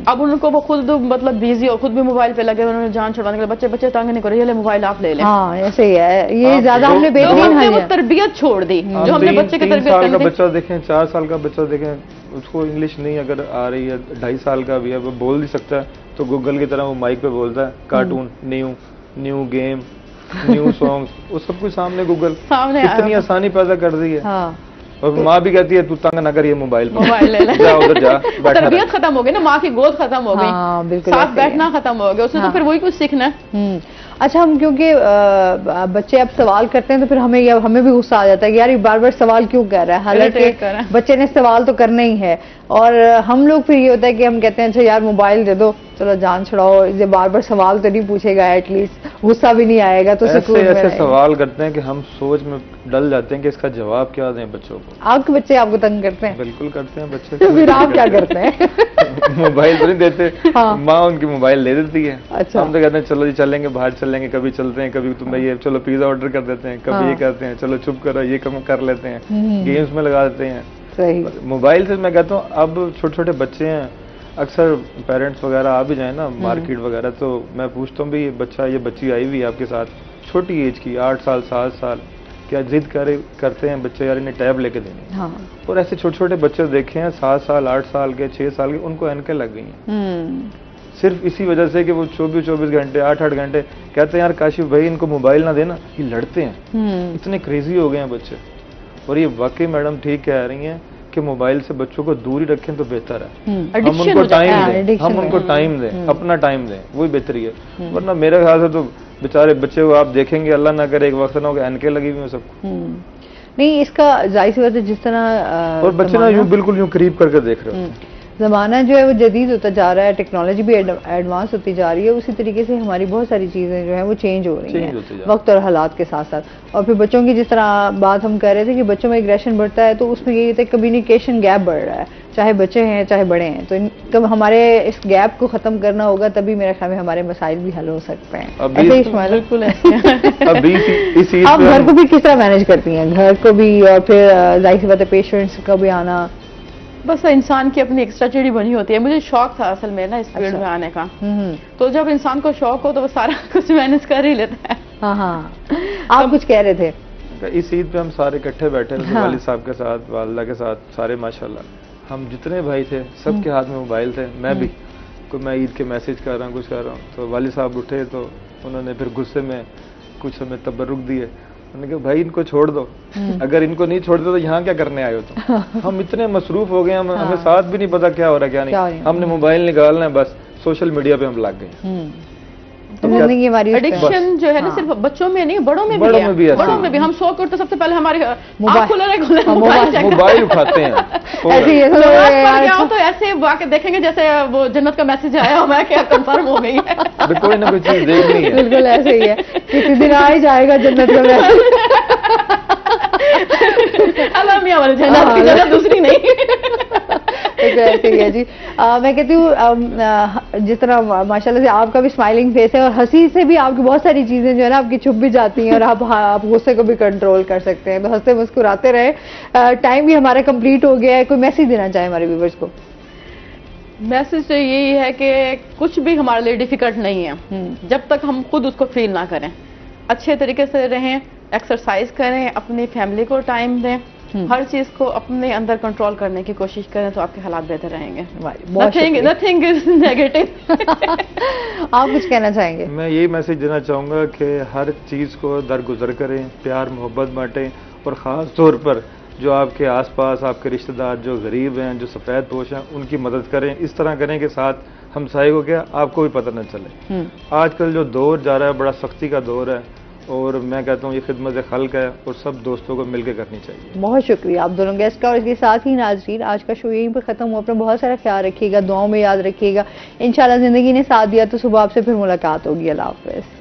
अब उनको वो खुद मतलब बिजी और खुद भी मोबाइल पे लगे, उन्होंने जान छुड़वाने के लिए बच्चे तंग नहीं करे, ये ले मोबाइल आप ले लें। हाँ, ऐसे ही है, ये ज्यादा हमने बेहतरीन तरबियत छोड़ दी जो हमने बच्चे की तरबियत। बच्चा देखें, 4 साल का बच्चा देखें, उसको इंग्लिश नहीं अगर आ रही है, 2.5 साल का भी है, वो बोल नहीं सकता, तो गूगल की तरह वो माइक पे बोलता है cartoon, new game, new songs, वो सब कुछ सामने गूगल, इतनी आसानी पैदा कर दी है। और माँ भी कहती है तू तंग ना कर, ये मोबाइल ले ले, जा उधर जा, तरबियत खत्म हो गई ना, माँ की गोद खत्म हो गई, हाँ, बिल्कुल साथ बैठना खत्म हो गया, उसने तो फिर वही कुछ सीखना है। अच्छा, हम क्योंकि बच्चे अब सवाल करते हैं तो फिर हमें भी गुस्सा आ जाता है कि यार ये बार बार सवाल क्यों कर रहा है, हालांकि बच्चे ने सवाल तो करना ही है। और हम लोग फिर ये होता है कि हम कहते हैं अच्छा यार मोबाइल दे दो, चलो जान छुड़ाओ, ये बार बार सवाल तो नहीं पूछेगा, एटलीस्ट गुस्सा भी नहीं आएगा तो ऐसे सवाल करते हैं कि हम सोच में डल जाते हैं कि इसका जवाब क्या दें बच्चों को। आपके बच्चे आपको तंग करते हैं? बिल्कुल करते हैं बच्चे। तो फिर आप क्या करते हैं? मोबाइल तो नहीं देते, हाँ। माँ उनकी मोबाइल ले देती है। अच्छा। हम तो कहते हैं चलो जी चलेंगे, बाहर चलेंगे, कभी चलते हैं, कभी तुम्हें ये चलो पिज्जा ऑर्डर कर देते हैं, कभी ये करते हैं चलो चुप करो ये कम कर लेते हैं, गेम्स में लगा देते हैं। मोबाइल से मैं कहता हूँ अब छोटे छोटे बच्चे हैं, अक्सर पेरेंट्स वगैरह आ भी जाए ना मार्केट वगैरह, तो मैं पूछता हूँ भी ये बच्ची आई हुई है आपके साथ, छोटी एज की 8 साल 7 साल, क्या जिद करते हैं बच्चे यार इन्हें टैब लेके देनी। हाँ। और ऐसे छोटे छोटे बच्चे देखे हैं 7 साल 8 साल के 6 साल के, उनको ऐनकें लग गई हैं सिर्फ इसी वजह से कि वो 24 घंटे 8 घंटे कहते हैं यार काशिफ भाई इनको मोबाइल ना देना, ये लड़ते हैं, इतने क्रेजी हो गए हैं बच्चे। और ये वाकई मैडम ठीक कह रही हैं कि मोबाइल से बच्चों को दूर ही रखें तो बेहतर है। हम उनको टाइम दें, अपना टाइम दें, वही बेहतरी है। वरना मेरे ख्याल से तो बेचारे बच्चे को आप देखेंगे, अल्लाह ना करे एक वक्त ना हो एनके लगी हुई सबको। नहीं, इसका जाहिर सी बात है जिस तरह और बच्चे ना यूं बिल्कुल यूं करीब करके देख रहे होते हैं। ज़माना जो है वो जदीद होता जा रहा है, टेक्नोलॉजी भी एडवांस होती जा रही है, उसी तरीके से हमारी बहुत सारी चीज़ें जो है वो चेंज हो रही हैं वक्त और हालात के साथ साथ। और फिर बच्चों की जिस तरह बात हम कर रहे थे कि बच्चों में एग्रेशन बढ़ता है, तो उसमें यही होता है कम्युनिकेशन गैप बढ़ रहा है, चाहे बच्चे हैं चाहे बड़े हैं। तो कब हमारे इस गैप को ख़त्म करना होगा तभी मेरे ख्याल में हमारे मसाइल भी हल हो सकते हैं। बिल्कुल आप घर को भी किस तरह मैनेज करती हैं, घर को भी और फिर जाहिर सी बात है पेशेंट्स का भी आना? बस इंसान की अपनी एक्स्ट्रा चिड़ी बनी होती है। मुझे शौक था असल में ना इस फील्ड में आने का, तो जब इंसान को शौक हो तो वो सारा कुछ मैनेज कर ही लेता है। हाँ, आप कुछ कह रहे थे? इस ईद पे हम सारे इकट्ठे बैठे थे, वालिद साहब के साथ, वालिदा के साथ, सारे माशाल्लाह हम जितने भाई थे सबके हाथ में मोबाइल थे। मैं भी मैं ईद के मैसेज कर रहा हूँ, कुछ कर रहा हूँ, तो वालिद साहब उठे तो उन्होंने फिर गुस्से में कुछ हमें तबर्रुक दिए। उन्होंने कहा भाई इनको छोड़ दो, अगर इनको नहीं छोड़ते तो यहाँ क्या करने आए हो तुम? हम इतने मसरूफ हो गए, हमें साथ भी नहीं पता क्या हो रहा है क्या नहीं, हमने मोबाइल निकालना है, बस सोशल मीडिया पे हम लग गए। तो एडिक्शन जो है ना सिर्फ बच्चों में नहीं, बड़ों में भी है। बड़ों में भी हम सो करते सबसे पहले हमारे मोबाइल उठाते हैं। तो ऐसे वाकई देखेंगे जैसे वो जन्नत का मैसेज आया, मैं क्या कंफर्म हो गई है, कोई ना कोई चीज देखनी है। बिल्कुल ऐसे ही है, किसी दिन आ ही जाएगा जन्नत का मैसेज। अल्लाह मियां वाली जन्नत की जगह दूसरी नहीं। ऐसे ही है जी। मैं कहती हूँ जिस तरह माशाल्लाह से आपका भी स्माइलिंग फेस है और हंसी से भी आपकी बहुत सारी चीजें जो है ना आपकी छुप भी जाती हैं और आप गुस्से को भी कंट्रोल कर सकते हैं, तो हंसते मुस्कुराते रहे। टाइम भी हमारा कंप्लीट हो गया है, कोई मैसेज देना चाहे हमारे व्यूवर्स को? मैसेज तो यही है कि कुछ भी हमारे लिए डिफिकल्ट नहीं है जब तक हम खुद उसको फील ना करें। अच्छे तरीके से रहें, एक्सरसाइज करें, अपनी फैमिली को टाइम दें, हर चीज को अपने अंदर कंट्रोल करने की कोशिश करें तो आपके हालात बेहतर रहेंगे। Nothing is negative. आप कुछ कहना चाहेंगे? मैं यही मैसेज देना चाहूंगा कि हर चीज को दरगुजर करें, प्यार मोहब्बत बांटें, और ख़ास तौर पर जो आपके आसपास आपके रिश्तेदार जो गरीब हैं, जो सफ़ेद पोश हैं, उनकी मदद करें। इस तरह करें कि साथ हमसाये को क्या आपको भी पता न चले। आजकल जो दौर जा रहा है बड़ा सख्ती का दौर है, और मैं कहता हूँ ये खिदमत खल्क है और सब दोस्तों को मिलकर करनी चाहिए। बहुत शुक्रिया आप दोनों गेस्ट का। और इसके साथ ही नाज़रीन आज का शो यहीं पर ख़त्म हुआ। अपना बहुत सारा ख्याल रखिएगा, दुआओं में याद रखिएगा। इंशाल्लाह ज़िंदगी ने साथ दिया तो सुबह आपसे फिर मुलाकात होगी। अल्लाह हाफ़िज़।